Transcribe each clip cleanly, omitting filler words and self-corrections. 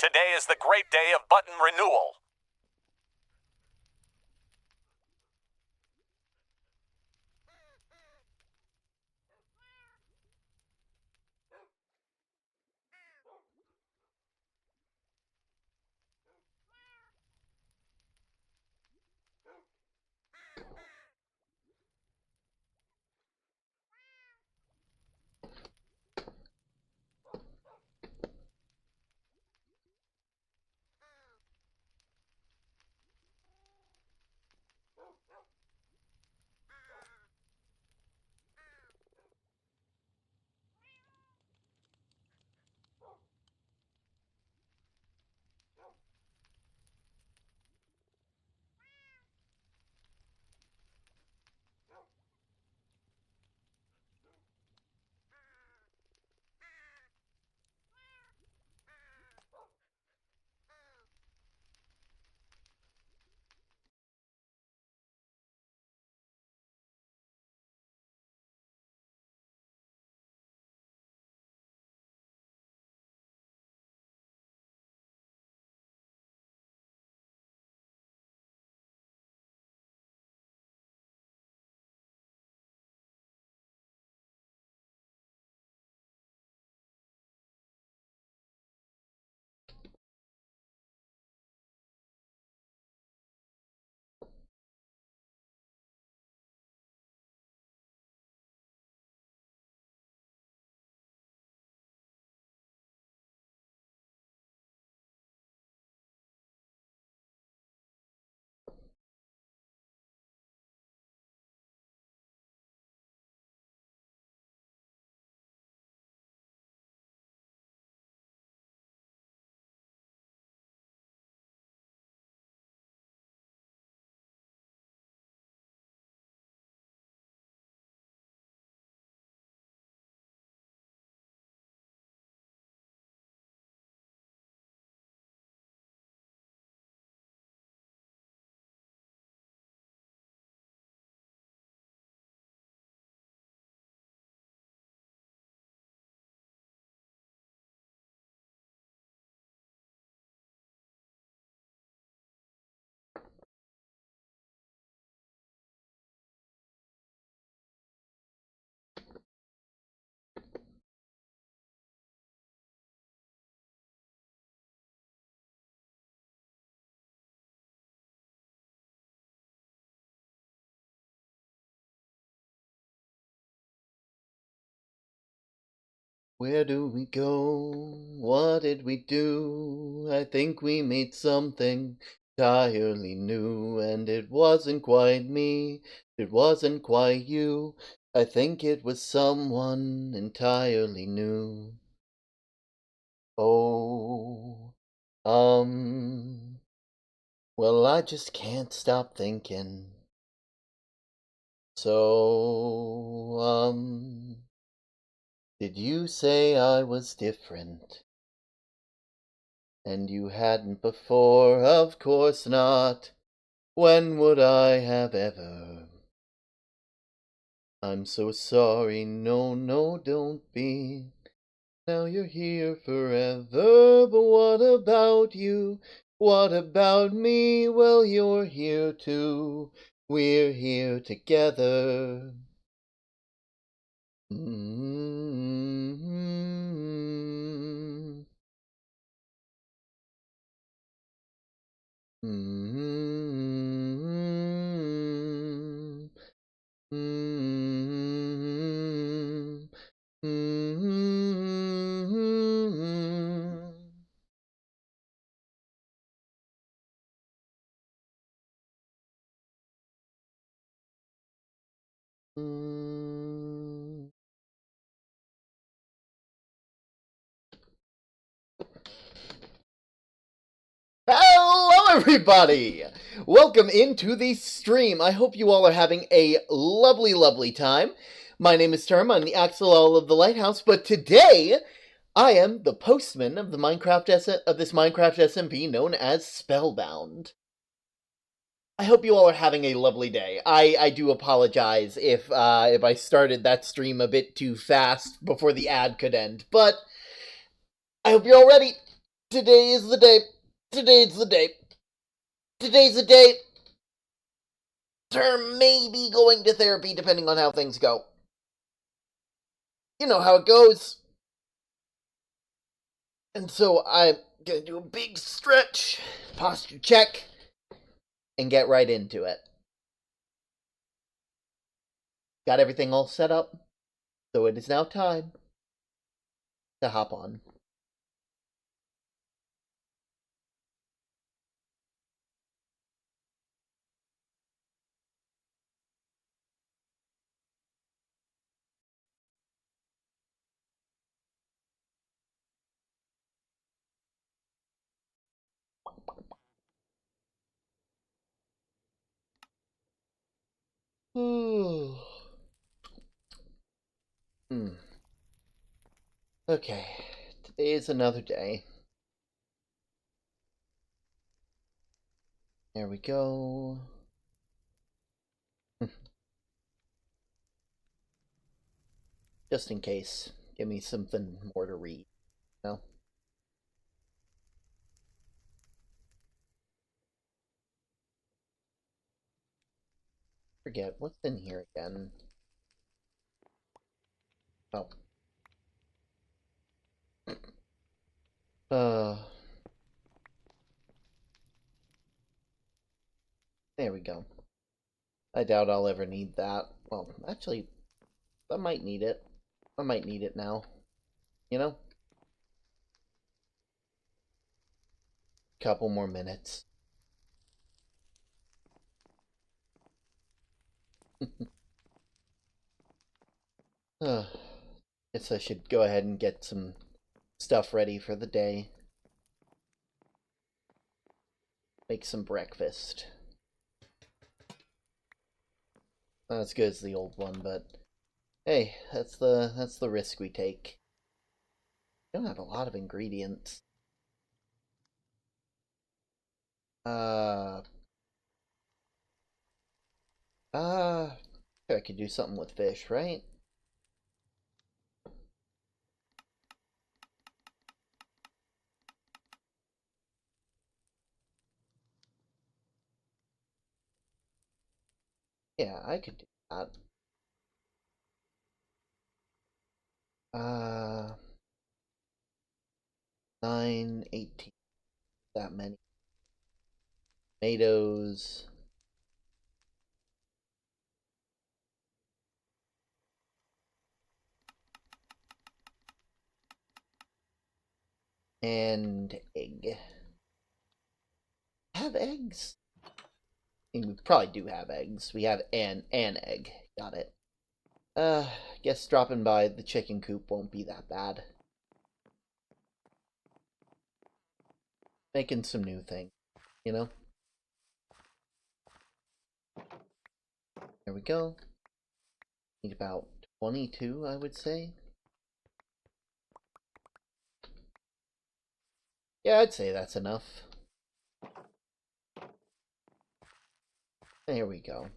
Today is the great day of button renewal. Where do we go? What did we do? I think we made something entirely new, and it wasn't quite me, it wasn't quite you. I think it was someone entirely new. Oh, well, I just can't stop thinking. So, did you say I was different? And you hadn't before, of course not. When would I have ever? I'm so sorry, no, no, don't be. Now you're here forever, but what about you? What about me? Well, you're here too. We're here together. Mm-hmm. Mm-hmm. Mm-hmm. Mm-hmm. Mm. Hello, everybody! Welcome into the stream. I hope you all are having a lovely, lovely time. My name is Term. I'm the Axolotl of the Lighthouse, but today I am the postman of the this Minecraft SMP known as Spellbound. I hope you all are having a lovely day. I do apologize if I started that stream a bit too fast before the ad could end, but I hope you're all ready. Today is the day. Today's the day. Today's the day. Term may be going to therapy depending on how things go. You know how it goes. And so I'm gonna do a big stretch, posture check, and get right into it. Got everything all set up, so it is now time to hop on. Hmm. Okay, today is another day. There we go. Just in case. Give me something more to read. No? Forget. What's in here again? Oh. There we go. I doubt I'll ever need that. Well, actually, I might need it. I might need it now. You know? Couple more minutes. Guess I should go ahead and get some stuff ready for the day. Make some breakfast. Not as good as the old one, but hey, that's the risk we take. We don't have a lot of ingredients. I could do something with fish, right? Yeah, I could do that. 9, 18, that many. Tomatoes. And egg. Have eggs? I mean, we probably do have eggs. We have an egg. Got it. Guess dropping by the chicken coop won't be that bad. Making some new things, you know? There we go. Need about 22, I would say. Yeah, I'd say that's enough. There we go.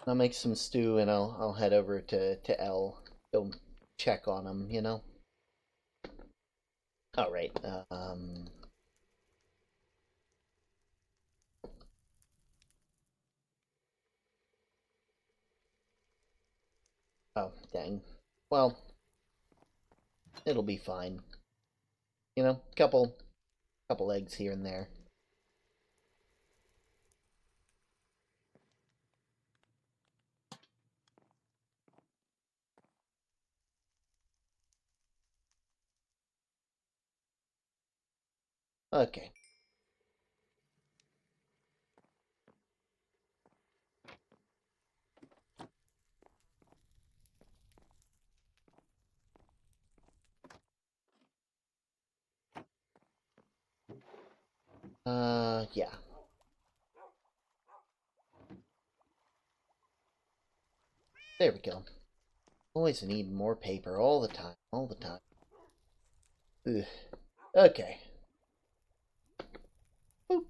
I'll make some stew and I'll head over to L. Go check on him, you know? Alright, oh, dang. Well, it'll be fine. You know, couple eggs here and there. Okay. Yeah. There we go. Always need more paper all the time, all the time. Ugh. Okay. Boop.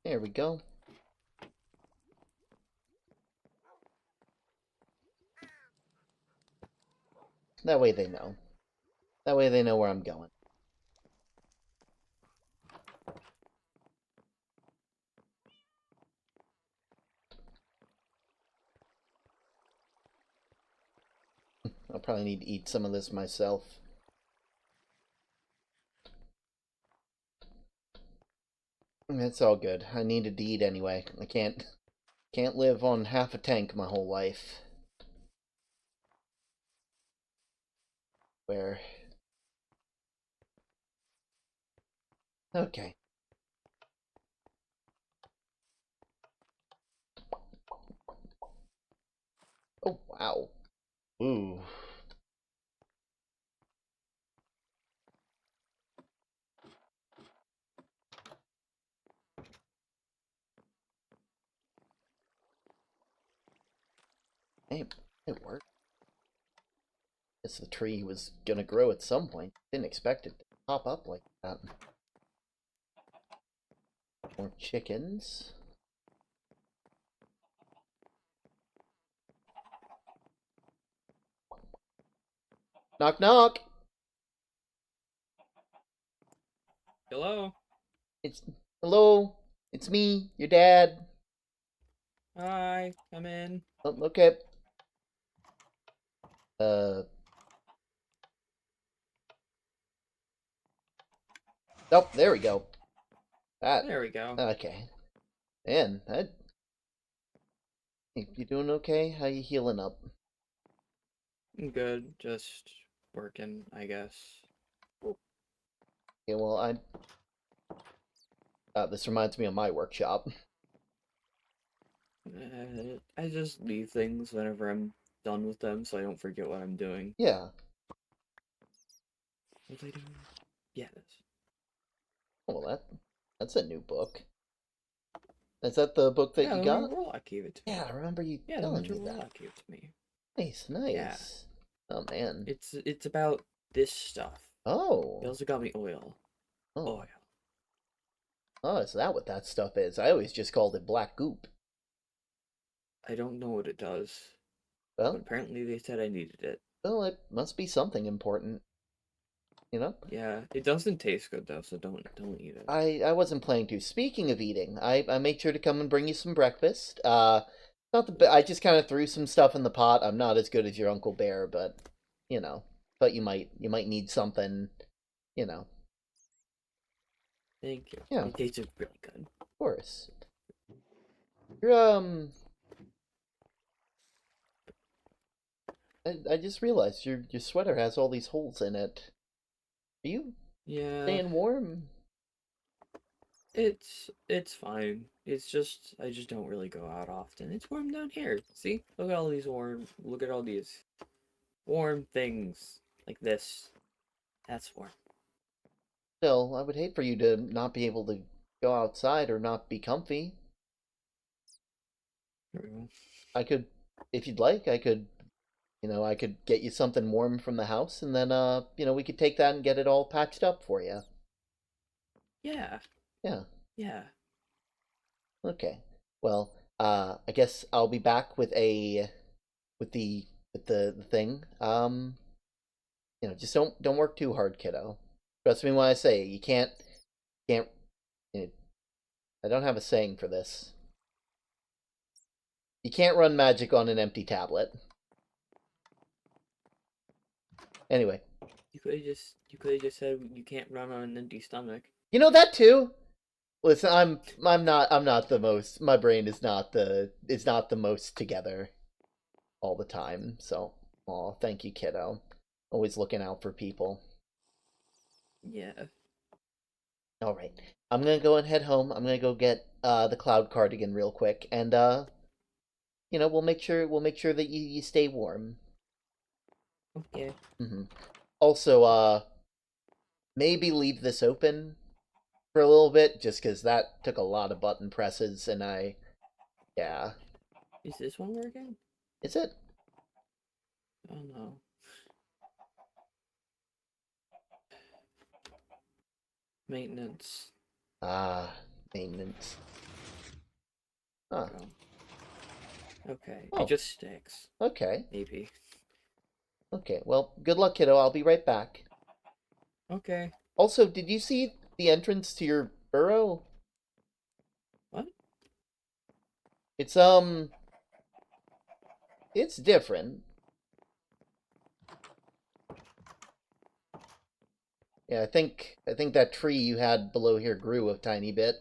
There we go. That way they know. That way they know where I'm going. I'll probably need to eat some of this myself. It's all good. I needed to eat anyway. I can't live on half a tank my whole life. Where? Okay. Oh, wow. Ooh. Hey, it worked. Guess the tree was gonna grow at some point. Didn't expect it to pop up like that. More chickens. Knock knock! Hello? It's... Hello? It's me, your dad. Hi, come in. Oh, okay. Oh, there we go. That... There we go. Okay. Man, that... You doing okay? How you healing up? Good, just working, I guess. Yeah, well, this reminds me of my workshop. I just leave things whenever I'm done with them so I don't forget what I'm doing. Yeah. What was I doing? Yeah, this. Well, that's a new book. Is that the book that Yeah, you the got? Warlock gave it to me. Yeah, I remember you Yeah, the telling Winter me that. Warlock gave it to me. Nice, Yeah. nice. Oh, man. It's about this stuff. Oh. He also got me oil. Oh. Oil. Oh, is that what that stuff is? I always just called it black goop. I don't know what it does, but Well, apparently they said I needed it. it must be something important, you know? Yeah, it doesn't taste good though, so don't eat it. I wasn't planning to. Speaking of eating, I made sure to come and bring you some breakfast. Not I just kind of threw some stuff in the pot. I'm not as good as your Uncle Bear, but, you know, thought you might need something, you know. Thank you. Yeah, It tasted really good. of course. You're, I just realized your sweater has all these holes in it. Are you Yeah, staying warm? it's fine. It's just I just don't really go out often. It's warm down here. See? Look at all these warm. Look at all these warm things like this. That's warm. Still, I would hate for you to not be able to go outside or not be comfy. There we go. I could, if you'd like, I could get you something warm from the house, and then, we could take that and get it all patched up for you. Yeah, Yeah. yeah. Okay. Well, I guess I'll be back with with the, the thing. Just don't work too hard, kiddo. Trust me when I say you can't. You know, I don't have a saying for this. You can't run magic on an empty tablet. Anyway, You could have just said you can't run on an empty stomach. you know that too. Listen, I'm not the most. My brain is not the most together all the time. So, oh, thank you, kiddo. Always looking out for people. Yeah. All right, I'm gonna go and head home. I'm gonna go get the cloud cardigan real quick, and we'll make sure that you stay warm. Okay. Also, maybe leave this open for a little bit, just because that took a lot of button presses, and yeah. Is this one working? Is it? Oh no. Maintenance. Ah, maintenance. Huh. Go. Okay. Oh. It just sticks. Okay. Maybe. Okay. Well, good luck, kiddo. I'll be right back. Okay. Also, did you see the entrance to your burrow? What? It's it's different. Yeah, I think that tree you had below here grew a tiny bit.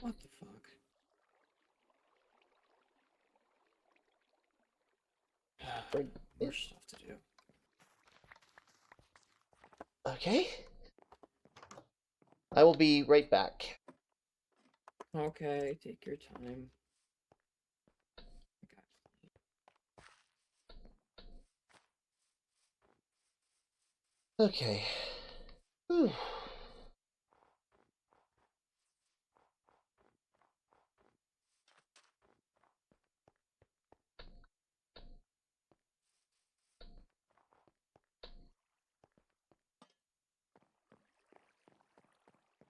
What the fuck? More stuff to do. Okay. I will be right back. Okay, take your time. Okay. Whew.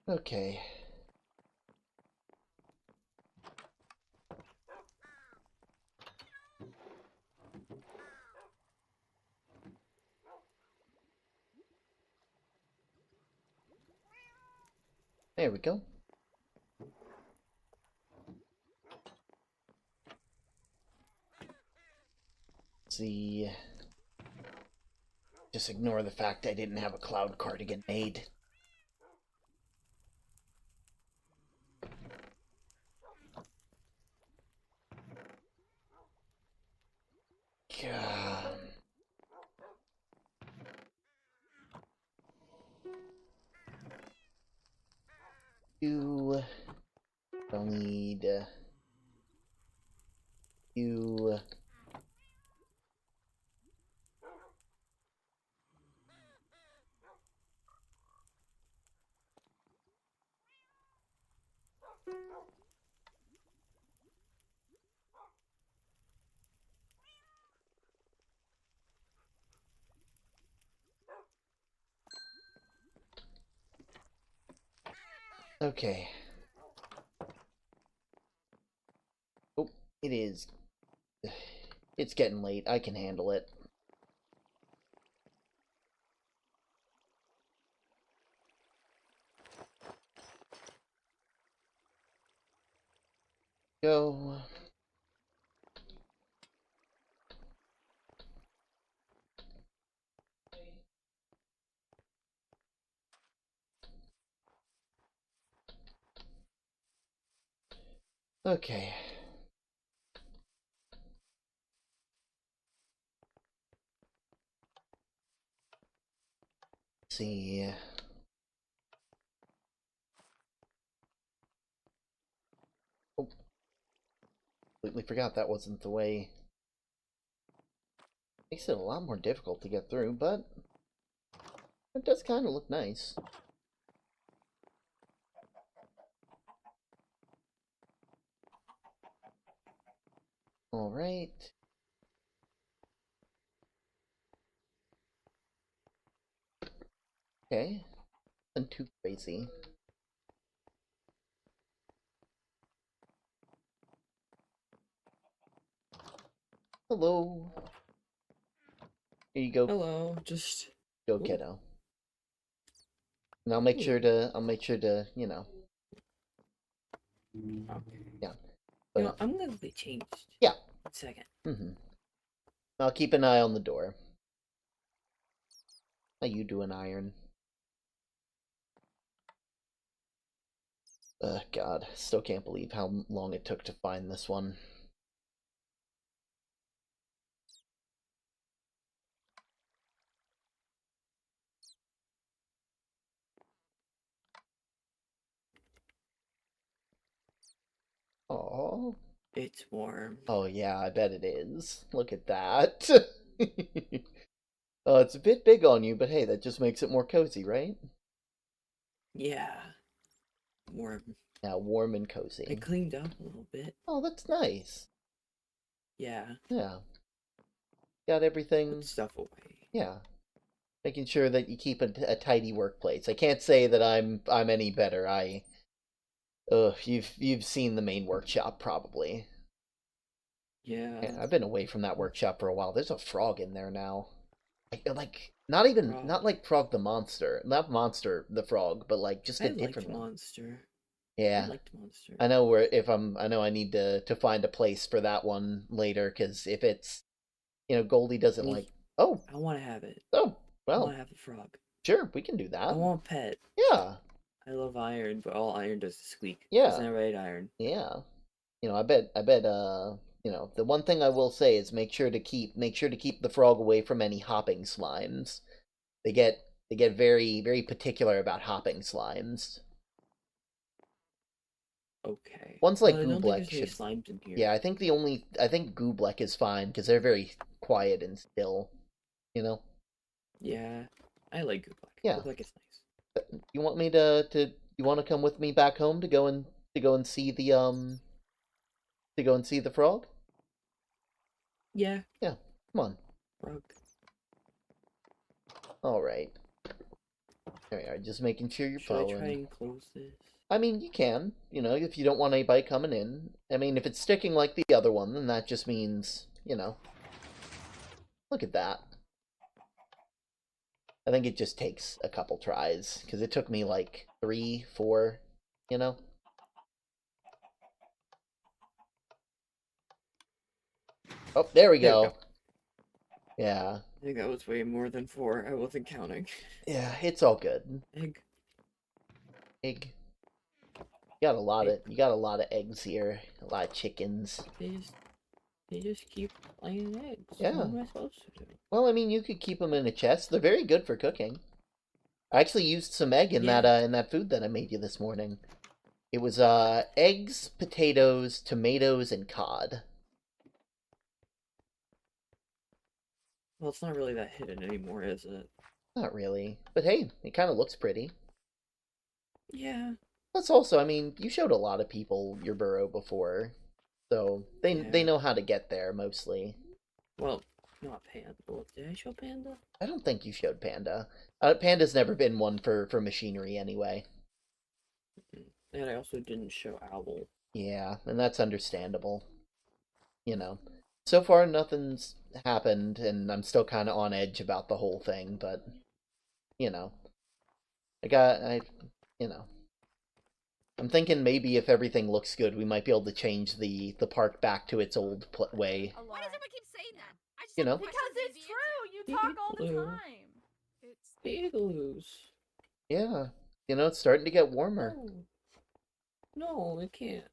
Okay. There we go. Let's see. Just ignore the fact I didn't have a cloud cardigan made. God. You don't need you. Okay. Oh, it is. It's getting late. I can handle it. Go. Okay. Let's see. Oh, completely forgot that wasn't the way. Makes it a lot more difficult to get through, but it does kind of look nice. All right. Okay. Nothing too crazy. Hello. Here you go. Hello, just Go, ooh, kiddo. And ooh. I'll make sure to, you know, Okay. yeah. You But know, I'm gonna be changed. yeah. 1 second. I'll keep an eye on the door. How you doing, Iron? God, still can't believe how long it took to find this one. Oh. It's warm. Oh yeah, I bet it is. Look at that. Oh, it's a bit big on you, but hey, that just makes it more cozy, right? Yeah. Warm. Yeah, warm and I cozy. cleaned up a little bit. Oh, that's nice. Yeah. Yeah. Got Put everything. stuff away. Yeah. Making sure that you keep a tidy workplace. I can't say that I'm any better. You've seen the main workshop probably. Yeah. Yeah, I've been away from that workshop for a while. There's a frog in there now. Like not like Frog the monster, not monster the frog, but like just a different one. Monster. Yeah. I liked Monster. I know I know I need to find a place for that one later, because if it's, Goldie doesn't like. Oh. I want to have it. Oh, well. I want to have a frog. Sure, we can do that. I want a pet. Yeah. I love iron, but all iron does is squeak. Yeah. Doesn't have right iron. Yeah. I bet the one thing I will say is make sure to keep the frog away from any hopping slimes. They get very, very particular about hopping slimes. Okay. Ones like I don't think Gooblek there's any should. slimes in here. Yeah, I think Gooblek is fine because they're very quiet and still. Yeah, I like Gooblek. Yeah. Gooblek is nice. You want me to you want to come with me back home to go and see the frog? Yeah. Yeah, come on. Frog. All right. There we are. Just making sure you're Should I following. try and close this? I mean, you can. If you don't want anybody coming in. I mean, if it's sticking like the other one, then that just means, Look at that. I think it just takes a couple tries, because it took me like 3, 4, Oh, there we go. Yeah. I think that was way more than 4. I wasn't counting. Yeah, it's all good. Egg. Egg. You got a lot of eggs here. A lot of chickens. They just keep laying eggs. Yeah. What am I supposed to do? Well, I mean, you could keep them in a chest. They're very good for cooking. I actually used some egg in that food that I made you this morning. It was eggs, potatoes, tomatoes, and cod. Well, it's not really that hidden anymore, is it? Not really. But hey, it kind of looks pretty. Yeah. Plus also, I mean, you showed a lot of people your burrow before. So they know how to get there, mostly. Well, not Panda. Did I show Panda? I don't think you showed Panda. Panda's never been one for machinery anyway. And I also didn't show Owl. Yeah, and that's understandable. So far nothing's happened, and I'm still kind of on edge about the whole thing, but, I'm thinking maybe if everything looks good, we might be able to change the park back to its old way. Why does everyone keep saying that? I just Because it's true. You talk all the Igloo. time. It's Igloos. Yeah, it's starting to get warmer. No, it can't.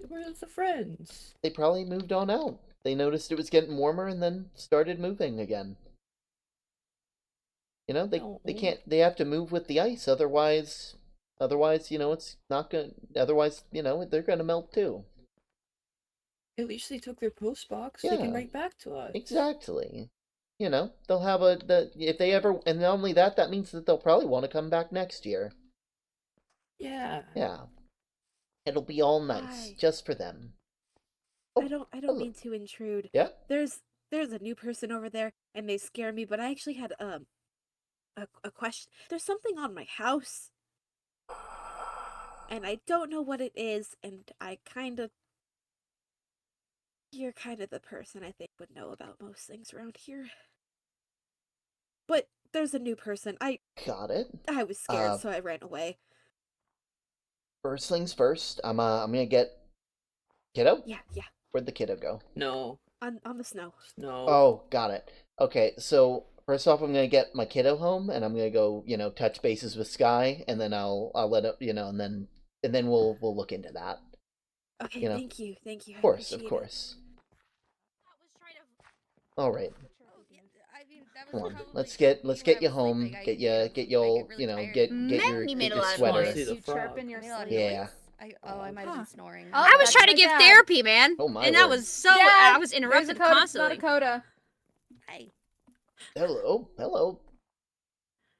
Where's the friends? They probably moved on out. They noticed it was getting warmer and then started moving again. They can't. They have to move with the ice, otherwise, it's not gonna. Otherwise, they're gonna melt too. At least they took their post box. Yeah. They can write back to us. Exactly. They'll have if they ever, and not only that, that means that they'll probably want to come back next year. Yeah. Yeah. It'll be all nice, Hi. just for them. I don't mean to intrude. Yeah? There's a new person over there and they scare me, but I actually had a question. There's something on my house. And I don't know what it is, and you're kind of the person I think would know about most things around here. But there's a new person. Got it. I was scared, so I ran away. First things first, I'm gonna get kiddo? Yeah. Where'd the kiddo go? No. On the snow. Snow. Oh, got it. Okay, so first off, I'm gonna get my kiddo home, and I'm gonna go, touch bases with Sky, and then I'll let it, and then we'll look into that. Okay, thank you. Of course. All right. Come on, let's get you home. Get you all, get your sweater. See the frog. Yeah. I might have been snoring. I was trying to give therapy, man. Oh my and word. I was so Dad, I was interrupted There's a coda, constantly. It's not a coda. Hey. Hello.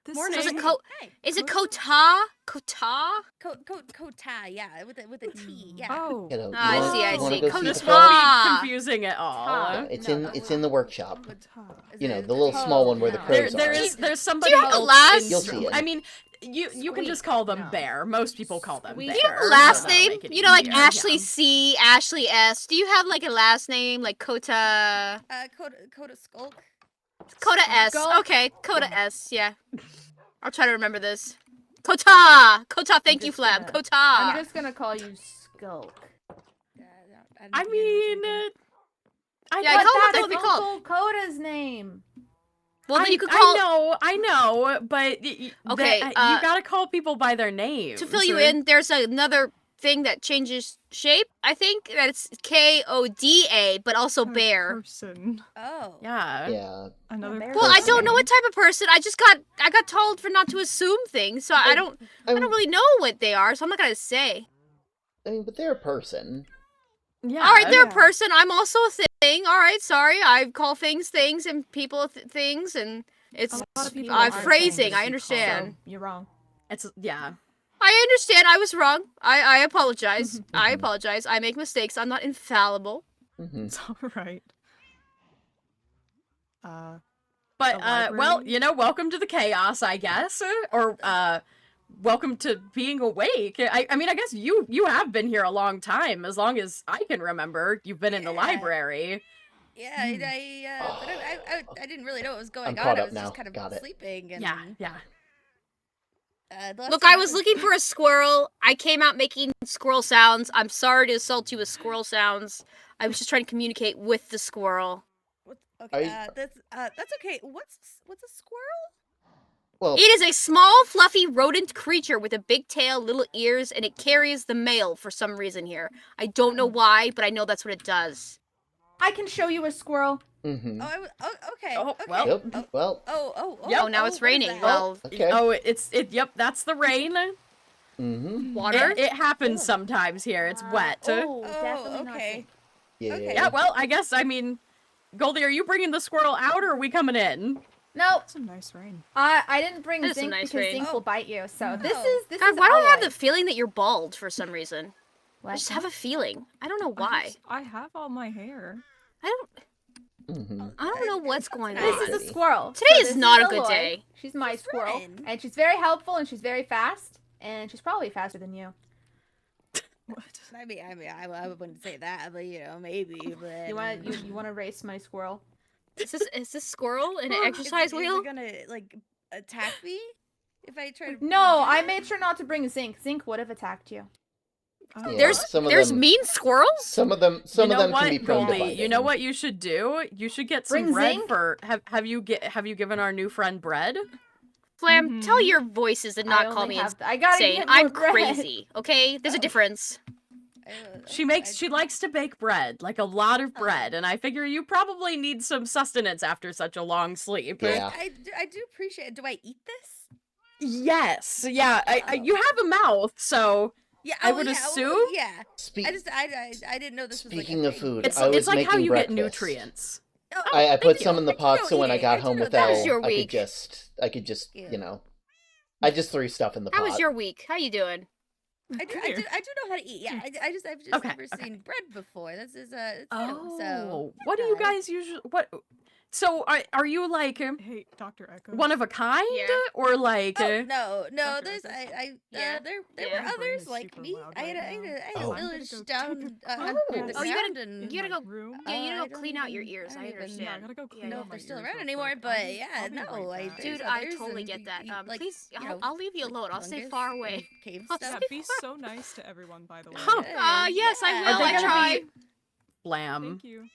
So is it Kota? Kota? Kota, yeah, with a T, yeah. Oh. You know, I you see, I wanna see. go see This the won't film? be Ah. confusing at all. Yeah, it's in the workshop. Is You know, it- the little small one where the no. crows There are. there's somebody have a else. last- You'll see it. I mean, you can just call them No. Bear. Most people call them Sweet. Bear. Do you have a so last that'll name? make it You know, like easier, Ashley yeah. C, Ashley S. Do you have like a last name like Kota? Coda Skulk. Kota S. Skulk? Okay, Kota S. Yeah. I'll try to remember this. Kota. Kota. Thank you, just Flab. gonna- Kota. I'm just gonna call you Skulk. I mean, I Yeah, I thought call that that would be called. Uncle Coda's name. Well, then you could call. I know, but Okay, you gotta call people by their names. To fill you in, there's another thing that changes shape. I think that it's Koda, but also bear. Person. Oh. Yeah. Yeah. Another Well, I don't person. know what type of person. I got told for not to assume things, so I don't really know what they are, so I'm not gonna say. I mean, but they're a person. Yeah. All right, they're a yeah. person. I'm also a thing. All right, sorry. I call things and people things, and it's A lot of people I'm aren't phrasing. saying I that. understand. So, you're wrong. It's yeah. I understand. I was wrong. I apologize. I apologize. I make mistakes. I'm not infallible. Hmm. It's alright. But A well, library? you know, welcome to the chaos, I guess, or welcome to being awake. I mean, I guess you have been here a long time, as long as I can remember. You've been in the Yeah. library. Yeah, I didn't really know what was going I'm on. caught I up was now. just kind of Got it. sleeping. And, Yeah. the last Look, time I was looking for a squirrel. I came out making squirrel sounds. I'm sorry to assault you with squirrel sounds. I was just trying to communicate with the squirrel. Okay, Are you- that's okay. What's a squirrel? Well, It is a small, fluffy rodent creature with a big tail, little ears, and it carries the mail for some reason here. I don't know why, but I know that's what it does. I can show you a squirrel. mm-hmm. Okay. Oh, okay. well. Yep. Well, Yep. Oh, now it's what is raining. that? Well, okay. Oh, yep, that's the rain. Mm-hmm. water? It happens sometimes here. It's wet. Oh, Oh, definitely not okay. safe. Yeah. Okay. Yeah, well, I guess, I mean, Goldie, are you bringing the squirrel out, or are we coming in? No, Some nice rain. I didn't bring That is some zinc nice because rain. zinc will bite you. So this Oh. is God, why do I have the alright. feeling that you're bald for some reason? I What? just have a feeling. I don't know why. I have all my hair. I Mm-hmm. don't know what's going on. This is a Alrighty. squirrel. Today So is this not a Aloy. good day. She's my She's squirrel, fine. and she's very helpful, and she's very fast, and she's probably faster than you. What? I mean, I wouldn't say that, but maybe. But You want to race my squirrel? Is this squirrel in an Is exercise it wheel? gonna attack me if I try to? No, do I that? made sure not to bring zinc. Zinc would have attacked you. Oh, Yeah, some of There's them- mean squirrels? Some of them You know can what, be prone to Goldie? biting. You know what you should do? You should get some Bring bread zinc? for. Have you given our new friend bread? Flam, tell your voices and I not call only me have I gotta insane. get more I'm bread. crazy, okay? There's a difference. She likes to bake bread, like a lot of bread, and I figure you probably need some sustenance after such a long sleep. Yeah. I do appreciate it. Do I eat this? Yes, yeah. You have a mouth, so Yeah, I would assume? Yeah. Spe- I didn't know this was like Speaking a of thing. food, it's I was it's like making how you breakfast. get nutrients. Oh, I thank put you. some in the I pot, don't so when eat I it. got I home do with know that. Elle, How was your I could week? just, Yeah. you know, I just threw stuff in the How pot. was your week? How you doing? I do know how to eat. Yeah, I've just Okay, never okay. seen bread before. This is it's new, Oh, so what do you yeah. guys usually what? So are you like Hey, Dr. Echo. one of a kind, Yeah. or like? Oh, no, Dr. there's Echoes. Yeah. there Yeah. were My brain others is like super me. loud I had right a now. Oh. a I'm gonna village go down take a under Oh. the Oh, you gotta- ground and you gotta go- room. Yeah, you I gotta go don't clean out your even- ears. I don't even understand. Yeah, I gotta go clean Yeah. know out if my they're still ears around real anymore, quick. but I'll yeah, be no, right back. Dude, there's I others totally and get that. you, like, Please, you know, I'll leave you alone. I'll stay fungus far and away. Cave I'll stuff. Yeah, stay be far- so nice to everyone, by the way. Huh. Yes, I Yeah. will. Are they I gonna try. Blam. Thank you.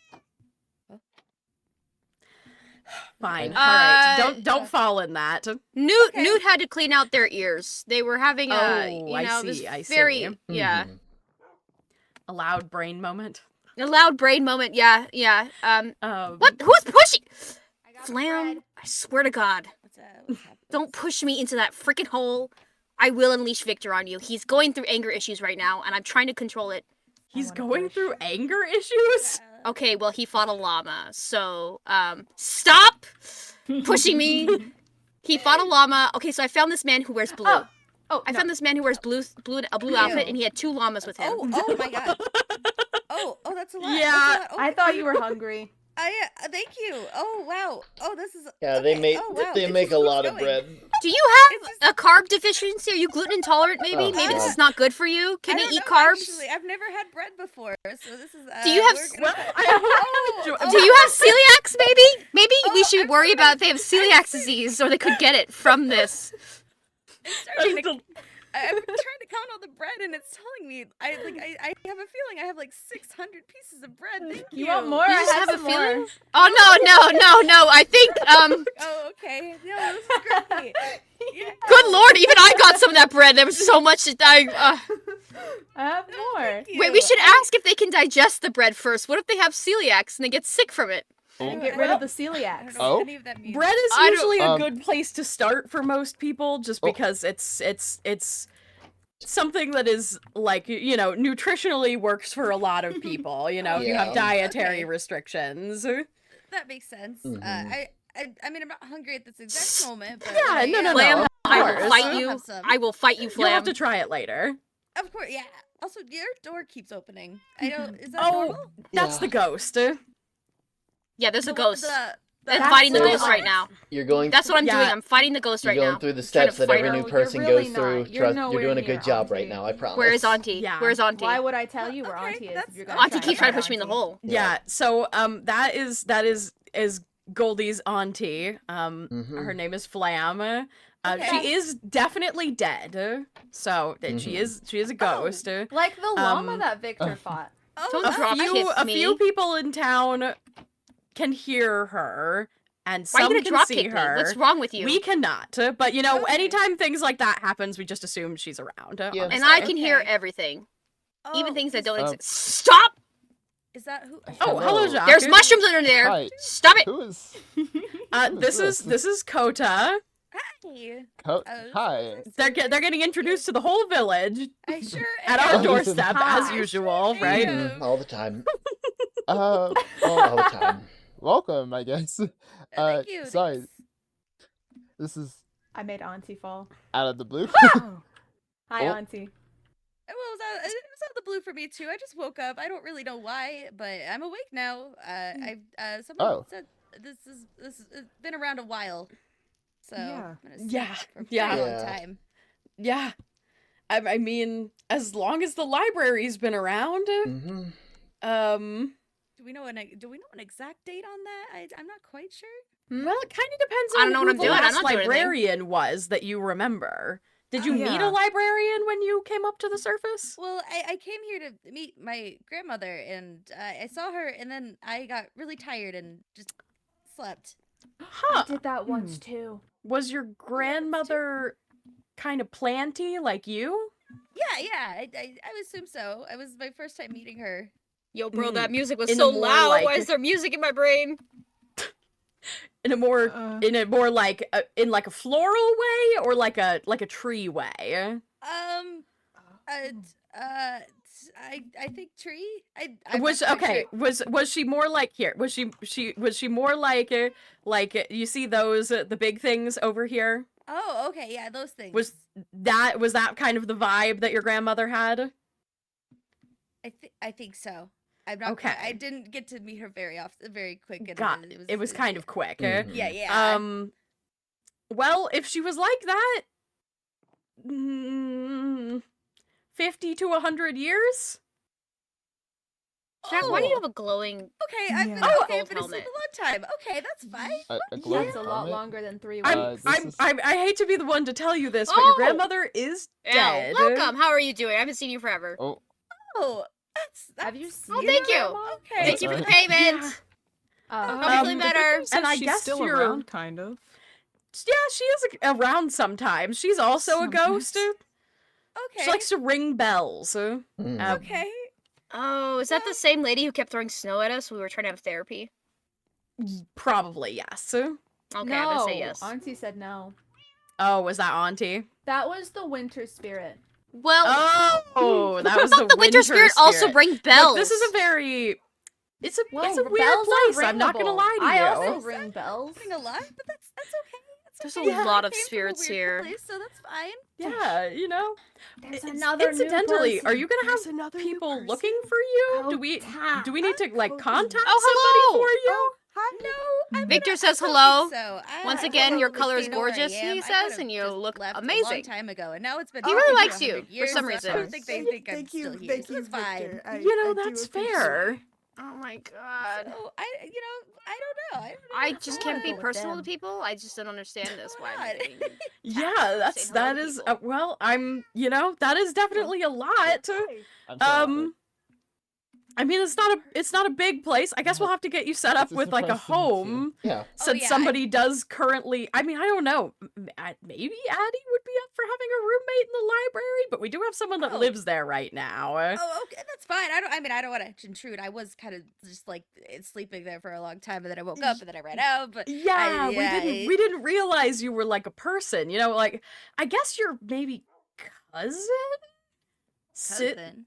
Fine. Okay. All right. Uh, Don't fall in that. Newt Okay. Newt had to clean out their ears. They were having a Oh, you I know see, this I very see. yeah Mhm. A loud brain moment. a loud brain moment. Yeah, yeah. What? Who's pushing? I got Flam! bread. I swear to God, What's happening? don't push me into that freaking hole. I will unleash Victor on you. He's going through anger issues right now, and I'm trying to control it. He's wanna going push. through anger issues. Okay, well he fought a llama, so stop pushing me. He fought a llama. Okay, so I found this man who wears blue. Oh. Oh, I no. found this man who wears a blue Ew. outfit, and he had 2 llamas with him. Oh my god. Oh, that's a lot. Yeah, That's a lot. Oh, I thought you were hungry. thank you. Oh wow. Oh, this is. Yeah, okay. they make Oh, wow. they It make just a keeps lot of going. bread. Do you have a carb deficiency? Are you gluten intolerant? Maybe. Oh, Maybe this God. is not good for you. Can I you don't eat know, carbs? Actually, I've never had bread before, so this is. Do you have we're Well, gonna- I Do you have celiacs? Maybe. Maybe we Oh, should I'm worry sorry. about if they have celiac disease, or they could get it from this. It's starting to I'm trying to count all the bread, and it's telling me I have a feeling I have like 600 pieces of bread. Thank you. You want more? You I just have have a some feeling? more. Oh no! I think Oh, okay. No, this is great. Yeah. Good lord! Even I got some of that bread. There was so much that I have more. Thank you. Wait, we should ask if they can digest the bread first. What if they have celiacs and they get sick from it? And I get don't rid of know. the I don't celiacs. know what any of that means. bread is I don't- usually a Um, good place to start for most people, just because it's something that is like, you know, nutritionally works for a lot of people. You know, if you Yeah. have dietary Okay. restrictions. That makes sense. Mhm. I mean, I'm not hungry at this exact moment, but Yeah, when I no, am, Flam, of I will course. fight I'll you. have some. I will fight you, You'll have Flam. to try it later. Of course, yeah. Also, your door keeps opening. I don't. Is that Oh, normal? that's Yeah. the ghost. Yeah, there's a The- ghost. the- I'm That's fighting the the ghost ghost. right now. You're going. That's what I'm Yeah. doing. I'm fighting the ghost You're right going now. through the Trying to steps that fight every her. new No, you're person really goes not. through. You're Trust, you're nowhere doing a near good job right Auntie. now. I promise. Where is Auntie? Yeah. Where's Auntie? Why would I tell you where Okay, Auntie is? If that's- you're gonna Auntie try keeps to trying to find push me in the Auntie? hole. Yeah. So that is Goldie's auntie. Her name is Flam. Okay. She is definitely dead. So that she is a ghost. Like the llama Um, that Victor fought. Oh, Don't A drop few kick a me. few people in town can hear her, and Why are you some gonna can drop see kick me? her. What's wrong with you? We cannot, but you know, Okay. anytime things like that happens, we just assume she's around. Yeah. And I honestly. can hear Okay. everything, even things that don't Um, exist. Stop! Is that who? Oh, hello, Jacques. There's mushrooms under there. Hi. Stop it! Who is? This is Kota. Hi. Hi. They're getting introduced to the whole village I sure at am. our doorstep as Hi. usual, right? Mhm, all the time. Uh, All the time. welcome, I guess. Thank you. Sorry, thanks. this is I made Auntie fall. out of the blue. Oh. Hi, Oh. Auntie. Well, it was out of the blue for me too. I just woke up. I don't really know why, but I'm awake now. Someone Oh. said this is it's been around a while, so Yeah. I'm gonna say Yeah, for a yeah. very long Yeah. time. Yeah. I mean, as long as the library's been around, hmm Do we know an exact date on that? I'm not quite sure. well, it kind of depends I on don't know who what I'm the doing. I'm last not doing anything. librarian was that you remember. Did you Oh, meet yeah. a librarian when you came up to the surface? Well, I came here to meet my grandmother, and I saw her, and then I got really tired and just slept. Huh. I did that once too. Was your grandmother kind of planty like you? Yeah, I would assume so. It was my first time meeting her. Yo, bro, that music was In a so more, loud. Why like- is there music in my brain? In a more like in like a floral way or like a tree way? I think tree. I'm Was not quite okay. sure. Was she more like here? Was she more like you see those the big things over here? Oh, okay, yeah, those things. Was that kind of the vibe that your grandmother had? I think so. I'm not. Okay. I didn't get to meet her very often, very quick. And God, it was kind of quick. Mhm. Yeah. Well, if she was like that, 50 to 100 years. Jack, why do you Oh, have a glowing? Okay, I've been Yeah. okay. I've been Gold asleep a long time. Okay, that's fine. A glowing That's a lot helmet? longer than 3 I'm, weeks. this I'm, is- I hate to be the one to tell you this, but Oh! your grandmother is Ow, dead. welcome. How are you doing? I haven't seen you forever. Oh, Oh, that's. Have you that's- seen Oh, thank you. Grandma? Okay. Thank you for the Alright. payment. Yeah. Oh, Hope you're feeling better. Victor said And I she's guess still you're- around, kind of. Yeah, she is around sometimes. She's also a ghost. Okay. She likes to ring bells. Mhm. Okay. Oh, is that the same lady who kept throwing snow at us when we were trying to have therapy? Probably yes. Okay, no, I'm gonna say yes. Auntie said no. Oh, was that Auntie? That was the winter spirit. Well, Oh, that I was thought the winter spirit also brings bells. Look, this is a very. It's a Well, weird bells are place. I'm not gonna ringable. lie to you. I also ring bells. Ring a lot, but that's okay. There's okay. a I lot of came from a spirits weird here. place, so that's fine. Yeah, you know. There's It's- another new incidentally, are person. you gonna There's have another new people person? looking for you? Oh, Do we Tat. need to like Cody. contact Oh, somebody hello. for you? Oh, hi. No, I'm Victor gonna, says I don't hello. think so. Once I again, your probably color is know where I gorgeous, am. he I says, could've and you just look left a amazing. long time ago, and now it's been He like really over likes you, 100 for years, some so I reason. don't think they think I'm Thank you, still here. thank So you, it's fine. Victor. I You know, do that's appreciate fair. it. Oh my god. So I don't know. I don't just know. can't I be wanna go with personal to them. people. I just don't understand this. Why Why am I not? getting Yeah, tasked for saying hello that to is people? well, I'm you know, that is definitely a lot. I'm sorry. I mean, it's not a big place. I guess we'll have to get you set up It's a with like a surprise to meet you. home. Yeah. Since yeah, somebody does currently, I mean, I don't know. Maybe Addie would be up for having a roommate in the library, but we do have someone that Oh. lives there right now. Oh, okay, that's fine. I don't want to intrude. I was kind of just like sleeping there for a long time, and then I woke up, and then I ran out. But Yeah, yeah, we didn't realize you were like a person. You know, like I guess you're maybe cousin. cousin.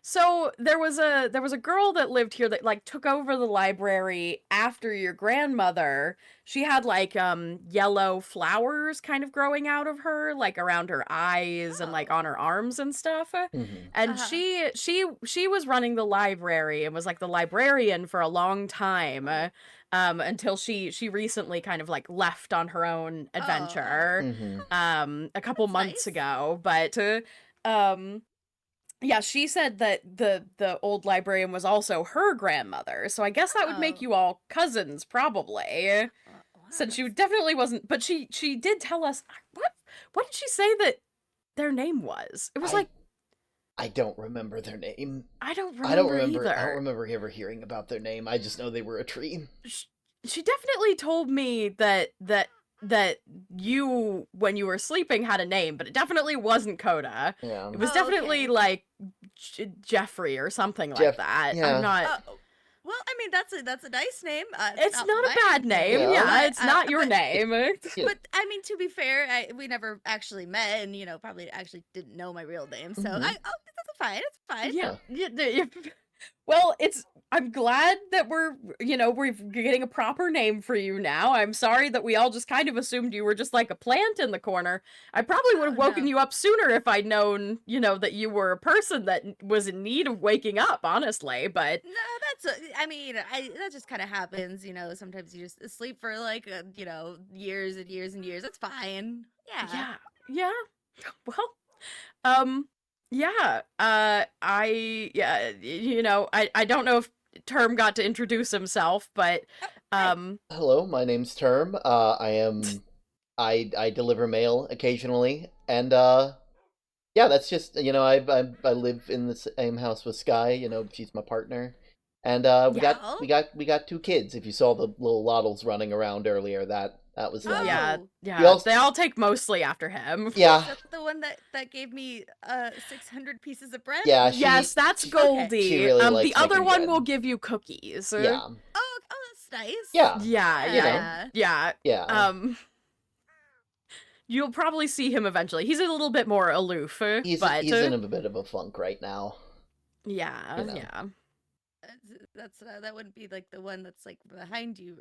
So there was a girl that lived here that like took over the library after your grandmother. She had like yellow flowers kind of growing out of her, like around her eyes and like Oh. on her arms and stuff. Mhm. And Uh-huh. she was running the library and was like the librarian for a long time. Until she recently kind of like left on her own adventure Mhm. a couple That's months nice. ago. But yeah, she said that the old librarian was also her grandmother, so I guess that would make Oh. you all cousins, probably. Wow, Since you that's- definitely wasn't, but she did tell us what did she say that their name was? It was like I don't remember their name. I don't remember I don't remember. either. I don't remember ever hearing about their name. I just know they were a tree. She definitely told me that you when you were sleeping had a name, but it definitely wasn't Coda. Yeah. It was Oh, definitely okay. like Jeffrey or something like Jeff- that. yeah. I'm not. Well, I mean that's a nice name. It's not a my bad name. Yeah. Yeah, but, it's not your but- name. Yeah. But I mean, to be fair, we never actually met, and probably actually didn't know my real name. So Mhm. that's fine. It's fine. Yeah. Well, I'm glad that we're getting a proper name for you now. I'm sorry that we all just kind of assumed you were just like a plant in the corner. I probably would have Oh, woken no. you up sooner if I'd known, that you were a person that was in need of waking up, honestly, but No, I mean, that just kind of happens. Sometimes you just sleep for like years and years and years. It's fine. Yeah. yeah. Well, yeah, I don't know if Term got to introduce himself, but, Hello, my name's Term. I deliver mail occasionally, and yeah, that's just I live in the same house with Sky. She's my partner, and we got 2 kids. If you saw the little Lottles running around earlier, that was them. yeah, Oh. We also- they all take mostly after him. Yeah, That's the one that gave me 600 pieces of bread. yeah. Yes, that's she- Goldie. she really the likes other making one bread. will give you cookies. Yeah, Oh, that's nice. yeah, Yeah, You know. yeah, yeah. yeah. You'll probably see him eventually. He's a little bit more aloof, He's but in a bit of a funk right now. yeah, you know. yeah. That's that wouldn't be like the one that's like behind you.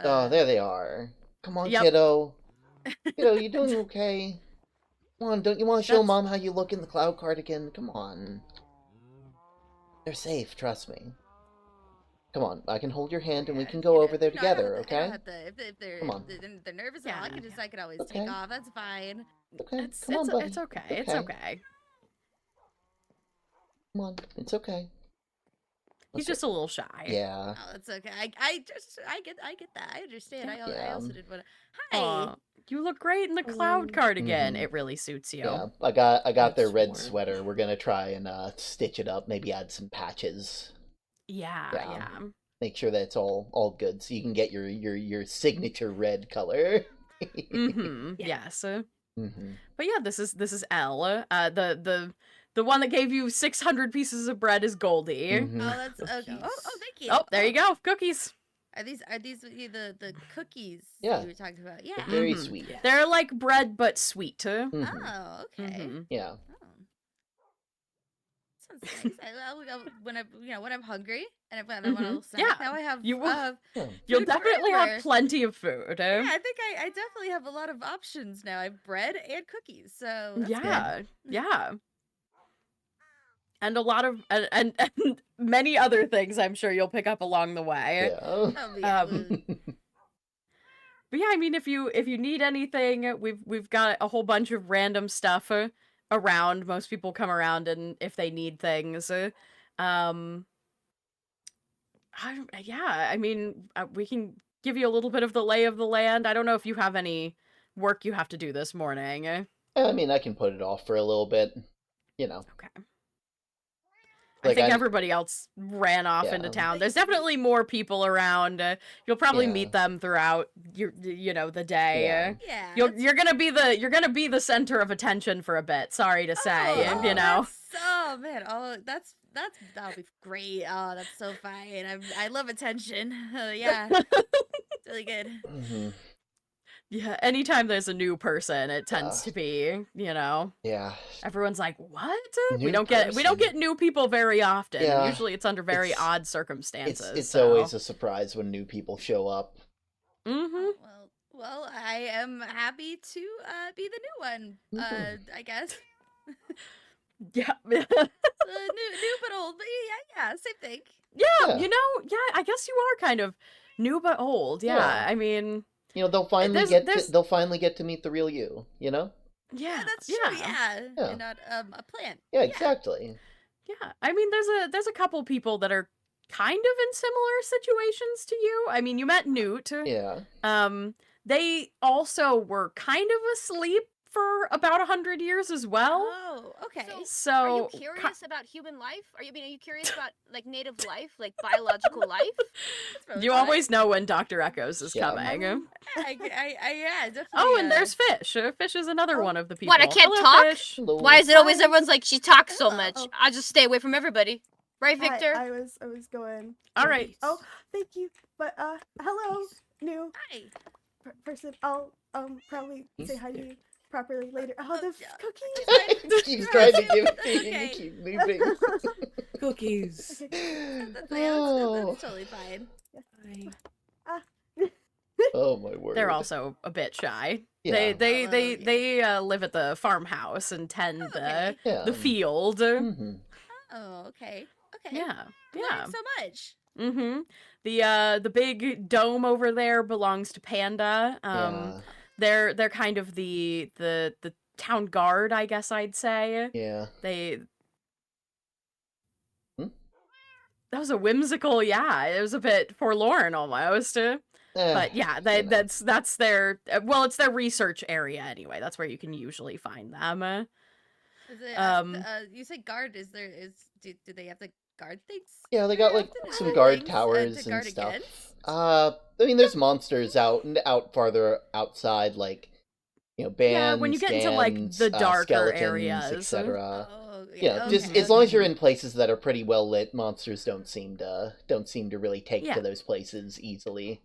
Oh, there they are. Come on, Yep. kiddo. Kiddo, you doing okay? Come on, don't you want to show That's- Mom how you look in the cloud cardigan? Come on. They're safe, trust me. Come on, I can hold your hand and we can go over there No, I don't together, have to- I okay? don't have to- if they're Come on. if they're nervous at all, I can always Okay. take off. That's fine. Okay, It's come on, buddy. it's okay. It's okay. Come on, it's okay. He's just a little shy. Yeah. Oh, that's okay. I get that. I understand. I Yeah. also did want to. Hi. Aw, you look great in the cloud cardigan. Mhm. It really suits you. Yeah, I got their That's red warm. sweater. We're gonna try and stitch it up, maybe add some patches. Yeah, Yeah. yeah. Make sure that it's all good so you can get your signature red color. Mm-hmm. Yes. Mm-hmm. But yeah, this is Elle. The one that gave you 600 pieces of bread is Goldie. Mhm. Oh, that's okay. Cookies. Oh, thank you. Oh, there you go. Cookies. Are these the cookies Yeah. you were talking about? They're Yeah. very Mhm. sweet. Yeah. They're like bread but sweet. Mhm. Oh, okay. Mhm. Yeah. Oh. sounds nice. When I'm hungry and if I want a little snack. Yeah, Now I have you will- Yeah. You'll food definitely forever. have plenty of food. Yeah, I think I definitely have a lot of options now. I have bread and cookies, so that's Yeah, good. yeah. And a lot of and many other things I'm sure you'll pick up along the way. Yeah. Oh, yeah. But yeah, I mean, if you need anything, we've got a whole bunch of random stuff around. Most people come around, and if they need things, I mean, we can give you a little bit of the lay of the land. I don't know if you have any work you have to do this morning. I mean, I can put it off for a little bit. Okay. Like, I think I'm- everybody else ran off into Yeah. town. There's definitely more people around. You'll probably Yeah. meet them throughout the day. Yeah. Yeah. You're gonna be the center of attention for a bit. Sorry to say, Oh man, that'll be great. Oh, that's so fine. I love attention. Yeah, it's really good. Mhm. Yeah. Anytime there's a new person, it tends to be, Yeah. everyone's like, "What? we New don't get person. new people very often. Yeah. Usually, it's under very It's- odd circumstances. It's always a surprise when new people show up. Mm-hmm. Well, I am happy to be the new one. I guess. Yeah. New but old. But yeah, same thing. Yeah, Yeah. I guess you are kind of new but old. Yeah, Yeah. I mean, They'll finally they'll finally get to meet the real you. yeah, That's true. Yeah, Yeah. and not a plant. Yeah, exactly. yeah. I mean, there's a couple people that are kind of in similar situations to you. I mean, you met Newt. Yeah. They also were kind of asleep for about 100 years as well. Oh, okay. So Are you curious about human life? Are you curious about like native life, like biological life? you always know when Dr. Echoes is Yeah. coming. Yeah, definitely. Oh, and there's Fish. Fish is another one of the people. What, I can't Hello, talk? Fish. Hello. Why is it always everyone's like she talks so Oh, much? oh. I just stay away from everybody, right, Hi, Victor? I was going. All right. Oh, thank you. But hello, new Hi. person. I'll probably say hi to you properly later. Oh, the yeah. cookies. He keeps trying to give it to you and Okay. you keep moving. Cookies. Oh. That's totally fine. Oh my word. They're also a bit shy. Yeah. They live at the farmhouse and tend okay. Yeah. the field. Mhm. Oh, okay. Okay. Yeah, Learning yeah. so much. Mm-hmm. The big dome over there belongs to Panda. Yeah. They're kind of the town guard, I guess I'd say. Yeah. They. Hmm? That was a whimsical, yeah. It was a bit forlorn almost. But yeah, that's their it's their research area anyway. That's where you can usually find them. Is it, you say guard? Do they have to guard things? Yeah, they got very like often? Is some there guard things, towers to and guard stuff. against? I mean, there's monsters out farther outside, like bands. Yeah, when you get into, like, gangs, the darker skeletons, areas. etc. Oh, Yeah, okay, just as long as you're okay. in places that are pretty well lit, monsters don't seem to really take Yeah. to those places easily.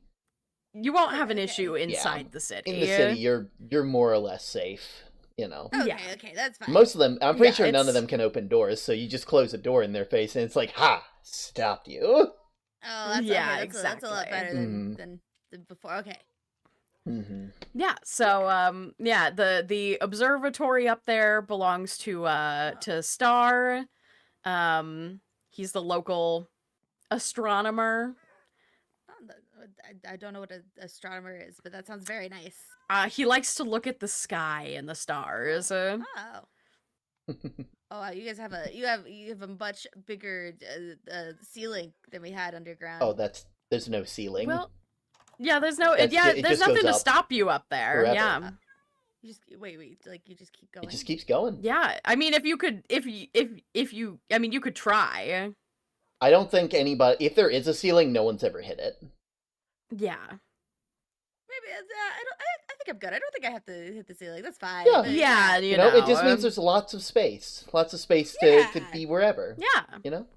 You won't have an Okay. issue inside the city. In the city, you're more or less safe. Okay, Yeah. okay, that's fine. Most of them, I'm pretty Yeah, sure none of it's- them can open doors, so you just close a door in their face, and it's like, ha, stopped you. Oh, that's Yeah, okay. That's a lot exactly. better Mhm. than before. Okay. Hmm. Yeah, so the observatory up there belongs to Star. He's the local astronomer. I don't know what an astronomer is, but that sounds very nice. He likes to look at the sky and the stars. Oh. Oh, you guys have you have a much bigger ceiling than we had underground. Oh, there's no ceiling. Well, yeah, there's no It there's just nothing goes to up stop you up there. forever. Yeah. You just wait, like you just keep going. It just keeps going. Yeah, I mean, if you could try. I don't think anybody, if there is a ceiling, no one's ever hit it. Yeah. Maybe I think I'm good. I don't think I have to hit the ceiling. That's fine. Yeah. but Yeah, You know, it just means there's lots of space to Yeah. be wherever. Yeah. You know.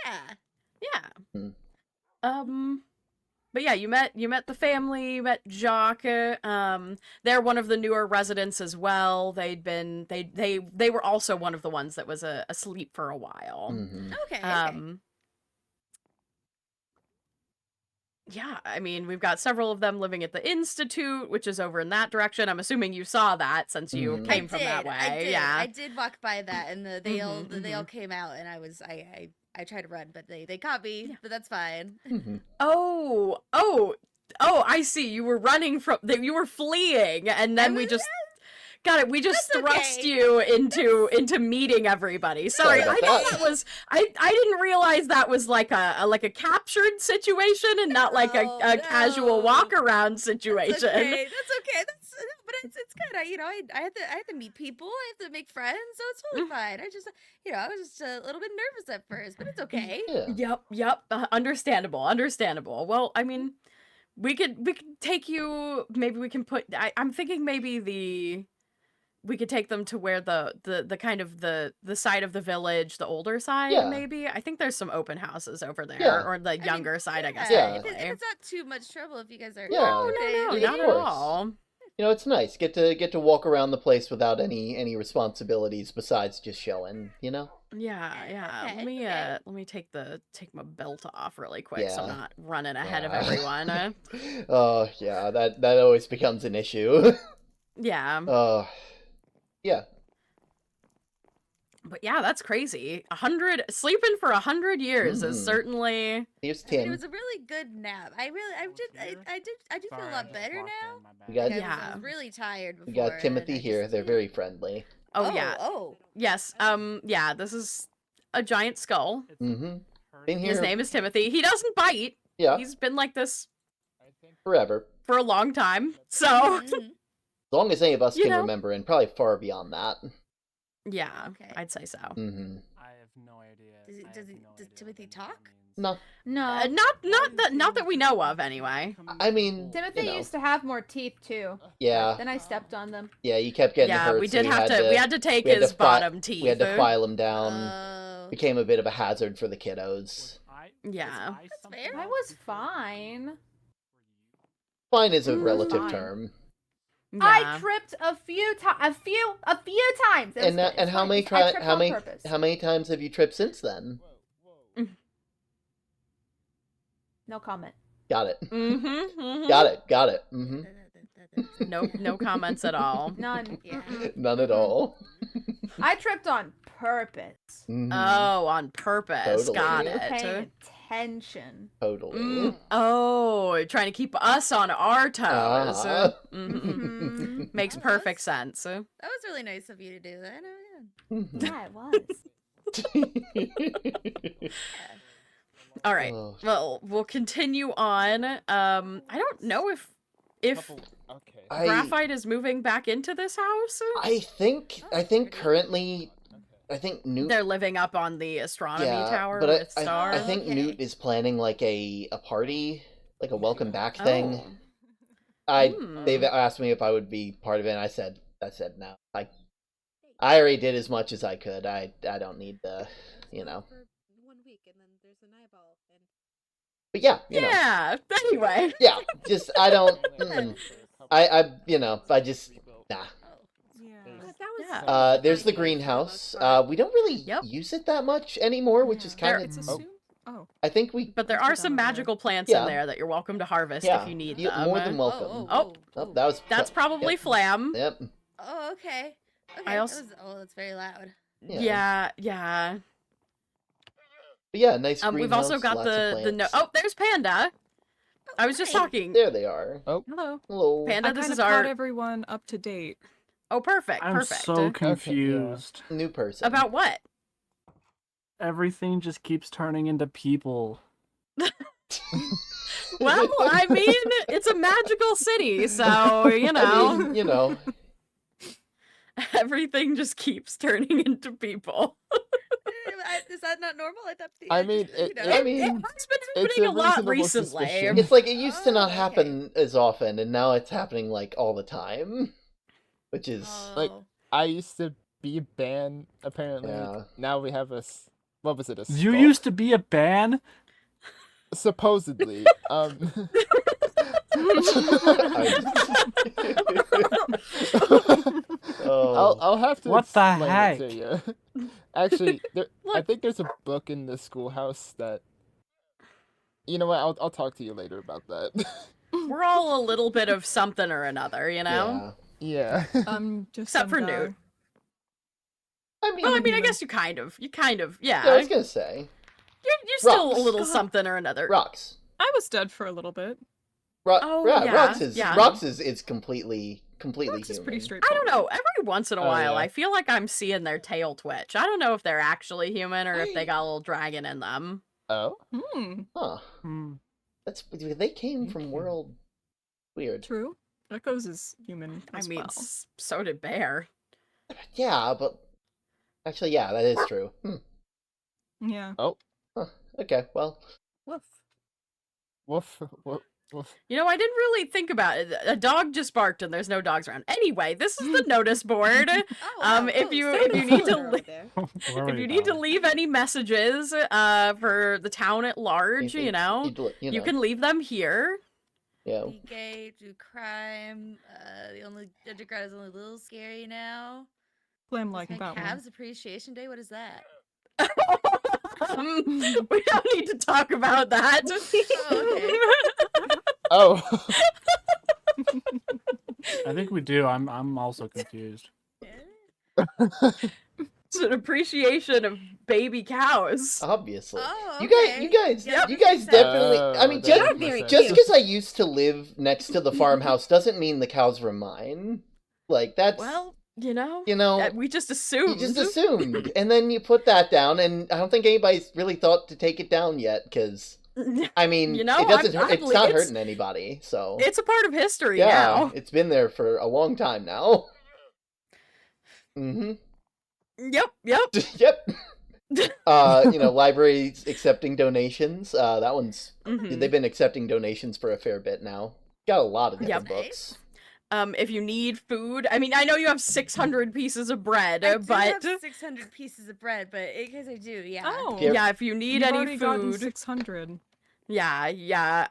Yeah. Yeah. Hmm. But yeah, you met the family, you met Jacques. They're one of the newer residents as well. They were also one of the ones that was asleep for a while. Mm-hmm. Okay. Yeah, I mean, we've got several of them living at the Institute, which is over in that direction. I'm assuming you saw that since you Mhm. came from that way. I did. Yeah. I did walk by that, and they all Mhm. came out, and I tried to run, but they caught me. Yeah. But that's fine. Mm-hmm. Oh, I see. You were running you were fleeing, and then we just got it. We just That's thrust okay. you into meeting everybody. Sorry, Sorry I about thought that. that was I didn't realize that was like a captured situation and not like Oh, a casual no. walk around situation. That's okay. But it's good. I had to meet people. I have to make friends, so it's totally fine. I just I was just a little bit nervous at first, but it's okay. Yeah. Yep. Understandable. Well, I mean, we could take you. Maybe we can put. I'm thinking maybe we could take them to where the kind of the side of the village, the older side. Yeah. Maybe I think there's some open houses over there, Yeah. or the I mean, younger side, I guess. Yeah. If technically. it's not too much trouble, if you guys are Yeah. No, Yeah, not of at course. all. You know, it's nice. Get to walk around the place without any responsibilities besides just showing, you know? Yeah. Okay, Let me take my belt off really quick so I'm Yeah. not running ahead of Yeah. everyone. Oh, yeah, that always becomes an issue. Yeah. Yeah. But yeah, that's crazy. Sleeping for 100 years is Mhm. certainly. Here's It Tim. was a really good nap. I do feel a lot better now. We got Like, I Yeah. was really tired before. we got and Timothy I here. just- They're very friendly. Oh yeah. Oh. Yes. Yeah. This is a giant skull. Mm-hmm. Been here. His name is Timothy. He doesn't bite. Yeah, He's been like this forever. for a long time. So Mhm. As long as any of us You can know. remember, and probably far beyond that. yeah, Okay. I'd say so. Mm-hmm. I have no idea. Does Timothy talk? No, No. Not that we know of anyway. I mean, Timothy you know. used to have more teeth too. Yeah, Then I stepped on them. yeah. You kept getting Yeah, hurt. we so did have to. We had to take we had to his bottom teeth. We had to file him down. Oh. Became a bit of a hazard for the kiddos. Yeah. fair. I was fine. Fine is a relative fine. term. I Yeah. tripped a few times. A few times. It was And good. and It's how fine. many I tripped on how purpose. many times have you tripped since then? No comment. Got it. Mm-hmm. Got it. Mm-hmm. No comments at all. None. Yeah. None at all. I tripped on purpose. Mhm. Oh, on purpose. Totally. Got You were it. paying attention. Totally. Oh, trying to keep us on our toes. Uh-huh. Mhm. Makes perfect sense. That was really nice of you to do that. Mhm. Yeah, it was. All right. Oh. Well, we'll continue on. I don't know if Okay. Graphite is moving back into this house. I think currently, I think Newt. They're living up on the astronomy tower but with I stars. think Okay. Newt is planning like a party, like a welcome back thing. Oh. They've asked me if I would be part of it, and I said no. I already did as much as I could. I don't need to, you know. For 1 week, and then there's an eyeball. And... But yeah, you know. Yeah. Anyway. Yeah, just I don't. I just nah. Yeah. There's the greenhouse. We don't really Yep. use it that much anymore, which is kind It's of. assumed. Oh. I think we. But there are some magical plants Yeah. in there that you're welcome to harvest Yeah, if you need you- them. more than welcome. Oh. Oh, that was. That's probably Yep. Flam. Yep. Oh, okay. Okay. I also- That's very loud. Yeah. But yeah, nice. We've also greenhouse, got lots of the no. plants. Oh, there's Panda. I was just Hi. talking. There they are. Hello. Hello. Panda, I this kind is of caught our. everyone up to date. Oh, perfect. I'm Perfect. so confused. New person. About what? Everything just keeps turning into people. Well, I mean, it's a magical city, so you know, I mean, you know. everything just keeps turning into people. Is that not normal? I thought. I mean, It's been it's happening a a lot reasonable recently. suspicion. It's like it used to not Oh, okay. happen as often, and now it's happening like all the time, which is Like, I used to be a band, apparently. Yeah. Now we have what was it, a You skull? used to be a ban? Supposedly. Oh. I'll have to What the explain heck? it to you. Actually, I Look. think there's a book in the schoolhouse that. You know what? I'll talk to you later about that. We're all a little bit of something or another, you know? Yeah. Yeah. Just Except for some guy. Newt. I mean, Well, I mean, I human. guess you kind of, yeah, I was gonna say You're still Rocks. a little something or another. rocks. I was dead for a little bit. Oh, yeah, Rocks is completely Rocks is human. pretty I straightforward. don't know. Every once in a Oh, while, yeah. I feel like I'm seeing their tail twitch. I don't know if they're actually human or if they got a little dragon in them. Oh. Huh. Hmm. They came from world weird. True. Echoes is human I as mean, well. so did Bear. Yeah, but actually, yeah, that is true. Yeah. Oh. Huh. Okay, well, Woof. Woof. Woof. Woof. You know, I didn't really think about it. A dog just barked and there's no dogs around. Anyway, this is the notice board. Oh, wow. If you so need to over there. if you need to leave any messages for the town at large, you know, you can leave them here. Yeah. Be gay, do crime. The only underground is only a little scary now. Slam like My that one. Cavs Appreciation Day. What is that? We don't need to talk about that. Oh, okay. Oh. I think we do. I'm also confused. It's an appreciation of baby cows. Obviously. Oh, You okay. guys Yep. you guys definitely I mean that just makes sense. just because I used to live next to the farmhouse doesn't mean the cows were mine. Like that's Well, you know, we just you assumed. just assumed, and then you put that down, and I don't think anybody's really thought to take it down yet, because I mean, You know, it doesn't hurt. I'm It's not it's- hurting anybody, so It's a part of history yeah, now. it's been there for a long time now. Mm-hmm. Yep. Yep. Libraries accepting donations. That one's Mhm. they've been accepting donations for a fair bit now. Got a lot of different Yep. books. If you need food, I mean, I know you have 600 pieces of bread, I do but have 600 pieces of bread, but in case I do, yeah. Oh. Yep. yeah, if you need You've any already gotten food, 600. yeah.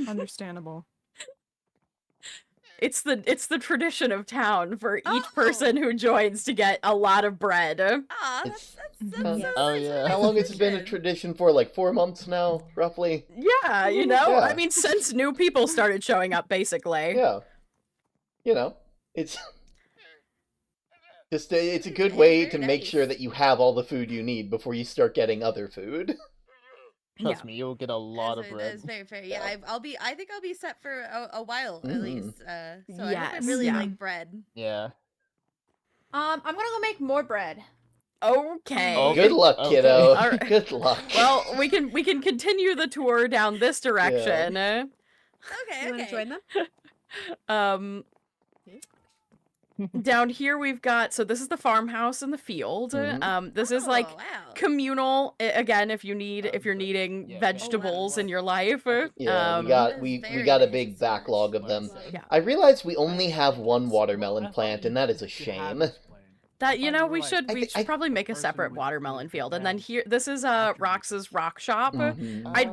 Understandable. It's the tradition of town for each Oh. person who joins to get a lot of bread. Aw, It's- that's Oh, so oh, nice. yeah. How long has it been a tradition for? Like 4 months now, roughly. Yeah, you know, Yeah. I mean, since new people started showing up, basically. Yeah. It's just it's a good way Very to make nice. sure that you have all the food you need before you start getting other food. Trust me, you'll get a lot of That bread. is very fair. Yeah, I think I'll be set for a while at Mhm. least. So I hope I Yes, really yeah. like bread. Yeah. I'm gonna go make more bread. Okay. Oh. Good luck, Okay. kiddo. Alright. Good luck. Well, we can continue the tour down this direction. Okay, You want to join them? Um, down here we've got, so this is the farmhouse in the field. Mhm. This is like Oh, wow. communal. Again, if you're needing yeah, vegetables in your life. Yeah, That we is got very got a nice. big backlog of them. Yeah. I realize we only have one watermelon plant, and that is a shame. That, you know, we should I- probably make a separate watermelon field. And then here, this is Rox's rock shop. Mhm. I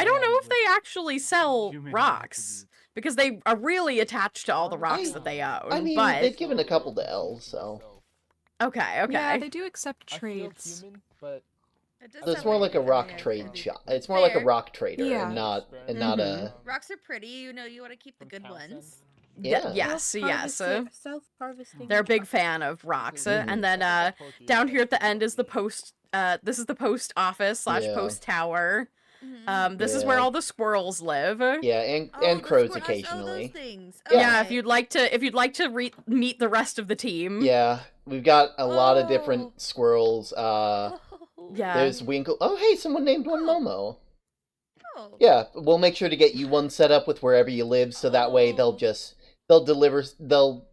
don't know if they actually sell rocks, because they are really attached to all the rocks that they own. I mean, but they've given a couple to Elle, so okay. Yeah, they do accept I feel trades. human, but It does So it's sound more like a rock yeah, trade yeah. shop. It's more like a Fair. rock trader, Yeah. and not a Rocks are pretty, you know, you want to keep the good ones. yeah. Yes. Self-harvesting. They're a big fan of rocks. Mhm. And then down here at the end is the post. This is the post office / Yeah. post tower. Mhm. This is where Yeah. all the squirrels live. Yeah, and Oh, the crows squirrels- occasionally. Oh, those things. Yeah, if Okay. you'd like to meet the rest of the team. Yeah, we've got a lot of Oh. different squirrels. Oh. Yeah. There's Winkle. Oh, hey, someone named one Momo. Oh. Yeah, we'll make sure to get you one set up with wherever you live, so that way Oh. they'll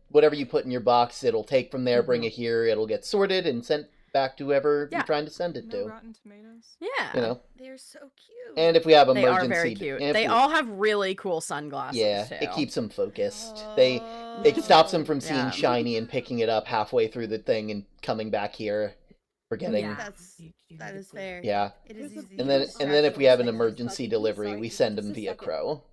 whatever you put in your box, it'll take from there, bring it here, it'll get sorted and sent back to whoever Yeah. you're trying to send it No to. rotten tomatoes. Yeah. You know, They're so cute. and if we have They emergency, are very cute. and if They we- all have really cool sunglasses yeah, too. it keeps them focused. Oh. It stops them from seeing Yeah. shiny and picking it up halfway through the thing and coming back here for getting. Yeah. That is fair. Yeah. It is easy. And then if we have an emergency delivery, we send them via crow.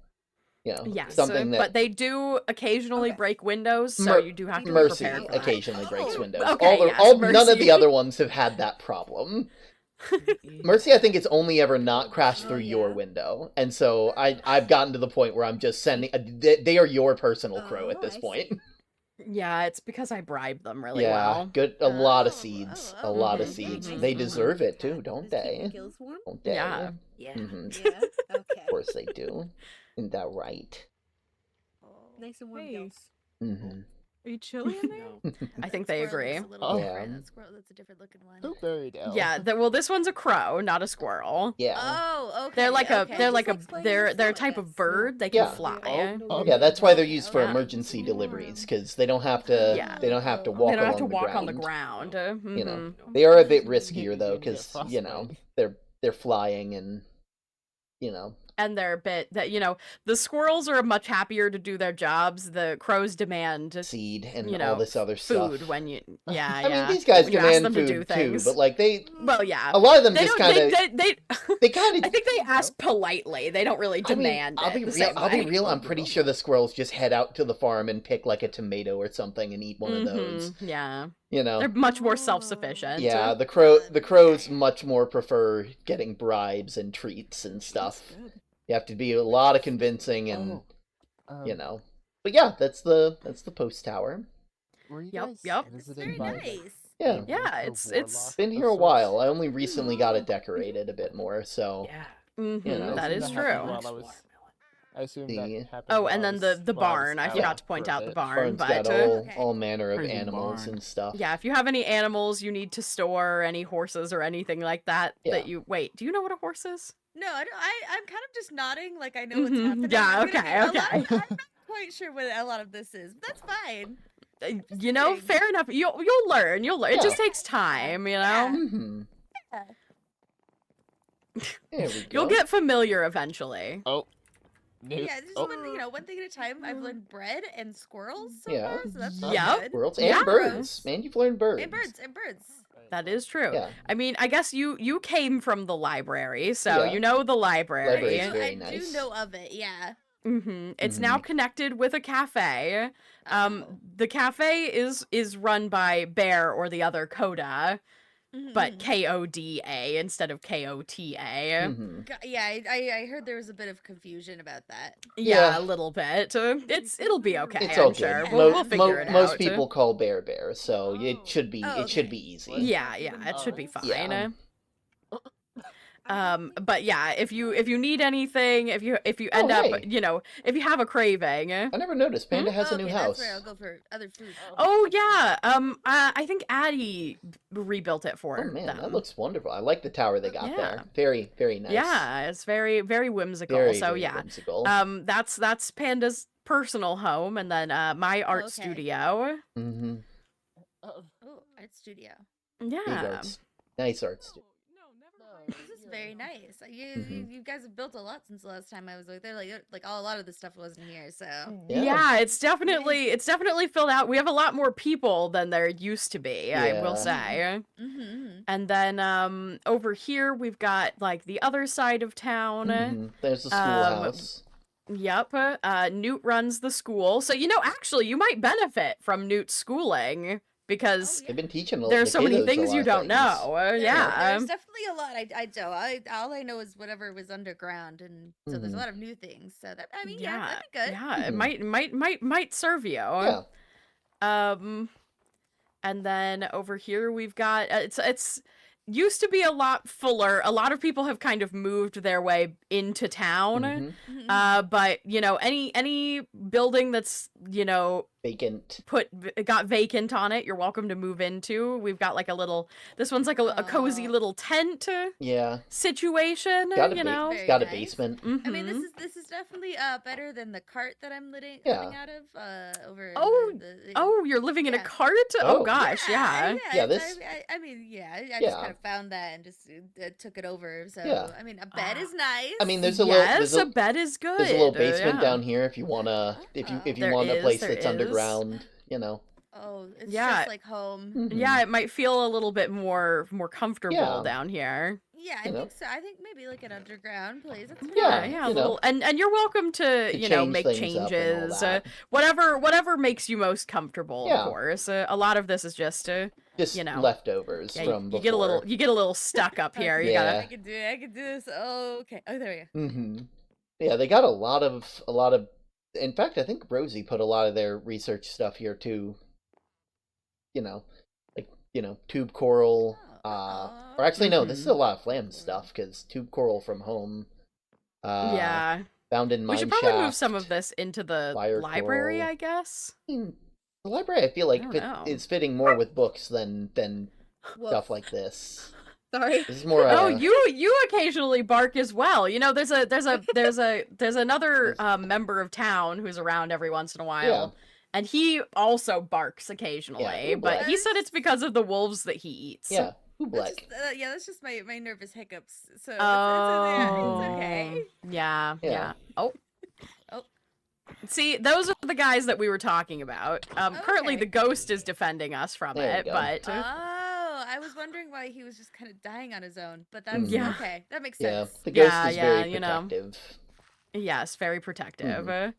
You know, Yes, something that but they do occasionally break windows, so you do have to be Mercy prepared for that. occasionally breaks windows. Okay, None of the Mercy. other ones have had that problem. Mercy, I think it's only ever not crashed through your window, and so I've gotten to the point where I'm just sending. They are your personal crow at this point. Yeah, it's because I bribe them really Yeah, well. good. A lot of seeds. A lot of Mhm. seeds. Mhm. They deserve it too, don't they? Gills warm? Don't they? Yeah. Yeah. Mhm. Yeah. Okay. Of course they do. Isn't that right? Nice and warm Hey. gills. Mm-hmm. Are you chilly in there? I think they agree. Looks a little Oh. different. Yeah. That squirrel, that's a different looking one. Who buried Elle? Yeah, well, this one's a crow, not a squirrel. Yeah. Oh, okay. They're like a, okay. they're like a, Just like they're playing a with type snow, I of guess. bird. They Yeah. can fly. Yeah, that's why they're used for Yeah. emergency deliveries, because they don't have to. Yeah. They don't have to walk. They don't have to along walk the on the ground. ground. You know, Mhm. they are a bit riskier though, Give me a because you know frostbite. they're flying and you know. And they're a bit that the squirrels are much happier to do their jobs. The crows demand Seed and you know all this other food stuff. when you yeah. I mean, these guys when you ask demand them to do food too, things. but like Well, yeah. a lot of them They just don't. kind of, they kind of. I think they ask politely. They don't really demand. I'll be it the real. same I'll be way. real. I'm pretty sure the squirrels just head out to the farm and pick like a tomato or something and eat one of those. Mhm, yeah, You know. they're much more self-sufficient. Yeah, the crows much more prefer getting bribes and treats and stuff. You have to be a lot of convincing and you know. But yeah, that's the post tower. Were you Yep, guys yep. visited Very by nice. Yeah. Yeah, the it's warlock Been of here a sorts? while. I only recently got it decorated a bit more, so Yeah. Mhm, You know. that is That happened true. while I was- I assume The- that happened Oh, while and I then was- the while I was barn. I out forgot to for point a out the bit. barn, farm's but got Okay. all manner of Crazy animals barn. and stuff. yeah, if you have any animals you need to store, any horses or anything like that, Yeah. that you wait. Do you know what a horse is? No, I don't. I'm kind of just nodding, like I know what's Mhm, happening. yeah, I'm gonna okay, be- a lot okay. of- I'm not quite sure what a lot of this is, but that's fine. You know, kidding. fair enough. You'll learn. You'll learn. It just Yeah. takes time. You know. Yeah. Mm-hmm. Yeah. There we go. You'll get familiar eventually. Oh. Newt. Yeah, just Oh. one thing at a time. I've learned bread and squirrels so Yeah. far, so that's Yep. good. Squirrels and Yeah. birds. Man, you've learned birds. And birds. That is true. Yeah. I mean, I guess you came from the library, so Yeah. you know the library. Library's I, very I nice. do know of it. Yeah. It's now connected with a cafe. The cafe is run by Bear or the other Coda, but Koda instead of Kota. Mhm. Yeah, I heard there was a bit of confusion about that. Yeah, Yeah. a little bit. It'll be okay. It's all I'm good. sure. Mo- We'll figure it out. Most people call Bear, so it should be Oh, it should okay. be easy. Yeah, it should be fine. Yeah. But yeah, if you need anything, if you end Oh, up, hey. if you have a craving. I never noticed. Panda has a new Okay, house. That's where I'll go for other food. Oh yeah. I think Addie rebuilt it for Oh man, them. that looks wonderful. I like the tower they got Yeah. there. Very, very nice. Yeah, it's very very whimsical. Very, so very yeah. whimsical. That's Panda's personal home, and then my art okay. studio. Mm-hmm. Oh, art studio. Big Yeah. arts. Nice art studio. This is very nice. Mhm. You guys have built a lot since the last time I was there. Like a lot of the stuff wasn't here, so. Yeah, it's definitely filled out. We have a lot more people than there used to be, I will Yeah. say. Mm-hmm. And then over here we've got like the other side of town. Mhm. There's the schoolhouse. Yep. Newt runs the school. So actually you might benefit from Newt's schooling because They've been teaching there's so many the kiddos a things lot you of don't things. know. Yeah. There's definitely a lot I don't. All I know is whatever was underground, and so there's a Mhm. lot of new things. So that that'd be good. Yeah, it Mhm. might serve you. Yeah. And then over here we've got it's used to be a lot fuller. A lot of people have kind of moved their way into town. Mhm. But any building that's Vacant. got vacant on it, you're welcome to move into. We've got like this one's like a cozy little tent Yeah. situation. Got a Very got a nice. basement. I mean, Mhm. this is definitely better than the cart that I'm living out of over. Oh, the Oh, you're living in a yeah. cart? Oh, gosh, yeah. Yeah, it's- this- I mean, I just Yeah. kind of found that and just took it over. So Yeah. I mean, a bed is nice. I mean, there's a Yes, little a bed is good. There's a little basement yeah. down here if you want a There place is, that's there is. underground, Oh, it's Yeah. just like home. Mhm. Yeah, it might feel a little bit more comfortable Yeah. down here. Yeah, I You know. think so. I think maybe like an underground place. That's pretty Yeah, nice. Yeah, a you know. little, and you're welcome to change make things up and all changes, that. whatever makes you most comfortable. Yeah. Of course, a lot of this is just Just you know, leftovers yeah, from you before. get a little stuck up here. Okay, You gotta Yeah. I can do it. I can do this. Oh, okay. Oh, there we go. Mm-hmm. Yeah, they got a lot of. In fact, I think Rosie put a lot of their research stuff here too. Tube coral. Or actually, no, this is a lot of Flam stuff because tube coral from home. yeah. Found in We mine should probably move shaft. some of this into the fire library, coral. I guess. The library, I feel like, don't know. is fitting more with books than Woof. stuff like this. Sorry. This is more. Oh, you occasionally bark as well. There's another member of town who's around every once in a while. Yeah. And he also barks occasionally, Yeah, but he Oobleck. said it's because of the wolves that he eats. Yeah, That's Oobleck. just, that's just my nervous hiccups. So Oh, it's okay. Yeah, Yeah. yeah. Oh. Oh. See, those are the guys that we were talking about. Currently Okay. the ghost is defending us from There you it, go. but Oh, I was wondering why he was just kind of dying on his own, but that's Yeah. okay. That makes Yeah, sense. the ghost Yeah, is yeah, very you know. protective. yes, very protective. Mhm.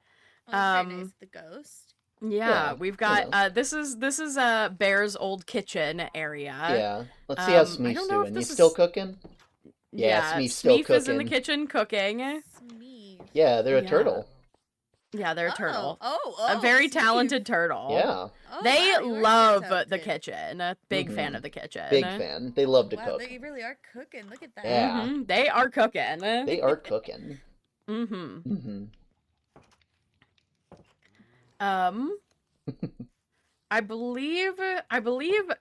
Oh, that's very Um, nice. The ghost. Yeah, Yeah, we've you got know. this is Bear's old kitchen area. Yeah, let's see how I Smeef's don't know if doing. You this still is- cooking? Yeah, Smeef's still Smeef is in the cooking. kitchen cooking. Smeef. Yeah, they're a Yeah. turtle. Yeah, they're a turtle. Oh, A very Smeef. talented turtle. Yeah, Oh, They wow, you are love so the talented. kitchen. Big fan Mhm. of the kitchen. big fan. They love to Wow, cook. they really are cooking. Look at that. Yeah. They are cooking. They are cooking. Mm-hmm. Mm-hmm. I believe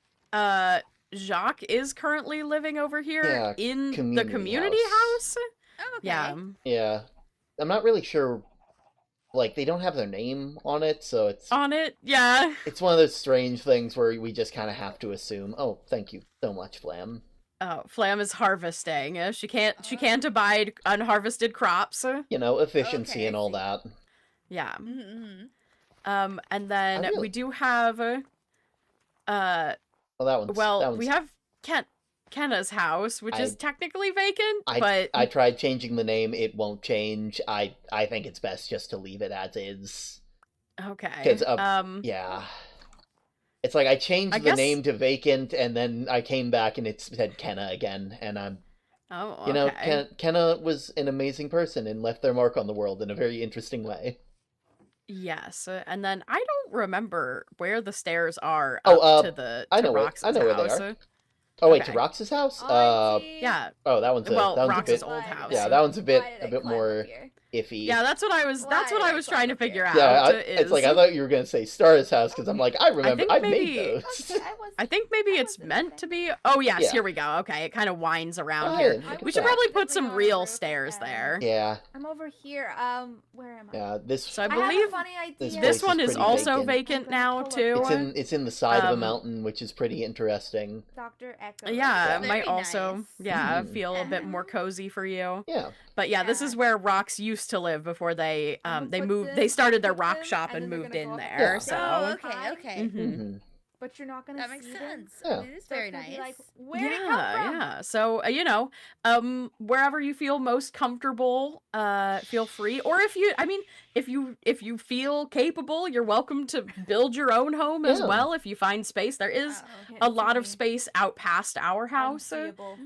Jacques is currently living over here Yeah, in the community community house. house. Oh, okay. Yeah. Yeah, I'm not really sure. Like, they don't have their name on it, so it's On it. Yeah. it's one of those strange things where we just kind of have to assume. Oh, thank you so much, Flam. Oh, Flam is harvesting. She can't abide unharvested crops. Efficiency Okay, and I all see. that. Yeah. Mm-hmm. And then really- we do have Well, that one's. well, that one's we have Kenna's house, which is technically vacant, but I tried changing the name. It won't change. I think it's best just to leave it as is. okay. 'Cause, Yeah. It's like I changed I the guess- name to vacant, and then I came back and it said Kenna again, and I'm. Oh, You know, okay. Kenna was an amazing person and left their mark on the world in a very interesting way. Yes, and then I don't remember where the stairs are Oh, up to the I to know where- I Rox's know where they house. are. Oh wait, Okay. to Rox's house? Yeah. Oh, that one's a Well, that one's a Rox's bit. old house. Yeah, that one's a bit Why did I climb more up here? iffy. Yeah, that's what I was trying to figure out. Yeah, it's like I is- thought you were gonna say Star's house because I'm like I remember think I've maybe- made those. I think maybe it's meant to be. Oh yes, Yeah. here we go. Okay, it kind of winds around Oh, here. yeah, look at We should that. probably put Definitely some on a real roof, stairs there. Yeah, I'm over here. Where am I? yeah. This So I I have believe a funny idea. this place this is one is pretty also vacant. vacant I'm now gonna too. pull up it's in the side of a Um, mountain, which is pretty interesting. Dr. Echo. Yeah, it Very might also nice. Mhm. feel a bit more cozy for you. Yeah, But yeah, this Yeah. is where Rox used to live before they I'm gonna put moved. this- They started their put rock them, shop and and then they're moved gonna in go up there. Yeah. So Oh, okay, okay. Mhm. hmm But you're not gonna That see makes them. sense. Yeah. It is So very it's gonna be nice. like, where'd it come from? Yeah. So wherever you feel most comfortable, feel free. Or if you feel capable, you're welcome to build your own home as Yeah. well. If you find space, there is Wow. a lot of space out past our house. Unseeable.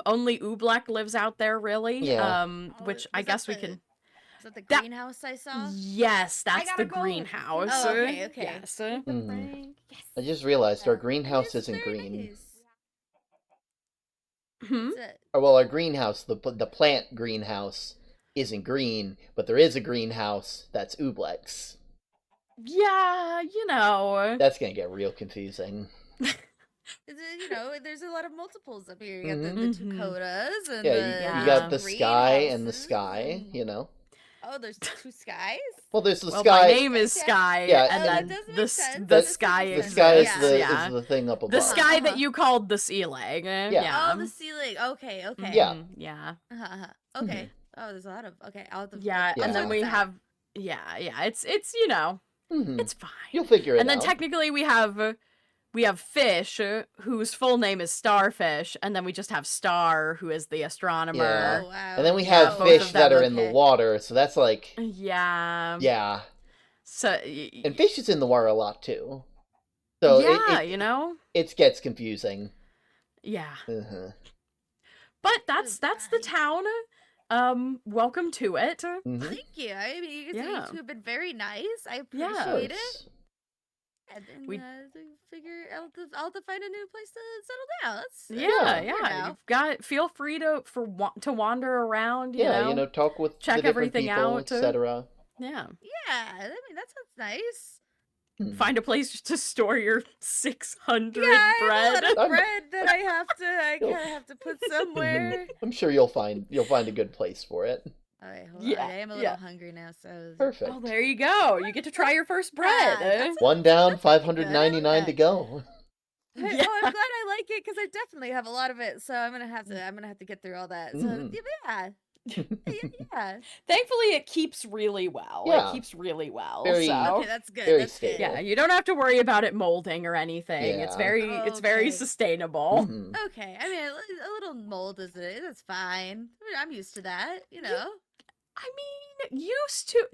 Only Oobleck lives out there, really. Yeah. Which Oh, I was that guess we the- can. Is that the That- greenhouse I saw? Yes, that's the gotta go. greenhouse. Oh, okay, okay. Yes. The Mhm. prank. Yes. I just realized our Yeah. greenhouse It is isn't very green. nice. Hmm? It's a- Or well, our greenhouse, the plant greenhouse, isn't green, but there is a greenhouse that's Oobleck's. Yeah, you know. That's gonna get real confusing. there's a lot of multiples up here. You got the Mhm. two codas and Yeah, the you got the greenhouses sky and the and- sky, you know. Oh, there's two skies? Well, there's the Well, sky. my name is Okay. Sky, Yeah, and Oh, then that does make the sense. the That does sky make The sense. sky is exists, the yeah. is the thing up above. The sky that Uh-huh. you called the ceiling. Yeah. Oh, the ceiling. Okay, okay. Yeah. Yeah. Uh-huh. Okay. Oh, there's a lot of. Okay, I'll have to. Yeah, Yeah. and then we have. Yeah. It's Mhm. It's fine. You'll figure it And then out. technically we have Fish, whose full name is Starfish, and then we just have Star, who is the astronomer. Yeah. Oh, wow. And then we Yeah, have both fish of that them. are in the Okay. water, so that's like, Yeah. yeah. So And fish is in the water a lot too. So yeah, it you know. it gets confusing. Yeah. Uh-huh. But that's the town. Welcome to it. Mhm. Thank you. I mean, you Yeah. two have been very nice. I Of appreciate it. course. And then We- figure I'll have to find a new place to settle down. That's Yeah, here yeah. now. You've got feel free to wander around, you Yeah, know. talk with check the different everything people, out. etc. Yeah. Yeah, I mean that sounds nice. Find a place to store your 600 Yeah, I have a bread. lot of I'm- bread that I You'll- kind of have to put somewhere. I'm sure you'll find a good place for it. Okay, hold Yeah, on. I am a little hungry now, so Perfect. Oh, there you go. You get to try your first bread. that's- One down, that's pretty good. 599 to go. Oh, I'm glad I like it because I definitely have a lot of it. So I'm gonna have to get through all that. So Mhm. yeah. Yeah. Thankfully, it keeps really well. Yeah. It keeps really well. Very- so Okay, that's good. Very That's good. stable. yeah, you don't have to worry about it molding or anything. It's Yeah. very very Okay. sustainable. Mhm. Okay, I mean a little mold is it? That's fine. I mean, I'm used to that. You know. I mean, used to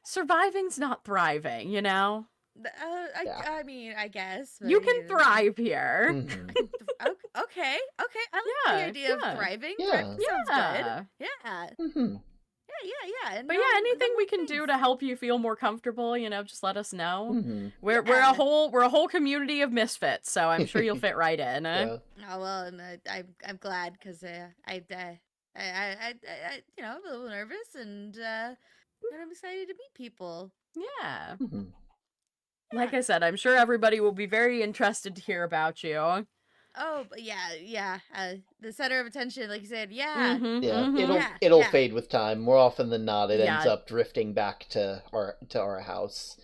surviving's not thriving, you know? Yeah. I mean, I guess but, You can know. thrive here. Mhm. Okay. I like Yeah, the idea yeah. of thriving. Yeah. Thriving sounds Yeah. good. Yeah. Mhm. Yeah. And But no, yeah, anything no we more can do things. to help you feel more comfortable, you know, just let us know. Mhm. We're Yeah. a whole community of misfits, so I'm sure you'll fit right in. Yeah. Oh well, I'm glad because I you know I'm a little nervous and I'm excited to meet people. Yeah. Mhm. Like I said, I'm sure everybody will be very interested to hear about you. Oh, but yeah. The center of attention, like you said, yeah. Mhm, Yeah, mhm. it'll Yeah. fade with time. More often than not, it ends Yeah. up drifting back to our house.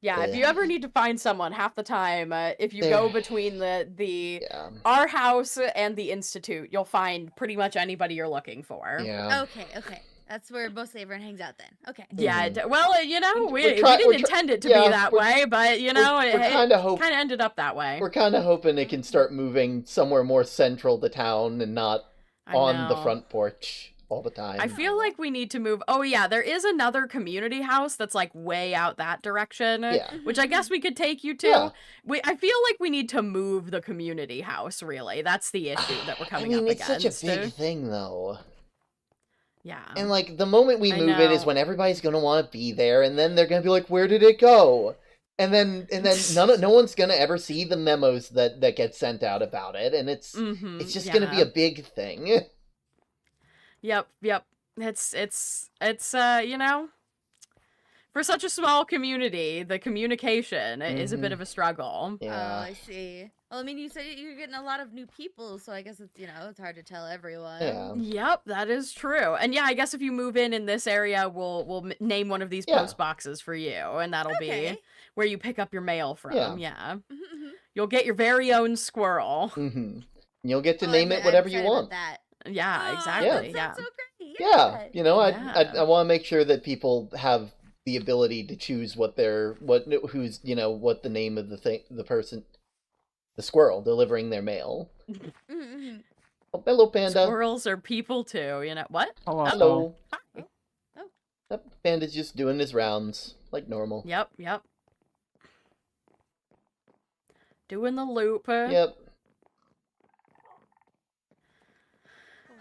Yeah, if you Yeah. ever need to find someone, half the time, if you There- go between the Yeah, our house and the institute, you'll find pretty much anybody you're looking for. yeah. Okay. That's where mostly everyone hangs out then. Okay. Yeah, Mhm. well, you know, we We're try- didn't we're try- intend it to yeah, be that we're- way, but you know, we're it kinda kind of ended up that way. We're kind of hoping it can start moving somewhere more central to town and not I on the know. front porch all the time. I feel like we need to move. Oh yeah, there is another community house that's like way out that direction. Yeah. Which I guess we could take you to. Yeah. I feel like we need to move the community house, really. That's the issue that we're coming up it's against. such a big thing, though. Yeah. And like the moment we I move it is know. when everybody's gonna want to be there, and then they're gonna be like, "Where did it go?" And then no one's gonna ever see the memos that get sent out about it, and it's just gonna be yeah. a big thing. Yep. It's you know, for such a small community, the communication is a bit Mhm. of a struggle. Oh, Yeah, I see. Well, I mean, you said you're getting a lot of new people, so I guess it's it's hard to tell everyone. yeah. Yep, that is true. And yeah, I guess if you move in this area, we'll name one of these Yeah. post boxes for you, and that'll be Okay. where you pick up your mail from. Yeah. Yeah. Mhm. You'll get your very own squirrel. hmm You'll get to Oh, name I'm it whatever you excited about want. That. Yeah, Oh, exactly. That Yeah. sounds so great. Yeah, Yeah. I want to make sure that people have the ability to choose what who's what the name of the squirrel delivering their mail. Mhm. Oh, hello, panda. Squirrels are people too, you know. What? Hello. Hello. Hi. That panda's just doing his rounds like normal. Yep. Doing the loop. Yep.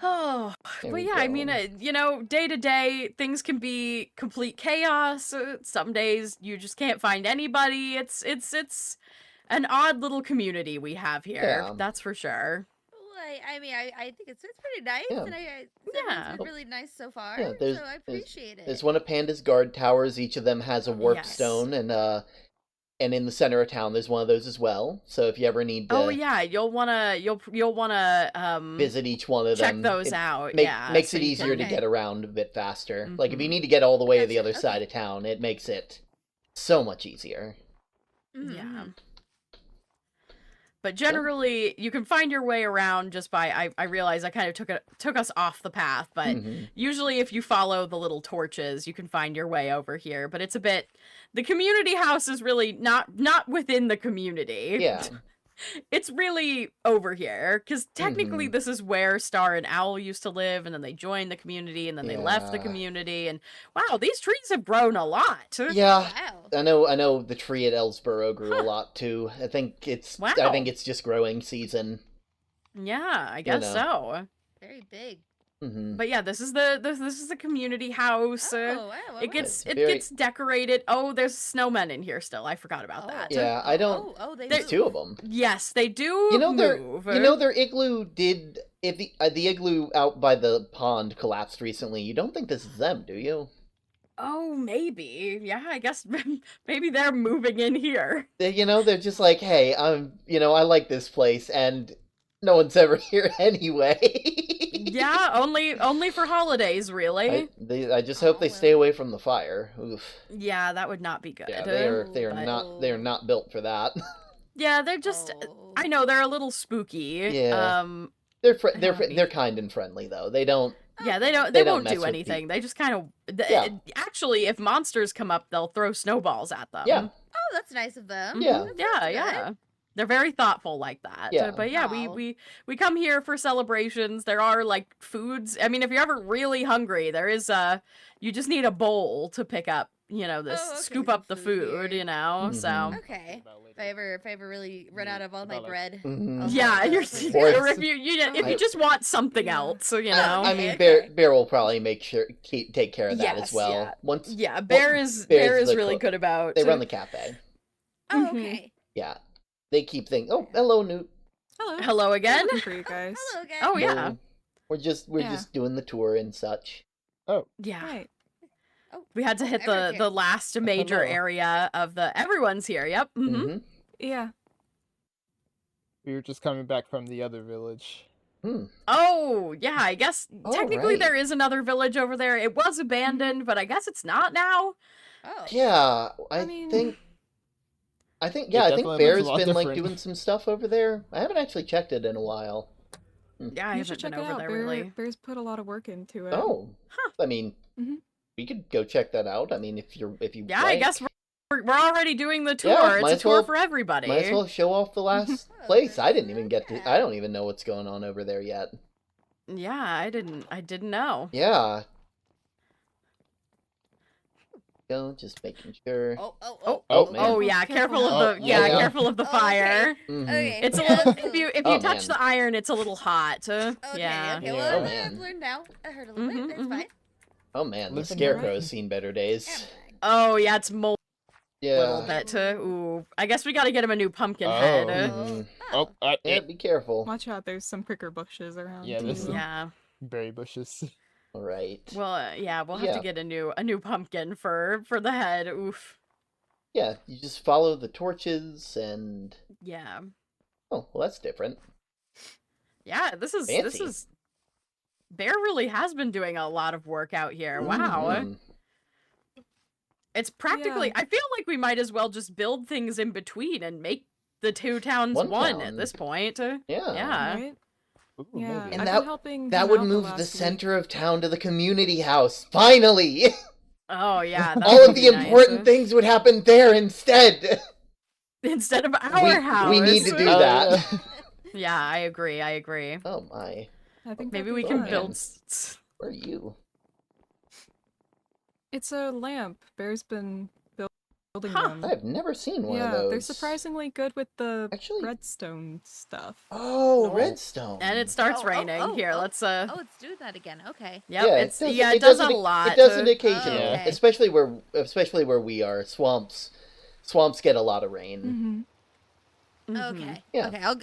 Oh, There but we yeah, I go. mean, you know, day to day, things can be complete chaos. Some days you just can't find anybody. It's an odd little community we have here. Yeah. That's for sure. Well, I mean, I think it's pretty nice, Yeah. and everyone's Yeah. been really nice so far. Yeah, so I appreciate it. There's one of Panda's guard towers. Each of them has a warp Yes. stone, and in the center of town, there's one of those as well. So if you ever need to Oh yeah, you'll wanna visit each one of check them, those it out. makes Yeah, it so you easier to Okay. get around a bit faster. Like if you Mhm. need to get all the way to the Gotcha, other okay. side of town, it makes it so much easier. Mhm, Yeah. mhm. But generally, you can find your way around just by. I realize I kind of took us off the path, but usually if you follow the little torches, you can find your way over here. But it's a bit. The community house is really not within the community. Yeah. It's really over here, because technically this is where Star and Owl used to live, and then they joined the community, and then they left the Yeah. community, and wow, these trees have grown a lot. Yeah. Wow. I know the tree at Ellsborough grew a lot too. I think it's just growing season. Yeah, I guess so. Very big. But yeah, this is the community house. Oh, wow. It gets very- gets decorated. Oh, there's snowmen in here still. I forgot about that. Yeah, I don't. They There's move. 2 of them. Yes, they do. You know move. their igloo did. If the igloo out by the pond collapsed recently, you don't think this is them, do you? Oh, maybe. Yeah, I guess maybe they're moving in here. They're just like, hey, I like this place, and no one's ever here anyway. Yeah, only for holidays, really. I just hope they stay away from the fire. Oof. Yeah, that would not be good. Yeah, they are not built for that. Yeah, they're just. I know they're a little spooky. Yeah. They're kind and friendly though. They don't. Yeah, they They don't won't mess do with anything. They just kind of. Yeah. Actually, if monsters come up, they'll throw snowballs at them. Yeah. Oh, that's nice of them. Yeah. Yeah. They're very thoughtful like that. Yeah. But yeah, we come here for celebrations. There are like foods. I mean, if you're ever really hungry, there is you just need a bowl to pick up, scoop up the food, so. Okay. If I ever really run out of all my bread. Yeah, Or if you just want something else, I mean, Bear will probably take care of that as well. Yeah. Bear is really cook. good about. They run the cafe. Oh, okay. Yeah, they keep things. Oh, hello, Newt. Hello again. Looking for you guys. Hello, guys. Oh yeah. No, we're just doing the tour and such. Oh. Yeah. Right. We had to hit the last major area of everyone's here. Yep. Yeah. We were just coming back from the other village. Oh, yeah, I guess technically right. there is another village over there. It was abandoned, but I guess it's not now. Oh. Yeah, I think definitely Bear's looks a lot been like different. doing some stuff over there. I haven't actually checked it in a while. Yeah, I You haven't should been check it over out. there Bear, really. Bear's put a lot of work into it. Oh, I mean, we could go check that out. I mean, if you Yeah, like. I guess we're already doing the tour. Yeah, It's might a as tour well- for everybody. Might as well show off the last place. I didn't even get to. I don't even know what's going on over there yet. Yeah, I didn't know. Yeah. Just making sure. Oh yeah, careful of the careful of the fire. Okay. It's a little if you touch the iron, it's a little hot. Okay, Yeah. okay. Oh, Well, man. I've learned now. I heard a little bit. It's fine. Oh man, the Listen, Scarecrow's seen better days. Oh yeah, it's mold a little Yeah. bit. Ooh, I guess we got to get him a new pumpkin head. Mhm. Oh, Yeah, be careful. Watch out, there's some pricker bushes around. Yeah, there's too. some- Yeah. berry bushes. All right. Well, yeah, we'll have Yeah. to get a new pumpkin for the head. Oof. Yeah, you just follow the torches and. Yeah. Oh, well, that's different. Yeah, this Fancy. is Bear really has been doing a lot of work out here. Wow. Mhm. It's practically I feel like we might as well just build things in between and make the two towns One one town. at this point. Yeah. Yeah. Right? Ooh, Yeah. maybe. And I've that- been helping That him would out move last the week. center of town to the community house. Finally! Oh yeah. that All would of the be nice. important things would happen there instead. Instead of our house. We need to do Oh, that. yeah. Yeah, I agree. Oh my. I think Maybe that'd we be can fun. build Where are you? It's a lamp. Bear's been building Huh. them. I've never seen one of Yeah, those. they're surprisingly good with the Actually- redstone stuff. Oh, No. redstone. and it starts raining. Here, let's Oh, it's doing that again. Okay. Yep, Yeah, it does that a lot. It does it occasionally, Oh, okay. especially where we are. Swamps get a lot of rain. Mm-hmm. Okay. Yeah. Okay. I'll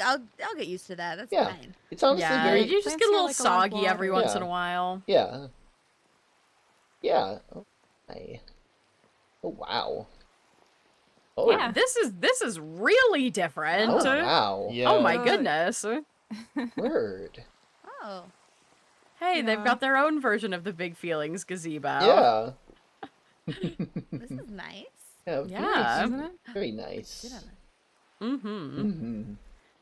get used to that. That's Yeah. fine. It's honestly Yeah, very. you just Plants get a get, little like, a lot of soggy every water. once in Yeah. a while. Yeah. Yeah. Oh, oh wow. Oh, Yeah, this is really different. oh wow. Yeah. Oh my Uh, goodness. Word. Oh. Hey, they've Yeah. got their own version of the Big Feelings gazebo. Yeah. This is nice. Yeah. Yeah. Isn't it? Very nice. Good on that. Mm-hmm. Mm-hmm.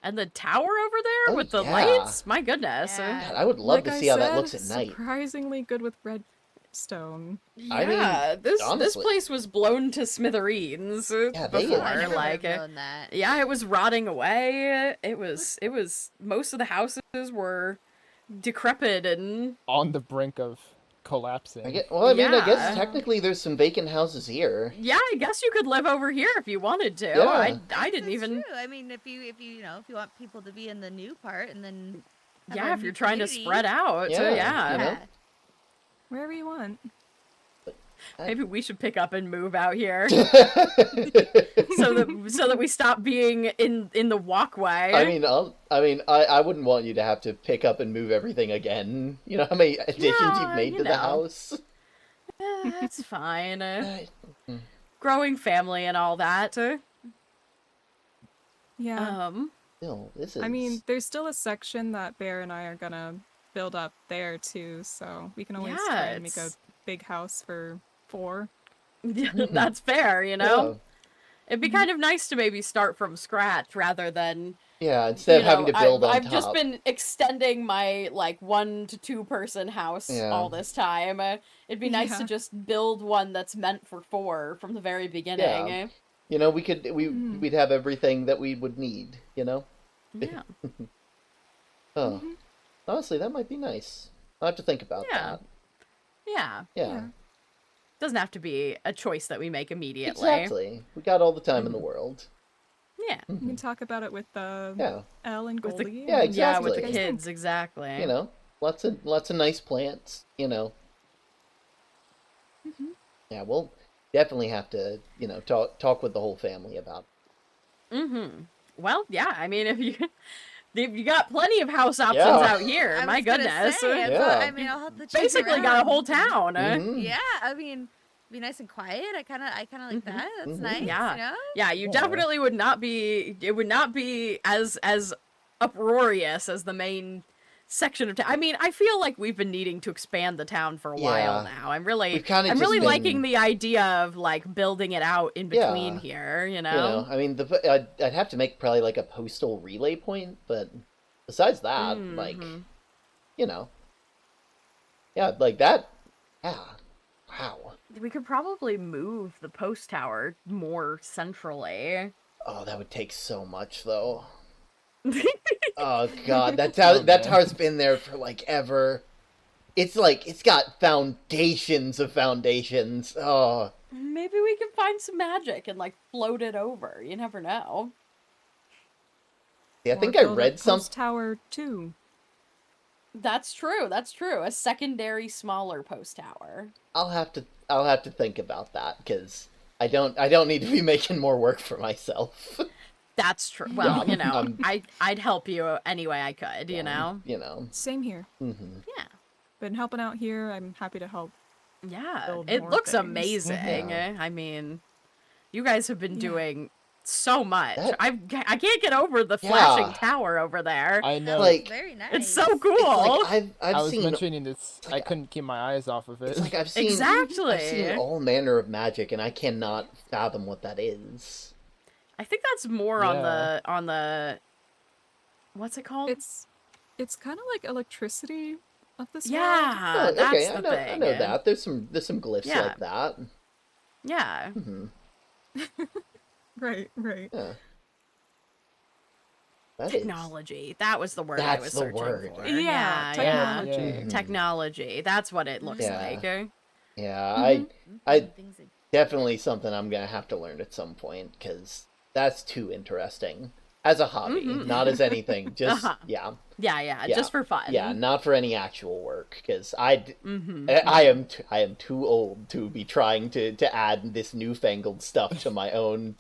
And the tower over there Oh, with the yeah. lights? My goodness. Yeah. God, I would love Like to I see how that said, looks at night. surprisingly good with redstone. I mean, Yeah, this honestly. place was blown to smithereens Yeah, they- before. I never Like, would have known that. yeah, it was rotting away. It was most of the houses were decrepit and On the brink of collapsing. I guess I Yeah. guess technically there's some vacant houses here. yeah, I guess you could live over here if you wanted to. Yeah. I didn't That's even True. I mean, if you want people to be in the new part and then have yeah, our if new you're trying to community, spread out. Yeah, Yeah. you know? yeah. Wherever you want. Maybe we should pick up and move out here so that we stop being in the walkway. I wouldn't want you to have to pick up and move everything again. You know how many additions Yeah, you've made you to the know. house? It's fine. Mm. Growing family and all that. Yeah. No, this is. I mean, there's still a section that Bear and I are gonna build up there too, so we can always try and make a it's- big house for 4. That's fair, you know? Yeah. It'd be kind of nice to maybe start from scratch rather than Yeah, instead of having to build on I've top. just been extending my like 1 to 2 person house Yeah. all this time. It'd be nice to Yeah. just build one that's meant for 4 from the very beginning. Yeah. You know, we'd have everything that we would need. You know. Yeah. Oh, honestly, that might be nice. I'll have to think about Yeah. that. Yeah. Yeah. Doesn't have to be a choice that we make immediately. Exactly. We got all the time in the world. Yeah. We can talk about it with Yeah. Elle and With the- Goldie. Yeah, and Yeah, with Exactly. the what you guys think. kids, exactly. You know, lots of nice plants. You know. Yeah, we'll definitely have to, talk with the whole family about it. Mm-hmm. Well, yeah, I mean, if you got plenty of house options Yeah. out here, I my was gonna goodness. say, Yeah. but, I mean, I'll have to check Basically got a around. whole town. Mhm. Yeah, I mean, be nice and quiet. I kind of like that. That's Mhm. nice. Yeah. You know? Yeah, you Yeah. definitely would not be. It would not be as uproarious as the main section of town. I mean, I feel like we've been needing to expand the town for a while Yeah. now. I'm really We've kinda just been- liking the idea of like building it out in between Yeah. here. You know. You know, I mean, I'd have to make probably like a postal relay point, but besides that, like, Mhm. you know, yeah, like that. Yeah. Wow. We could probably move the post tower more centrally. Oh, that would take so much, though. Oh God, that tower's been there for like ever. It's like it's got foundations of foundations. Oh, Maybe we can find some magic and like float it over. You never know. yeah, I Or think I build a read post some. tower too. That's true. That's true. A secondary, smaller post tower. I'll have to think about that because I don't need to be making more work for myself. That's true. Well, you know, Um, I'd help you any way I could. You know. You know. Same here. Hmm. Yeah. Been helping out here. I'm happy to help. Yeah. Build It more looks things. amazing. Yeah. I mean, you guys have been doing so much. That- I can't get over the Yeah. flashing tower over there. I know. Like, Very nice. It's so cool. It's like I've I was seen. mentioning this. I like, couldn't keep my eyes off of it. It's like I've seen Exactly. I've seen all manner of magic, and I cannot fathom what that is. I think that's more on the what's it called? It's kind of like electricity of this world. Yeah, Oh, that's okay, the I thing. know that. There's some glyphs Yeah. like that. Yeah. Hmm. Right. Yeah. That is- Technology. That was the word I That's was the searching word. for. Yeah, yeah. technology. Mhm. Technology. That's what it looks Yeah. like. Yeah, Mm-hmm. I Things that- definitely something I'm gonna have to learn at some point because that's too interesting as a hobby, Mhm. not as anything. Just Uh-huh. yeah, Yeah, Yeah. just for fun. yeah, not for any actual work because Mm-hmm. I am too old to be trying to add this newfangled stuff to my own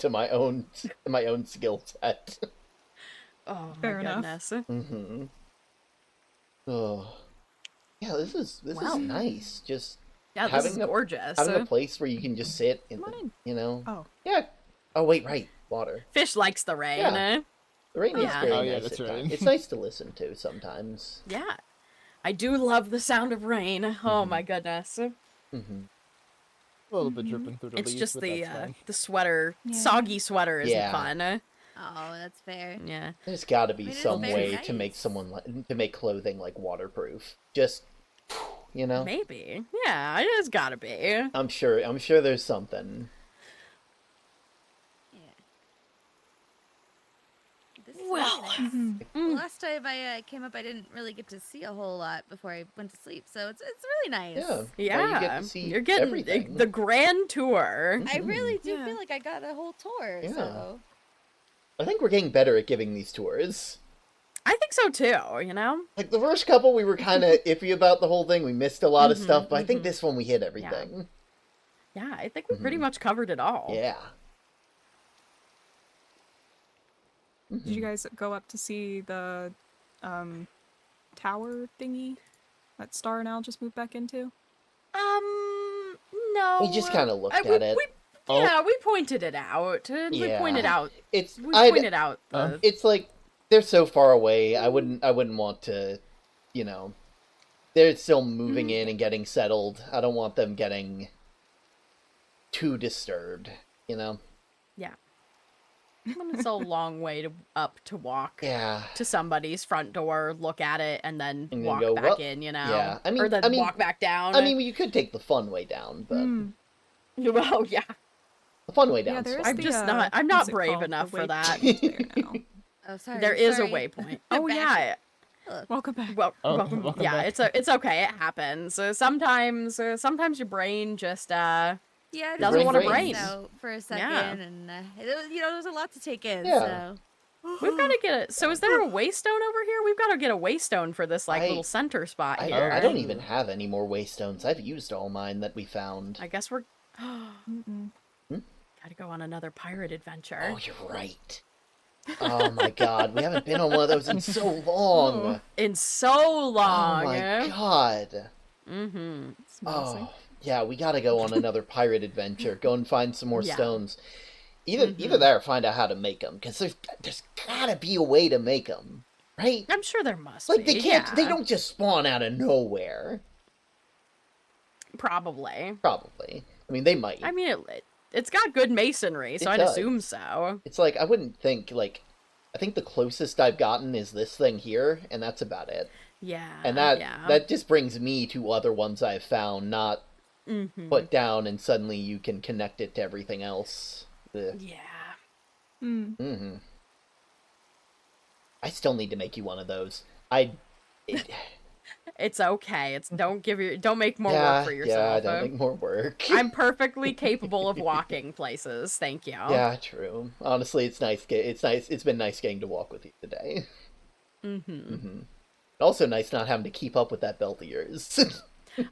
skill set. Oh Fair my enough. goodness. Mm-hmm. Oh, yeah, this is Wow. nice. Just Yeah, this having is a- gorgeous. having a place where you can just sit and Come on in. you know. Oh. Yeah. Oh wait, right, water. Fish likes the rain. Yeah. The rain is Yeah. very Oh, yeah, nice that's at right. times. It's nice to listen to sometimes. Yeah. I do love the sound of rain. Oh my goodness. Mm-hmm. A little bit dripping through the It's leaves, just but the that's fine. the sweater, Yeah. soggy sweater isn't Yeah. fun. Oh, that's fair. Yeah. There's got to I be mean, it's some very way to make nice. to make clothing like waterproof. Just, you know. Maybe. Yeah, it's gotta be. I'm sure there's something. Yeah. This is Well, really nice. The Mm. last time I came up, I didn't really get to see a whole lot before I went to sleep, so it's really nice. Yeah. Now you get Yeah, to see you're getting everything. the grand tour. I really do Yeah. feel like I got a whole tour. Yeah. So I think we're getting better at giving these tours. I think so too, you know? Like the first couple, we were kind of iffy about the whole thing. We missed a lot of Mhm, stuff, but I think mhm. this one we hit everything. Yeah, I think we pretty Mhm. much covered it all. Yeah. Did you guys go up to see the tower thingy that Star and Al just moved back into? No. We just kind of looked we- at it. Oh, Yeah, we pointed it out. We Yeah. pointed out. it's We I'd- pointed out the. It's like they're so far away. I wouldn't want to, you know. They're still moving in and getting settled. I don't want them getting too disturbed, you know. Yeah. It's a long way up to walk Yeah. to somebody's front door, look at it, and then And then walk go, back well, in. You know. yeah. I or then mean, walk back down. I mean, you could take the fun way down, but well, yeah. the fun way Yeah, down. there is I'm the, just not. I'm what's not it brave called? enough The for that. waypoint there now. oh, sorry. There is a sorry. waypoint. Oh Back. yeah. Welcome back. Well, Oh, welcome. welcome Yeah, back. it's okay. It happens. Sometimes your brain just Yeah, I doesn't just wanna spaced brain. out for a second, Yeah. and it was, there was a lot to take in. Yeah. So we've got to get it. So is there a waystone over here? We've got to get a waystone for this I- little center spot I, here. I don't even have any more waystones. I've used all mine that we found. I guess we're Mm-mm. gotta go on another pirate adventure. Oh, you're right. Oh my god, we haven't been on one of those in so long. In so long. Oh my god. Mm-hmm. It's messy. Oh, yeah, we gotta go on another pirate adventure. Go and find some more Yeah. stones. Either that or find out how to make them, because there's gotta be a way to make them, right? I'm sure there must Like be. they can't, they yeah. don't just spawn out of nowhere. Probably. Probably. I mean, they might. I mean, it's got good masonry, so It I'd does. assume so. It's like I wouldn't think like. I think the closest I've gotten is this thing here, and that's about it. Yeah. And that yeah. that just brings me to other ones I've found, not Mhm. put down and suddenly you can connect it to everything else. Ugh. Yeah. Mm. Mm-hmm. I still need to make you one of those. It's okay. Don't make more yeah, work for yeah, yourself. don't make more work. I'm perfectly capable of walking places. Thank you. Yeah, true. Honestly, it's nice. It's been nice getting to walk with you today. Mm-hmm. Mm-hmm. Also, nice not having to keep up with that belt of yours.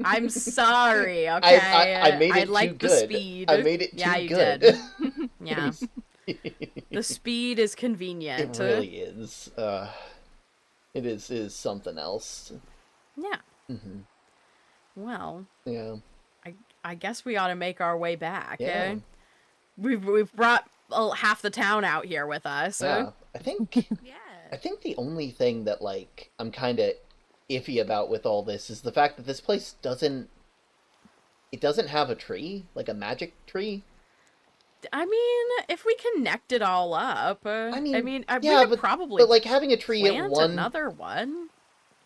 I'm sorry. Okay. I made it like too the good. speed. I made it too yeah, you good. did. Yeah. The speed is convenient. It really is. It is something else. Yeah. Mm-hmm. Well, Yeah. I guess we ought to make our way back. Yeah. We've brought half the town out here with us. Yeah. I think yeah. the only thing that like I'm kind of iffy about with all this is the fact that this place doesn't have a tree, like a magic tree. I mean, if we connect it all up, I we mean, could yeah, probably but like having a tree at plant one. another one.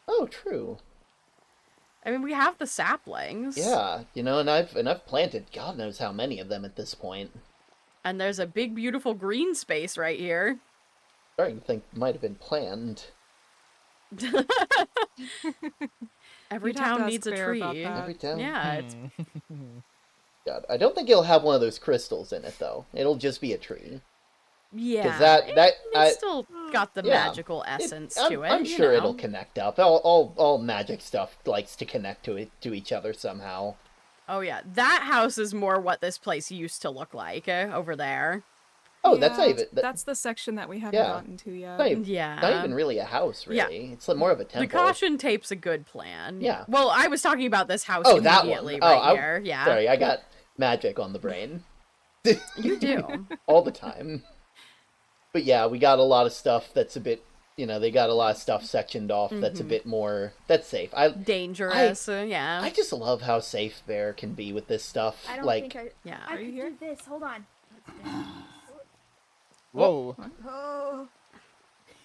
Oh, true. I mean, we have the saplings. Yeah, and I've planted God knows how many of them at this point. And there's a big, beautiful green space right here. Starting to think it might have been planned. Every You'd have to town ask needs a Bear tree. about that. Every town. Yeah, it's God, I don't think it'll have one of those crystals in it though. It'll just be a tree. yeah. It's still got the yeah, magical essence I'm, to it. I'm you sure know. it'll connect up. All magic stuff likes to connect to each other somehow. Oh yeah, that house is more what this place used to look like over there. Oh, that's not Yeah, even. That's the section that we haven't Yeah. gotten to yet. Not even, Yeah. not even really a house, Yeah. really. It's more of a The temple. caution tape's a good plan. Yeah. Well, I was talking about this house Oh, that one. immediately Oh, right here. Yeah. Sorry, I got magic on the brain. You do. All the time. But yeah, we got a lot of stuff that's a bit, they got a lot of stuff sectioned off that's a bit more, that's safe. Dangerous. Yeah. I just love how safe Bear can be with this stuff. I don't like, think Yeah. I Are you could here? do this. Hold on. Whoa. Oh.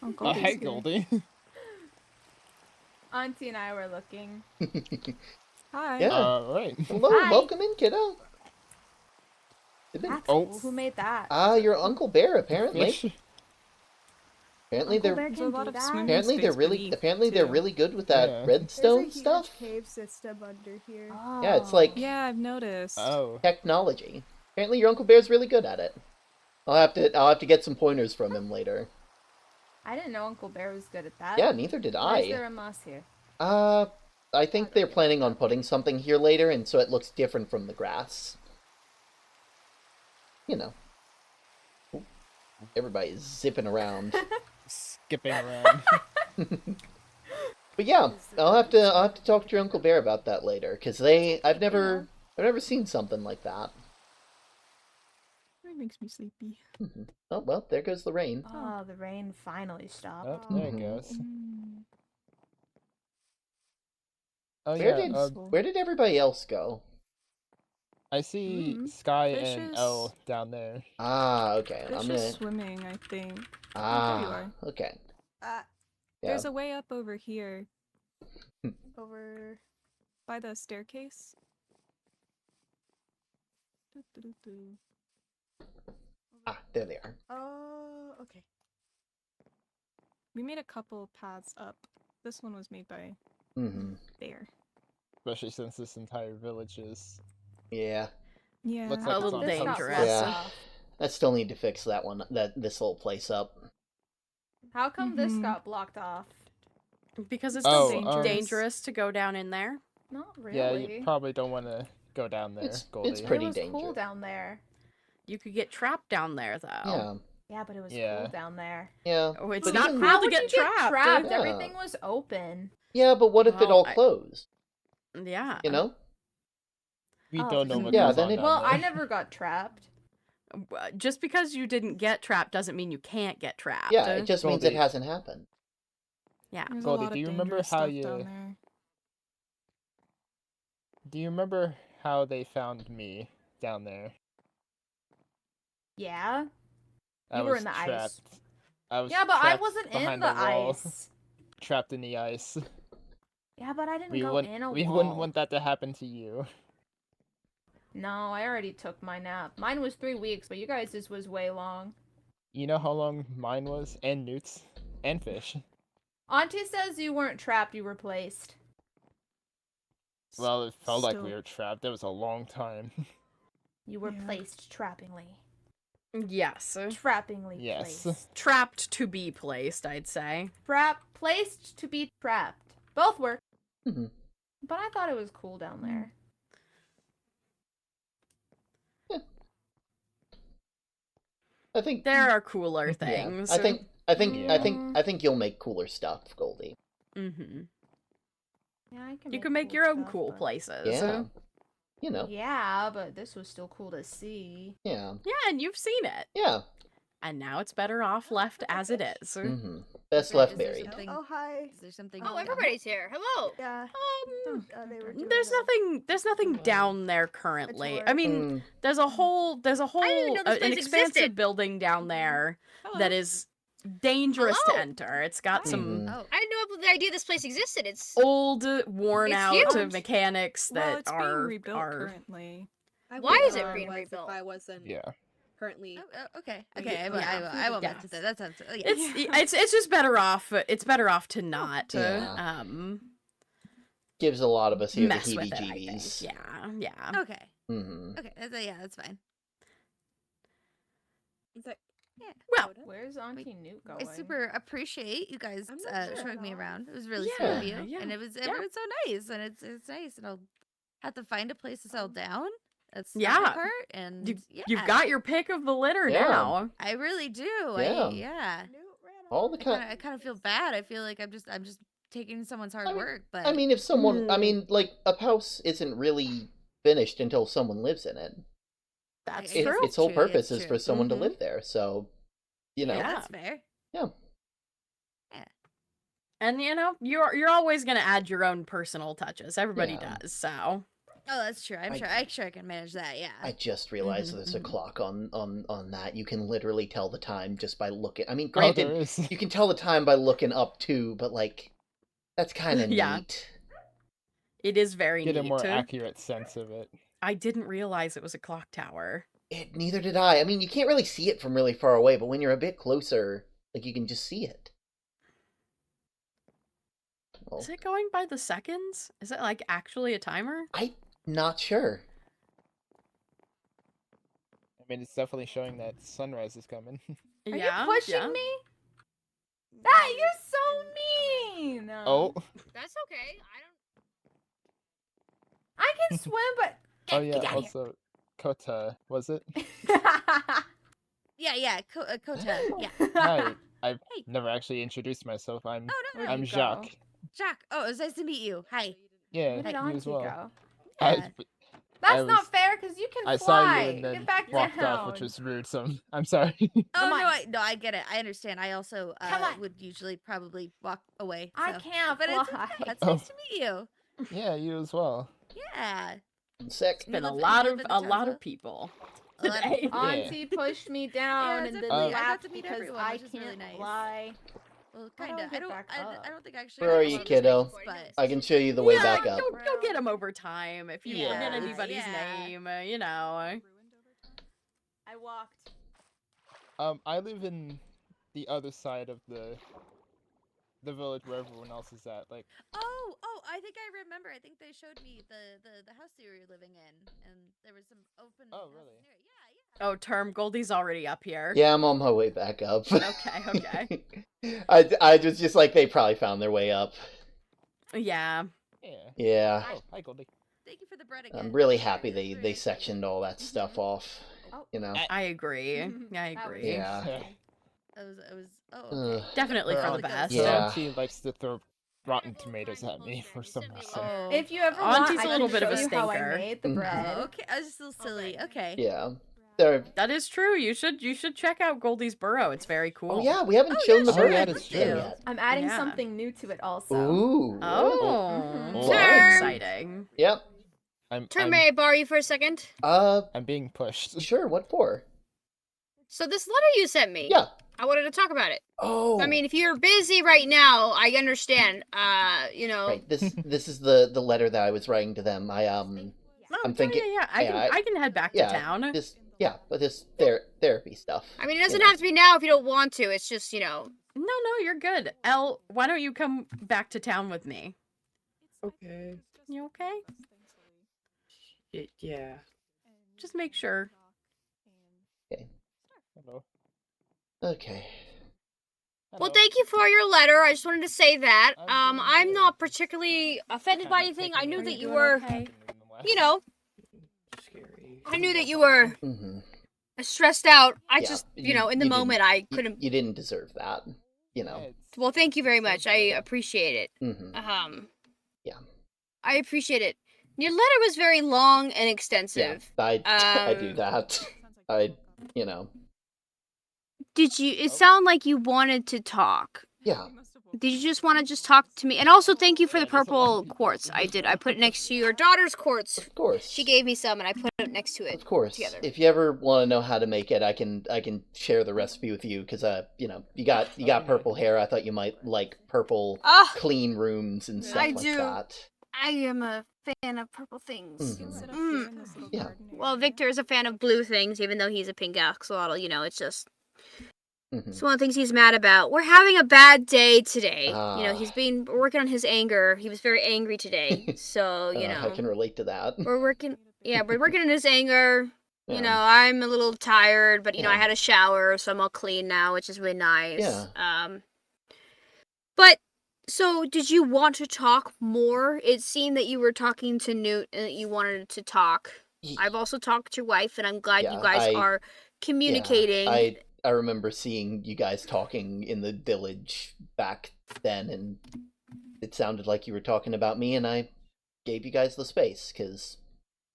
Uncle Oh, is hey, here. Goldie. Auntie and I were looking. Hi. Yeah. Right. Hello, Hi. welcome in, kiddo. Did they- That's Oh. cool. Who made that? your Uncle Bear, apparently. Fish. Apparently Uncle they're Bear There's a can lot do of that? swimming apparently they're space really beneath, apparently they're too. really good with that Yeah. There's redstone a huge stuff. cave system under here. Oh. Yeah, it's like Yeah, I've noticed. Oh. technology. Apparently your Uncle Bear's really good at it. I'll have to get some pointers from him later. I didn't know Uncle Bear was good at that. Yeah, neither did Why is I. there a moss here? I think they're planning on putting something here later, and so it looks different from the grass. You know. Ooh, everybody's zipping around. Skipping around. But yeah, I'll have to talk to your Uncle Bear about that later, because I've never seen something like that. It makes me sleepy. Oh well, there goes the rain. Oh, the rain finally stopped. Oh, there it Mhm. goes. Mm. Oh Where yeah. did where did everybody else go? I see Mm. Sky Fish and is- L down there. Ah, okay. Fish I'm is gonna. swimming, I think. Oh, there you Ah, are. okay. Uh, Yeah. There's a way up over here over. by the staircase. Doo-doo-doo-doo. Ah, there they are. Oh, okay. We made a couple paths up. This one was made by Mm-hmm. Bear. Especially since this entire village is. Yeah. Yeah. Looks A like it's little on This got post. dangerous. blocked Yeah. off. I still need to fix that one, this whole place up. How come this Mhm. got blocked off? Because it's Oh, dangerous to go down in there. Not Yeah, really. you probably don't want to go down there, It's Goldie. pretty it was cool dangerous. down there. You could get trapped down there, though. Yeah. Yeah, but it was Yeah. cool down there. Yeah. Oh, it's But not even- cool How to would get you trapped. get trapped? Yeah. Everything was open. Yeah, but what if it Well, all closed? Yeah. You know? We Oh, don't know so what Yeah, goes then on it- down Well, there. I never got trapped. Just because you didn't get trapped doesn't mean you can't get trapped. Yeah, it just means it Goldie. hasn't happened. Yeah. There's Goldie, a lot do of you remember dangerous how stuff you- down there. Do you remember how they found me down there? Yeah. I You were was in the trapped. ice. I was Yeah, but I trapped wasn't in behind the a wall, ice. trapped in the ice. Yeah, but I didn't We go wouldn't. in a We wall. wouldn't want that to happen to you. No, I already took my nap. Mine was 3 weeks, but you guys' was way long. You know how long mine was, and Newt's, and Fish. Auntie says you weren't trapped, you were placed. Well, it felt like we Still- were trapped. That was a long time. You were Yeah. placed trappingly. Yes. Trappingly Yes. placed. Trapped to be placed, I'd say. Placed to be trapped. Both work. Mhm. But I thought it was cool down there. I think There are cooler yeah, things. I think Yeah. I think you'll make cooler stuff, Goldie. Mm-hmm. Yeah, I can You make can make cool your own stuff, cool but- places. Yeah. You know. Yeah, but this was still cool to see. Yeah. Yeah, and you've seen it. Yeah. And now it's better off left as it is. Mm-hmm. Best Is there- left is there buried. something- Oh, hi. Is there something? Oh, down everybody's here. Hello. Yeah. They were doing There's nothing down there currently. tour. I mean, Mm, there's a whole didn't even know this an place expansive existed. building down there Hello. that is dangerous to Hello. enter. It's got some mhm. Oh, I didn't know the idea this place existed. It's old, worn It's out huge. mechanics Well, that it's are being rebuilt are currently. Why is it being was rebuilt? If I wasn't Yeah. currently. Okay. Yeah. Okay. I will mess with it. That's absolutely. Yeah. it's just better off. It's better off to not Yeah. Gives a lot of us here the mess with it. I think. heebie-jeebies. Yeah. Okay. Mm-hmm. Okay. That's fine. It's like, Well, Where's Auntie Newt going? I super appreciate you guys I'm not sure showing at me all. around. It was really Yeah, sweet of you, yeah, and it was yeah. so nice, and it's nice, and I'll have to find a place to settle down. That's Yeah. not my part, and yeah, You've got your pick of the litter Yeah. now. I really do. Yeah. All the I kind of feel bad. I feel like I'm just taking someone's hard I mean- work, but I mean, if someone, I Hmm. mean, like a house isn't really finished until someone lives in it. That's It- true. Its whole true, purpose it's is true. for someone Mhm. to live there. So, you know, Yeah. that's fair. And you're always gonna add your own personal touches. Everybody Yeah. does. So Oh, that's true. I'm sure I can manage that. Yeah. I just realized there's a clock on that. You can literally tell the time just by looking. I mean, Oh, there granted, is. you can tell the time by looking up too, but like, that's kind of Yeah. neat. It is very Get neat. a more accurate sense of it. I didn't realize it was a clock tower. Neither did I. I mean, you can't really see it from really far away, but when you're a bit closer, like, you can just see it. Well, Is it going by the seconds? Is it like actually a timer? I'm not sure. I mean, it's definitely showing that sunrise is coming. Are Yeah, you pushing yeah. me? Ah, you're so mean. Oh. That's okay. I can swim, but Oh get yeah. out of here. Also, Kota, was it? Yeah. Kota. Yeah. Hi. I've Hey. never actually introduced myself. I'm Oh, no. I'm Jacques. Jack. Oh, it was nice to meet you. Hi. Yeah, Where did you Auntie as well. go? Yeah. That's was- not fair because you can I fly. saw you and then Get back walked down. off, which was rude. So I'm sorry. Oh Come on. I get it. I understand. I also Come on. would usually probably walk away. I so- can't But fly. it's nice to meet you. Yeah, you as well. Yeah. I'm sick. It's been You a live- lot you of live in Tarza? people A lot of today. people. Auntie pushed me down and then definitely. I got laughed to meet because everyone, I which is can't really nice. fly. Well, How do kinda. I I get don't. back I up? don't think I actually. Where got are to you, meet kiddo? people, but I can show you the way Yeah, back up. Go get him over time if you forget Yeah, anybody's yeah. name. You know. I walked. I live in the other side of the village where everyone else is at. Like, Oh, I think I remember. I think they showed me the house that you were living in, and there was some open. Oh, houses really? near it. Yeah. Oh, Term Goldie's already up here. Yeah, I'm on my way back up. Okay. I was just like, they probably found their way up. Yeah. yeah. Yeah. Oh, hi, Goldie. Thank you for the bread again. I'm really Very, happy very they nice. sectioned all that stuff off. Oh. You know? I agree. I That was agree. Yeah. I was. Oh. Ugh. Okay. Definitely for the Really good. best. Yeah. Auntie likes to throw rotten tomatoes at me for some reason. Oh. If you ever Auntie's want, a I little can bit of show a you how I stinker. made the Mhm. bread. Oh, okay. I was just a little silly. Okay. Yeah. They're... That is true. You should check out Goldie's Burrow. It's very cool. Oh yeah, we haven't Oh, shown yeah, the sure, bird yeah, to that's them true. yet. I'm adding Yeah. something new to it also. Ooh. Oh. Mhm. Very exciting. Yep. Turn, may I borrow you for a second? I'm being pushed. Sure, what for? So this letter you sent me. Yeah. I wanted to talk about it. Oh. I mean, if you're busy right now, I understand. Right. This is the letter that I was writing to them. I'm thinking. Yeah. I can head back to town. But this therapy stuff. I mean, it doesn't have to be now if you don't want to. It's just, No, you're good. Elle, why don't you come back to town with me? Okay. You okay? Yeah. Just make sure. Hello. Okay. Well, thank you for your letter. I just wanted to say that. I'm not particularly offended by anything. I knew that you were, Scary. I knew that you were Mm-hmm. stressed out. I Yeah, just, you- in the you moment, didn't- I couldn't. You didn't deserve that. Well, thank you very much. I appreciate it. Mm-hmm. Yeah. I appreciate it. Your letter was very long and Yeah. extensive. I do that. Did you? It sounded like you wanted to talk. Yeah. Did you just want to talk to me? And also, thank you for the purple quartz. I did. I put it next to your daughter's quartz. Of course. She gave me some, and I put it next to it. Of course. Together. If you ever want to know how to make it, I can share the recipe with you because you got purple hair. I thought you might like purple Ah, clean rooms and stuff I like do. that. I am a fan of purple things. Mhm. Yeah. Well, Victor is a fan of blue things, even though he's a pink axolotl. It's just. Mhm. It's one of the things he's mad about. We're having a bad day today. Ah. He's been working on his anger. He was very angry today. So, I can relate to that. we're working on his anger. Yeah. I'm a little tired, but I Yeah. had a shower, so I'm all clean now, which is really nice. Yeah. But so did you want to talk more? It seemed that you were talking to Newt and that you wanted to talk. I've also talked to your wife, and I'm glad you Yeah, guys are communicating. Yeah, I remember seeing you guys talking in the village back then, and it sounded like you were talking about me, and I gave you guys the space, because,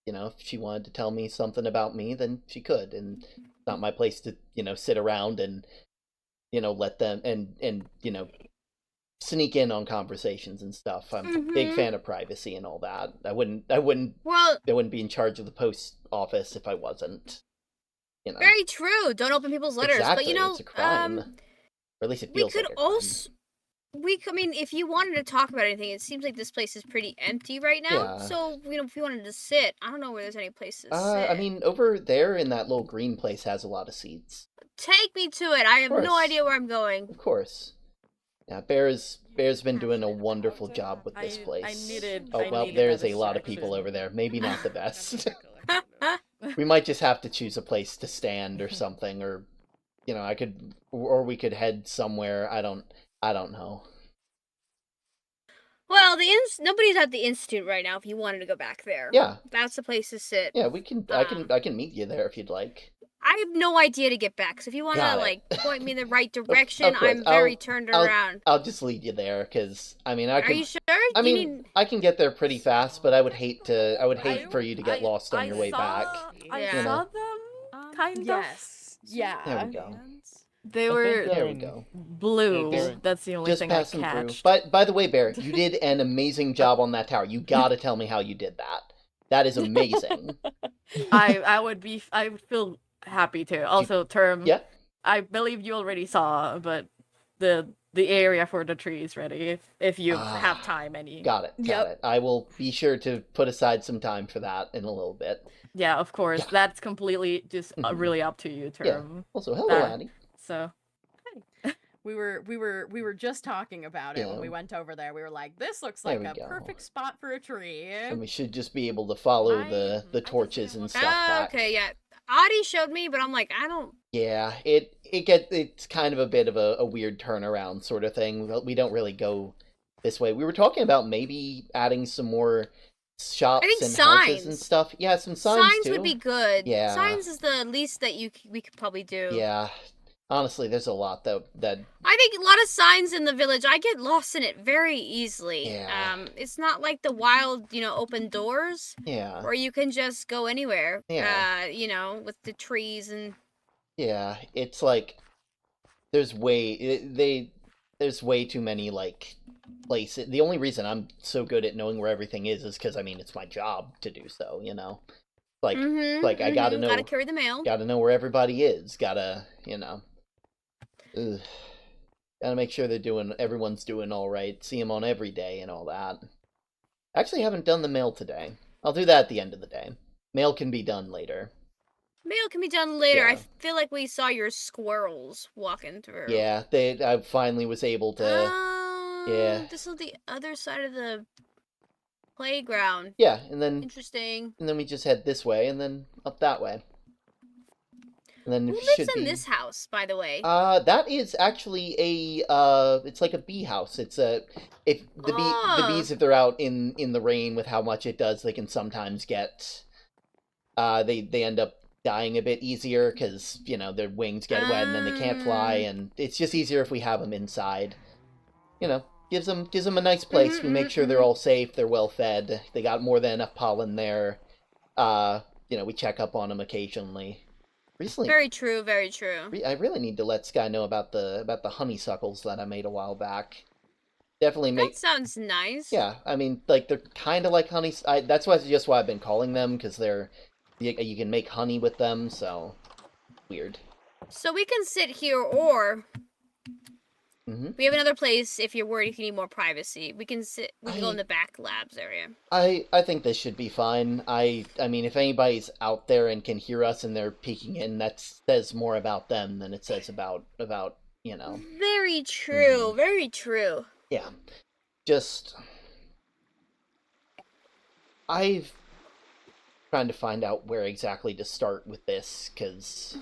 if she wanted to tell me something about me, then she could, and it's not my place to, sit around and, let them, and sneak in on conversations and stuff. I'm a big fan of privacy and all that. I wouldn't Well, be in charge of the post office if I wasn't. You know. very true. Don't open people's letters. Exactly. But you know, it's a crime. Or at least it we feels could like a crime. also. I mean, if you wanted to talk about anything, it seems like this place is pretty empty right now. Yeah. So, you know, if you wanted to sit, I don't know where there's any places to sit. I mean, over there in that little green place has a lot of seats. Take me to it. I have no idea where I'm going. Of course. Yeah, Bear's been doing a wonderful job with this place. I needed. Oh, I well, needed there's that a lot of people distraction. over there. Maybe not the best. We might just have to choose a place to stand or something, or, you know, we could head somewhere. I don't know. Well, nobody's at the institute right now. If you wanted to go back there, Yeah. that's the place to sit. Yeah, we can. I can meet you there if you'd like. I have no idea to get back. So if you want to Got it. like point me in the right direction, Of course. I'm very turned around. I'll just lead you there, because I mean, Are you sure? I mean, I can get there pretty fast, but I would hate for you to get lost on your way back. I you saw know? them, kind of. Yes. Yeah. There we go. They I think were There we go. blue. They're That's the only Just thing I passing through. catched. But by the way, Bear, you did an amazing job on that tower. You gotta tell me how you did that. That is amazing. I would feel happy to. Also, Term. Yeah. I believe you already saw, but the area for the tree is ready if you have time. Got it. I will be sure to put aside some time for that in a little bit. Yeah, of course. Yeah. That's completely just really up to you, Yeah. Term. Also, hello, That- Addie. So We were just talking about it when we went over there. We were like, this looks There like we a go. perfect spot for a tree. And we should just be able to follow the torches and stuff back. Okay, yeah. Adi showed me, but I'm like, I don't. Yeah, it's kind of a bit of a weird turnaround sort of thing. We don't really go this way. We were talking about maybe adding some more shops I think and houses and signs. stuff. Yeah, some signs too. would be good. Yeah. Signs is the least that we could probably do. Yeah. Honestly, there's a lot that I think a lot of signs in the village. I get lost in it very easily. Yeah. It's not like the wild, open doors yeah. where you can just go anywhere. Yeah. With the trees and. Yeah, it's like there's way too many like places. The only reason I'm so good at knowing where everything is because I mean it's my job to do so, Like I gotta know. Gotta carry the mail. Gotta know where everybody is. Gotta Ugh. Gotta make sure everyone's doing all right. See them on every day and all that. Actually, haven't done the mail today. I'll do that at the end of the day. Mail can be done later. Mail can be done later. Yeah. I feel like we saw your squirrels walking through. Yeah, I finally was able to. Yeah. This is the other side of the playground. Yeah, and then Interesting. we just head this way and then up that way. And then Who it lives should in be... this house, by the way? That is actually it's like a bee house. It's the bees, if they're out in the rain with how much it does, they can sometimes get they end up dying a bit easier because their wings get wet and then they can't fly, and it's just easier if we have them inside. Gives them a nice place. We make sure they're all safe, they're well fed, they got more than enough pollen there. We check up on them occasionally. Recently, Very true, very true. I really need to let Sky know about the honeysuckles that I made a while back. Definitely make. That sounds nice. Yeah, I mean, like they're kind of like honey. That's just why I've been calling them, because you can make honey with them. So weird. So we can sit here, or we have another place if you're worried if you need more privacy. We can go in the back labs area. I think this should be fine. I mean, if anybody's out there and can hear us and they're peeking in, that says more about them than it says about. Very true. Very true. Yeah. Just I've trying to find out where exactly to start with this, because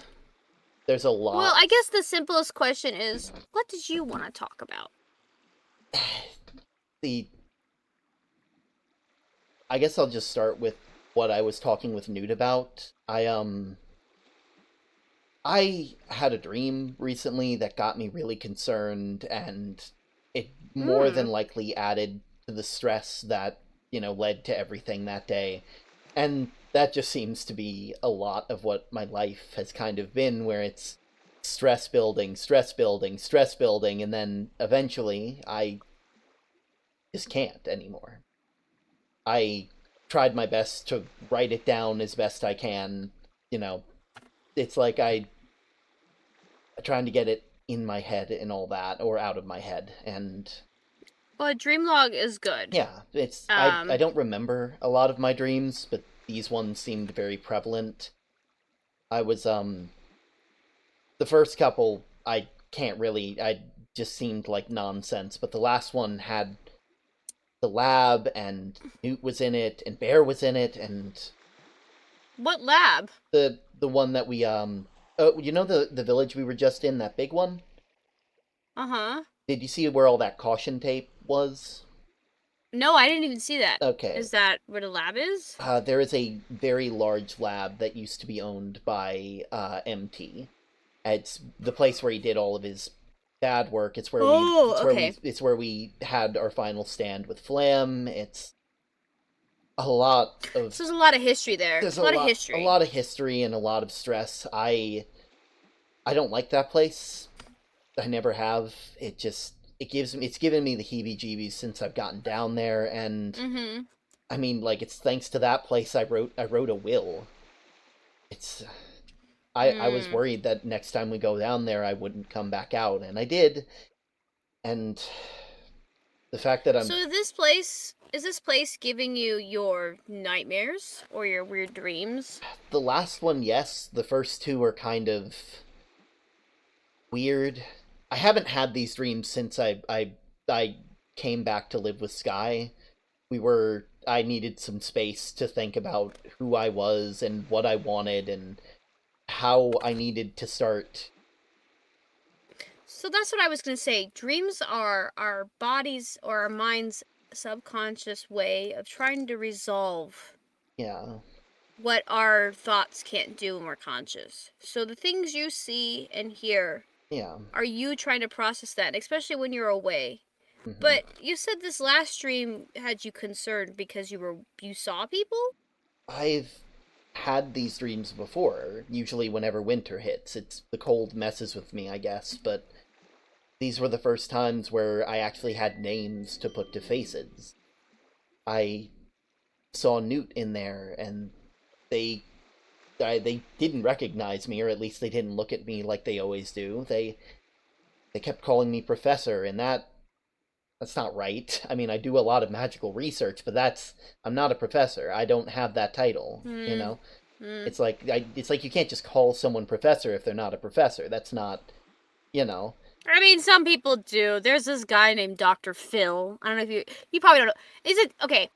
there's a lot. Well, I guess the simplest question is, what did you want to talk about? I guess I'll just start with what I was talking with Newt about. I had a dream recently that got me really concerned, and it more than likely added to the stress that, led to everything that day. And that just seems to be a lot of what my life has kind of been, where it's stress building, stress building, stress building, and then eventually I just can't anymore. I tried my best to write it down as best I can. You know, it's like I'm trying to get it in my head and all that, or out of my head, and Well, a dream log is good. yeah, it's I don't remember a lot of my dreams, but these ones seemed very prevalent. I was the first couple I just seemed like nonsense, but the last one had the lab, and Newt was in it, and Bear was in it, and What lab? the one that we you know the village we were just in, that big one? Uh-huh. Did you see where all that caution tape was? No, I didn't even see that. Okay. Is that where the lab is? There is a very large lab that used to be owned by MT. It's the place where he did all of his bad work. It's where it's where we had our final stand with Flam. It's a lot of. So there's a lot of history there. There's a lot of history. A lot of history and a lot of stress. I don't like that place. I never have. It's given me the heebie-jeebies since I've gotten down there, and I mean, like, it's thanks to that place I wrote a will. It's I was worried that next time we go down there I wouldn't come back out, and I did. And the fact that So is this place giving you your nightmares or your weird dreams? The last one, yes. The first two are kind of weird. I haven't had these dreams since I came back to live with Sky. I needed some space to think about who I was and what I wanted and how I needed to start. So that's what I was going to say. Dreams are our bodies or our mind's subconscious way of trying to resolve what our thoughts can't do when we're conscious. So the things you see and hear are you trying to process that, especially when you're away. But you said this last dream had you concerned because you saw people? I've had these dreams before, usually whenever winter hits. It's the cold messes with me, I guess, but these were the first times where I actually had names to put to faces. I saw Newt in there, and they didn't recognize me, or at least they didn't look at me like they always do. They kept calling me Professor, and that's not right. I mean, I do a lot of magical research, but I'm not a professor. I don't have that title, you know? It's like you can't just call someone professor if they're not a professor. That's not, you know. I mean, some people do. There's this guy named Dr. Phil. I don't know if you probably don't know. Is it okay?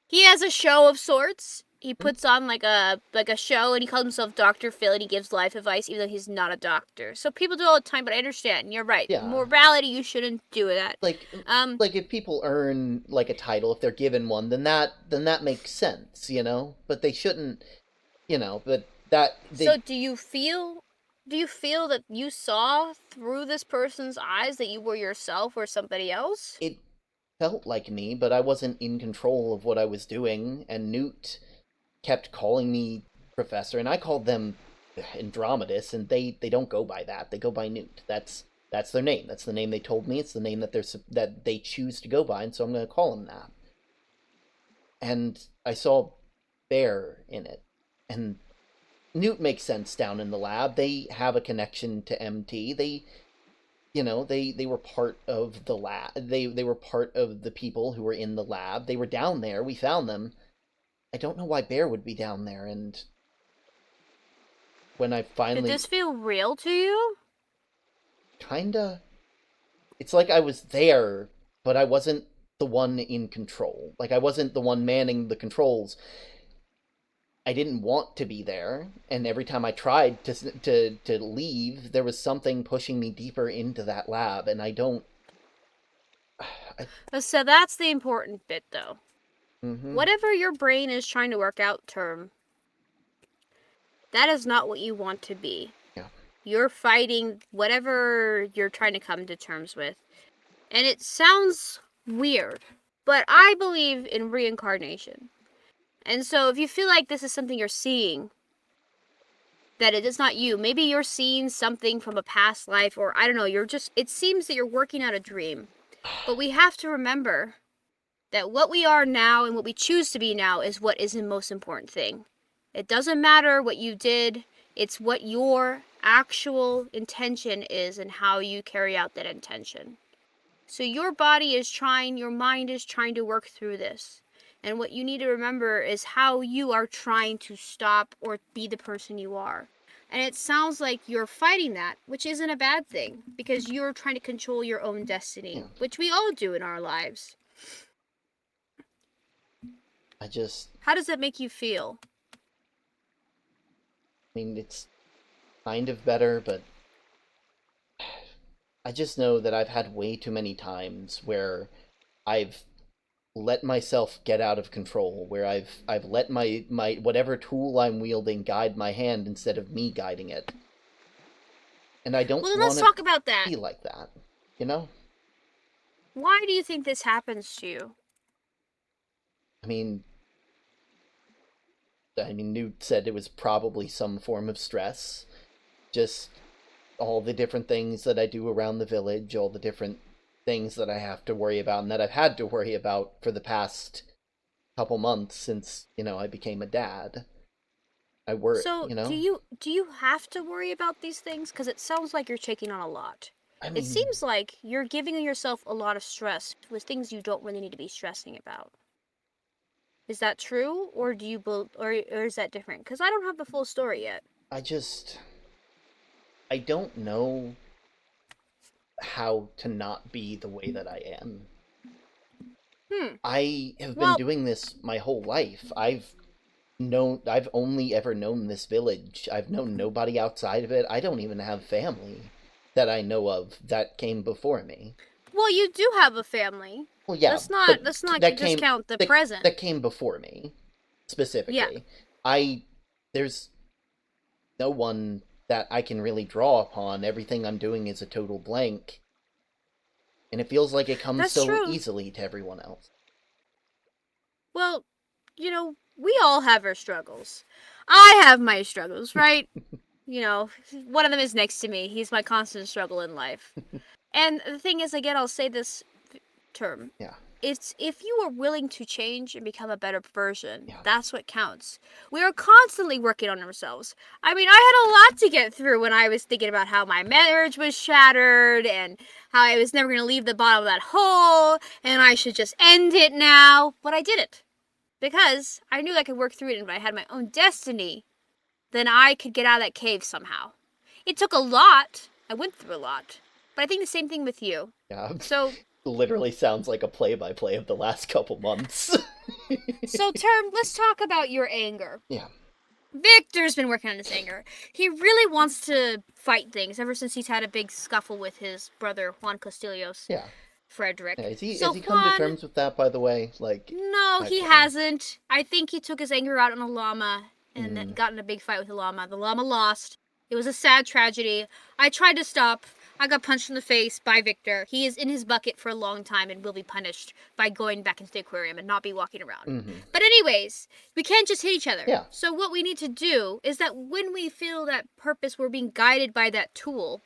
He has a show of sorts. He puts on like a show, and he calls himself Dr. Phil, and he gives life advice, even though he's not a doctor. So people do it all the time, but I understand. You're right. Yeah. Morality, you shouldn't do that. Like if people earn like a title, if they're given one, then that makes sense, you know. But they shouldn't, you know. But So do you feel that you saw through this person's eyes that you were yourself or somebody else? It felt like me, but I wasn't in control of what I was doing, and Newt kept calling me Professor, and I called them Andromedus, and they don't go by that. They go by Newt. That's their name. That's the name they told me. It's the name that they choose to go by, and so I'm going to call them that. And I saw Bear in it, and Newt makes sense down in the lab. They have a connection to MT. They were part of the lab. They were part of the people who were in the lab. They were down there. We found them. I don't know why Bear would be down there, and when I finally... Did this feel real to you? Kinda. It's like I was there, but I wasn't the one in control. Like, I wasn't the one manning the controls. I didn't want to be there, and every time I tried to leave, there was something pushing me deeper into that lab, and I don't... So that's the important bit, though. Mm-hmm. Whatever your brain is trying to work out, that is not what you want to be. Yeah. You're fighting whatever you're trying to come to terms with. And it sounds weird, but I believe in reincarnation. And so if you feel like this is something you're seeing, that it is not you. Maybe you're seeing something from a past life, or I don't know, it seems that you're working out a dream. But we have to remember that what we are now and what we choose to be now is what is the most important thing. It doesn't matter what you did, it's what your actual intention is and how you carry out that intention. So your body is trying, your mind is trying to work through this. And what you need to remember is how you are trying to stop or be the person you are. And it sounds like you're fighting that, which isn't a bad thing, because you're trying to control your own destiny, which we all do in our lives. How does that make you feel? I mean, it's kind of better, but I just know that I've had way too many times where I've let myself get out of control, where I've let my whatever tool I'm wielding guide my hand instead of me guiding it. And I don't let's talk about that. Be like that, you know? Why do you think this happens to you? I mean, Newt said it was probably some form of stress. Just all the different things that I do around the village, all the different things that I have to worry about and that I've had to worry about for the past couple months since, I became a dad. I work, So, do you have to worry about these things? Because it sounds like you're taking on a lot. It seems like you're giving yourself a lot of stress with things you don't really need to be stressing about. Is that true, or do you or is that different? Because I don't have the full story yet. I don't know how to not be the way that I am. I have been doing this my whole life. I've only ever known this village. I've known nobody outside of it. I don't even have family that I know of that came before me. Well, you do have a family. Well, yeah. Let's not discount the present. That came before me, specifically. Yeah. There's no one that I can really draw upon. Everything I'm doing is a total blank. And it feels like it comes easily to everyone else. Well, we all have our struggles. I have my struggles, right? One of them is next to me. He's my constant struggle in life. And the thing is, again, I'll say this term. Yeah. It's if you are willing to change and become a better version, that's what counts. We are constantly working on ourselves. I mean, I had a lot to get through when I was thinking about how my marriage was shattered and how I was never going to leave the bottom of that hole and I should just end it now. But I didn't. Because I knew I could work through it, and if I had my own destiny, then I could get out of that cave somehow. It took a lot. I went through a lot. But I think the same thing with you. Yeah. So literally sounds like a play-by-play of the last couple months. So, Term, let's talk about your anger. Yeah. Victor's been working on his anger. He really wants to fight things ever since he's had a big scuffle with his brother, Juan Castillos. Yeah. Frederick. Yeah, has he come to terms with that, by the way? No, he hasn't. I think he took his anger out on a llama and then got in a big fight with the llama. The llama lost. It was a sad tragedy. I tried to stop. I got punched in the face by Victor. He is in his bucket for a long time and will be punished by going back into the aquarium and not be walking around. Mm-hmm. But anyways, we can't just hit each other. Yeah. So what we need to do is that when we feel that purpose, we're being guided by that tool,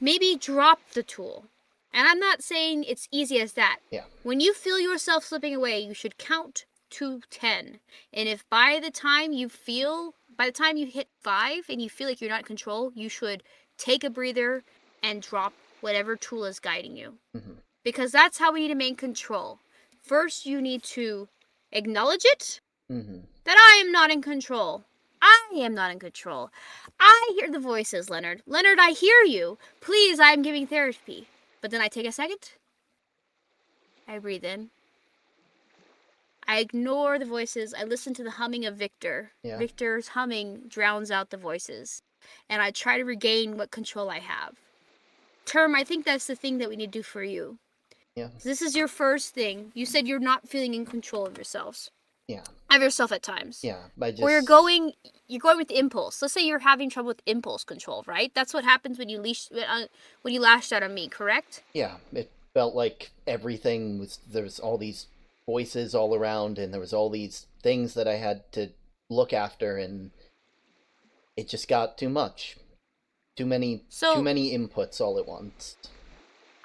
maybe drop the tool. And I'm not saying it's easy as that. Yeah. When you feel yourself slipping away, you should count to 10. And if by the time you hit 5 and you feel like you're not in control, you should take a breather and drop whatever tool is guiding you. Mm-hmm. Because that's how we need to maintain control. First, you need to acknowledge it, that I am not in control. I am not in control. I hear the voices, Leonard. Leonard, I hear you. Please, I'm giving therapy. But then I take a second. I breathe in. I ignore the voices. I listen to the humming of Victor. Yeah. Victor's humming drowns out the voices. And I try to regain what control I have. Term, I think that's the thing that we need to do for you. Yeah. This is your first thing. You said you're not feeling in control of yourselves. Yeah. Of yourself at times. Yeah. Or you're going with impulse. Let's say you're having trouble with impulse control, right? That's what happens when you lashed out on me, correct? Yeah. It felt like there was all these voices all around, and there was all these things that I had to look after, and it just got too much. Too many inputs all at once.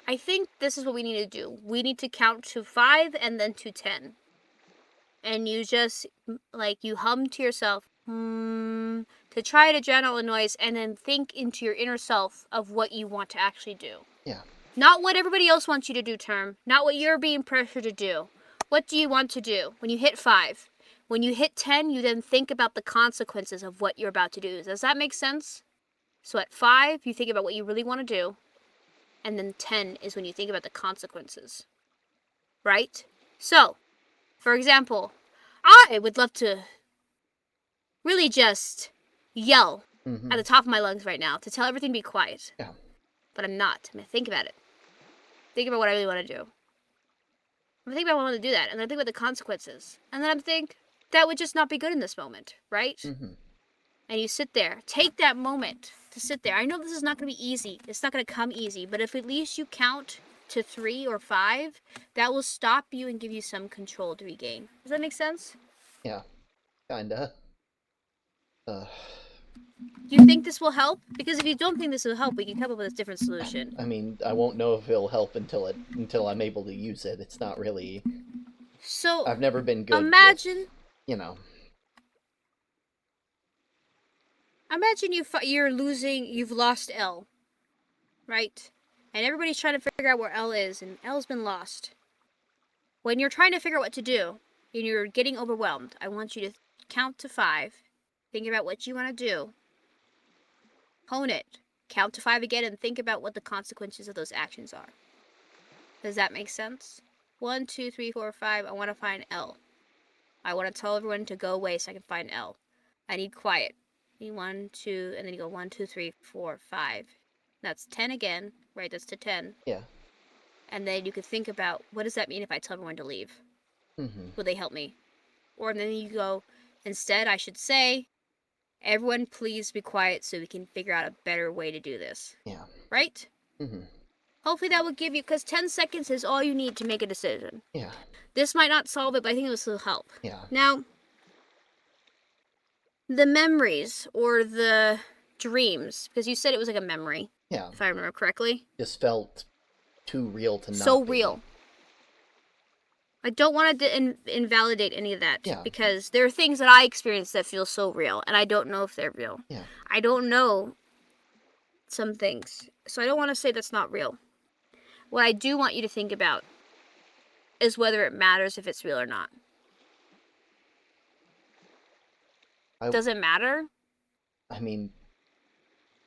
I think this is what we need to do. We need to count to 5 and then to 10. And you just, like, you hum to yourself, to try to generate a noise, and then think into your inner self of what you want to actually do. Yeah. Not what everybody else wants you to do, Term. Not what you're being pressured to do. What do you want to do when you hit 5? When you hit 10, you then think about the consequences of what you're about to do. Does that make sense? So at 5, you think about what you really want to do. And then 10 is when you think about the consequences. Right? So, for example, I would love to really just yell at the top of my lungs right now to tell everything to be quiet. Yeah. But I'm not. I'm going to think about it. Think about what I really want to do. I'm going to think about what I want to do that. And then I think about the consequences. And then I'm think that would just not be good in this moment. Right? And you sit there. Take that moment to sit there. I know this is not going to be easy. It's not going to come easy. But if at least you count to 3 or 5, that will stop you and give you some control to regain. Does that make sense? Yeah. Kinda. Do you think this will help? Because if you don't think this will help, we can come up with a different solution. I mean, I won't know if it'll help until I'm able to use it. It's not really... So, I've never been good imagine... with, Imagine you've lost L. Right? And everybody's trying to figure out where L is, and L's been lost. When you're trying to figure out what to do, and you're getting overwhelmed, I want you to count to 5. Think about what you want to do. Hone it. Count to 5 again and think about what the consequences of those actions are. Does that make sense? 1, 2, 3, 4, 5. I want to find L. I want to tell everyone to go away so I can find L. I need quiet. I need 1, 2, and then you go 1, 2, 3, 4, 5. That's 10 again. Right, that's to 10. Yeah. And then you could think about, what does that mean if I tell everyone to leave? Will they help me? Or then you go, instead I should say, everyone please be quiet so we can figure out a better way to do this. Yeah. Right? Hopefully that will give you, because 10 seconds is all you need to make a decision. Yeah. This might not solve it, but I think it will still help. Yeah. Now, the memories or the dreams, because you said it was like a memory. Yeah. If I remember correctly. Just felt too real to not So be. real. I don't want to invalidate any of that. Yeah. Because there are things that I experience that feel so real, and I don't know if they're real. Yeah. I don't know some things. So I don't want to say that's not real. What I do want you to think about is whether it matters if it's real or not. Does it matter? I mean,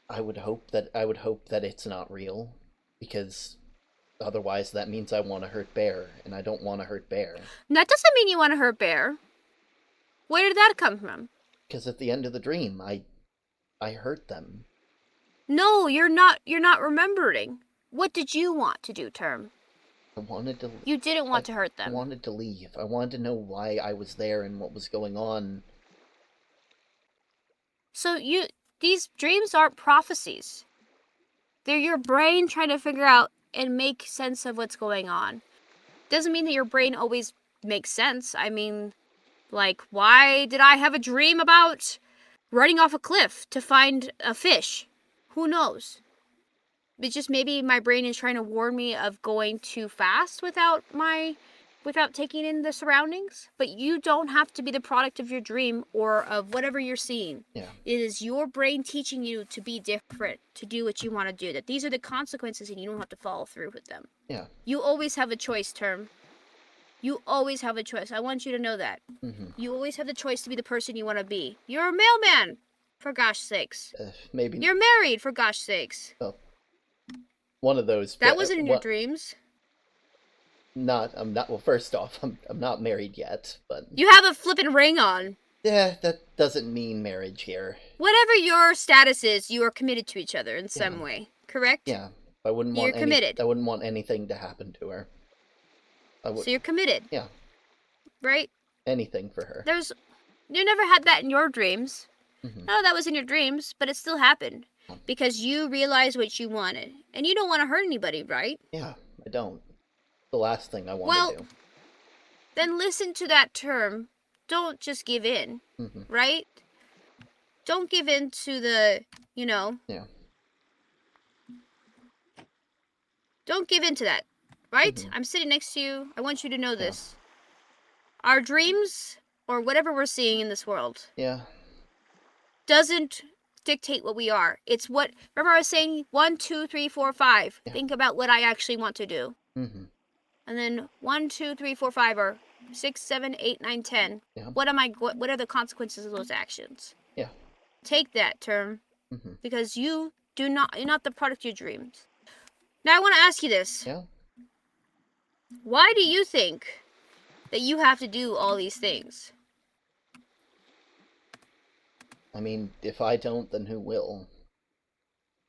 I would hope that it's not real, because otherwise that means I want to hurt Bear, and I don't want to hurt Bear. That doesn't mean you want to hurt Bear. Where did that come from? Because at the end of the dream, I hurt them. No, you're not remembering. What did you want to do, Term? I wanted to... You didn't want to hurt them. I wanted to leave. I wanted to know why I was there and what was going on. So these dreams aren't prophecies. They're your brain trying to figure out and make sense of what's going on. Doesn't mean that your brain always makes sense. I mean, like, why did I have a dream about running off a cliff to find a fish? Who knows? It's just maybe my brain is trying to warn me of going too fast without taking in the surroundings. But you don't have to be the product of your dream or of whatever you're seeing. Yeah. It is your brain teaching you to be different, to do what you want to do. That these are the consequences and you don't have to follow through with them. Yeah. You always have a choice, Term. You always have a choice. I want you to know that. You always have the choice to be the person you want to be. You're a mailman, for gosh sakes. Maybe. You're married, for gosh sakes. Oh. One of those. That wasn't in your dreams. I'm not. Well, first off, I'm not married yet, but you have a flippin' ring on. Yeah, that doesn't mean marriage here. Whatever your status is, you are committed to each other in some way, correct? Yeah, I wouldn't want. You're committed. I wouldn't want anything to happen to her. So you're committed. Yeah. Right. Anything for her. You never had that in your dreams. No, that was in your dreams, but it still happened because you realized what you wanted, and you don't want to hurt anybody, right? Yeah, I don't. The last thing I want to do. Then listen to that term. Don't just give in, right? don't give in to the, you know. Yeah. Don't give in to that, right? Mhm. I'm sitting next to you. I want you to know this. Our dreams, or whatever we're seeing in this world, doesn't dictate what we are. It's what, remember I was saying 1, 2, 3, 4, 5. Yeah. Think about what I actually want to do. Mm-hmm. And then 1, 2, 3, 4, 5 are 6, 7, 8, 9, 10. Yeah. What are the consequences of those actions? Yeah. Take that term, Mm-hmm. because you're not the product of your dreams. Now I want to ask you this. Yeah. Why do you think that you have to do all these things? I mean, if I don't, then who will?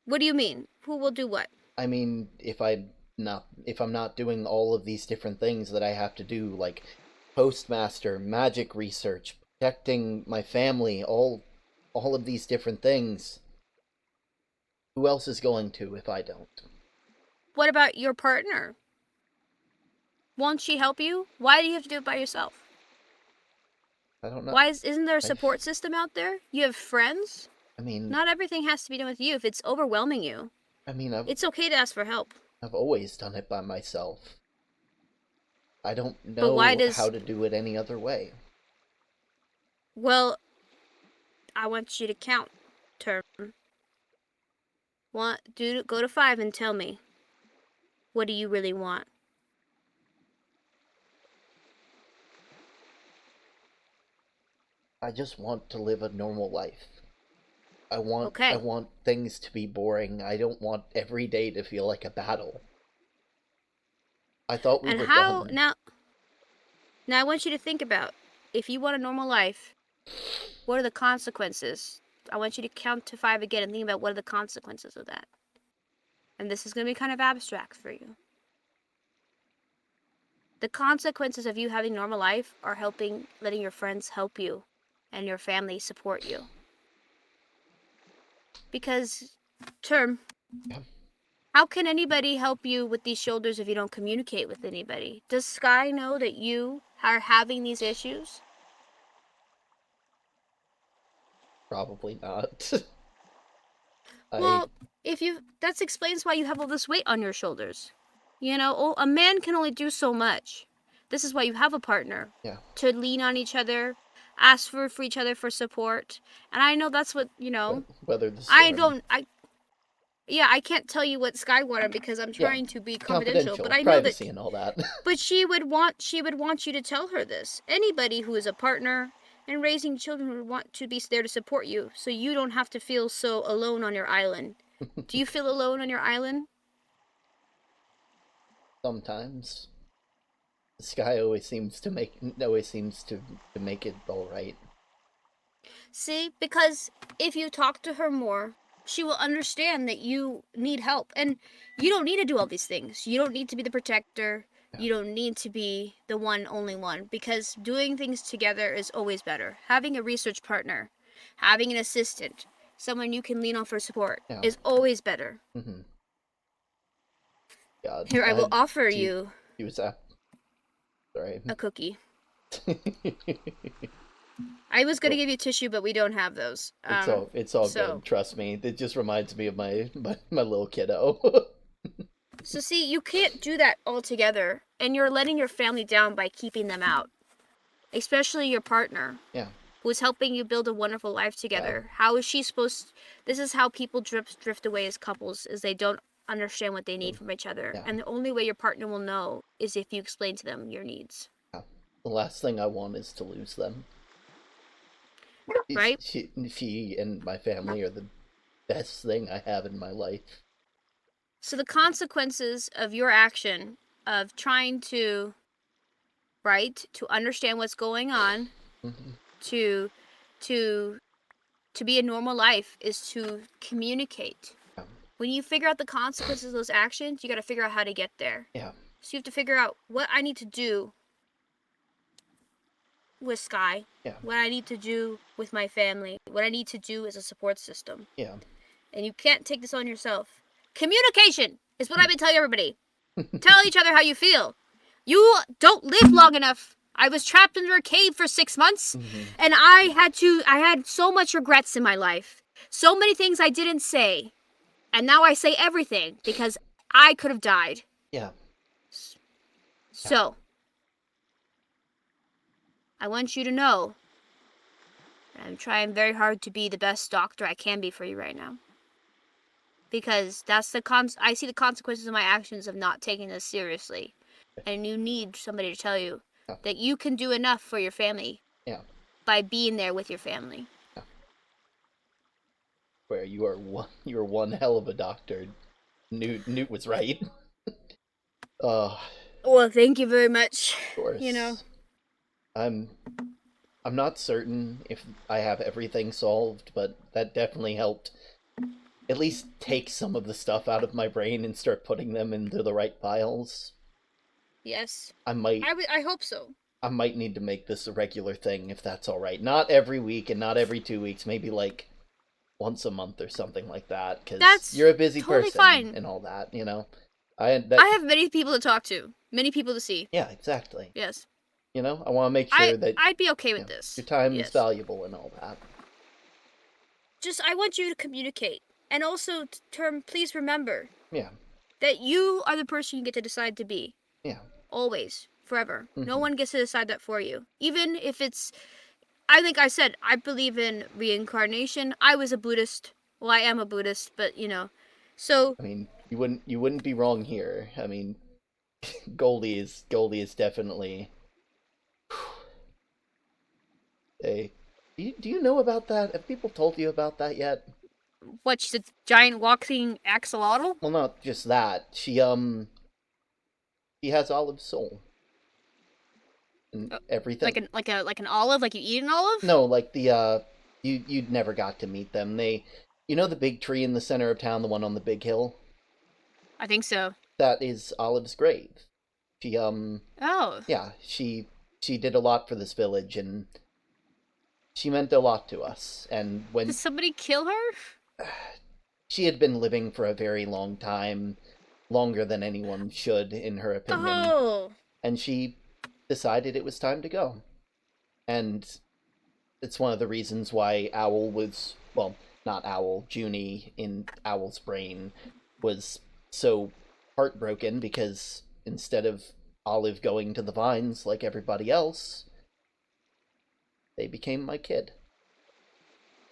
What do you mean? Who will do what? I mean, if I'm not doing all of these different things that I have to do, like postmaster, magic research, protecting my family, all of these different things, who else is going to if I don't? What about your partner? Won't she help you? Why do you have to do it by yourself? I don't know. Why isn't there a support system out there? You have friends? I mean, not everything has to be done with you. If it's overwhelming you, I mean, it's okay to ask for help. I've always done it by myself. I don't know how to do it any other way. Well, I want you to count, term. Go to 5 and tell me. What do you really want? I just want to live a normal life. I want things to be boring. I don't want every day to feel like a battle. I thought we were done. Now I want you to think about, if you want a normal life, what are the consequences? I want you to count to 5 again and think about what are the consequences of that. And this is going to be kind of abstract for you. The consequences of you having a normal life are letting your friends help you and your family support you. Because, term, how can anybody help you with these shoulders if you don't communicate with anybody? Does Sky know that you are having these issues? Probably not. Well, that explains why you have all this weight on your shoulders. You know, a man can only do so much. This is why you have a partner. Yeah. To lean on each other, ask for each other for support. And I know that's what, you know. Weather the storm. I can't tell you what Sky wanted because I'm trying to be confidential, but I know privacy that, and all that. But she would want you to tell her this. Anybody who is a partner and raising children would want to be there to support you, so you don't have to feel so alone on your island. Do you feel alone on your island? Sometimes. Sky always seems to make it all right. See, because if you talk to her more, she will understand that you need help. And you don't need to do all these things. You don't need to be the protector. Yeah. You don't need to be the only one. Because doing things together is always better. Having a research partner, having an assistant, someone you can lean on for support is always better. Mm-hmm. God, here, I will offer you a cookie. I was gonna give you tissue, but we don't have those. It's all good. Trust me. It just reminds me of my little kiddo. So see, you can't do that all together, and you're letting your family down by keeping them out, especially your partner. Yeah. Who's helping you build a wonderful life together? Yeah. How is she supposed? This is how people drift away as couples, is they don't understand what they need from each other, and the only way your partner will know is if you explain to them your needs. Yeah. The last thing I want is to lose them. Right? She and my family are the best thing I have in my life. So the consequences of your action of trying to, to understand what's going on, to be a normal life is to communicate. Yeah. When you figure out the consequences of those actions, you got to figure out how to get there. Yeah. So you have to figure out what I need to do with Sky, what I need to do with my family, what I need to do as a support system. Yeah. And you can't take this on yourself. Communication is what I've been telling everybody. Tell each other how you feel. You don't live long enough I was trapped under a cave for 6 months, Mm-hmm. and I had so much regrets in my life. So many things I didn't say. And now I say everything because I could have died. Yeah. So, I want you to know that I'm trying very hard to be the best doctor I can be for you right now. Because that's I see the consequences of my actions of not taking this seriously. And you need somebody to tell you that you can do enough for your family. Yeah. By being there with your family. Yeah. Where you are one hell of a doctor. Newt was right. Well, thank you very much. Of course. You know. I'm not certain if I have everything solved, but that definitely helped at least take some of the stuff out of my brain and start putting them into the right piles. Yes. I hope so. I might need to make this a regular thing if that's all right. Not every week and not every 2 weeks, maybe like once a month or something like that, because you're a busy totally person fine. And all that, you know. I have many people to talk to, many people to see. Yeah, exactly. Yes. You know, I want to make sure that I'd be okay with this. Your time is valuable and all that. Just I want you to communicate, and also, please remember. Yeah. That you are the person you get to decide to be. Yeah. Always, forever. Mm-hmm. No one gets to decide that for you, even if it's. I think I said I believe in reincarnation. I was a Buddhist. Well, I am a Buddhist, but you know, so. I mean, you wouldn't be wrong here. I mean, Goldie is definitely. Hey, do you know about that? Have people told you about that yet? What, she's a giant walking axolotl? Well, not just that. She has Olive's soul. And everything. Like an olive, like you eat an olive? No, like the you'd never got to meet them. You know the big tree in the center of town, the one on the big hill? I think so. That is Olive's grave. She Oh. Yeah, she did a lot for this village, and she meant a lot to us. And when did somebody kill her? She had been living for a very long time, longer than anyone should, in her opinion. Oh. And she decided it was time to go. And it's one of the reasons why Owl was, well, not Owl, Junie in Owl's brain was so heartbroken, because instead of Olive going to the vines like everybody else, they became my kid.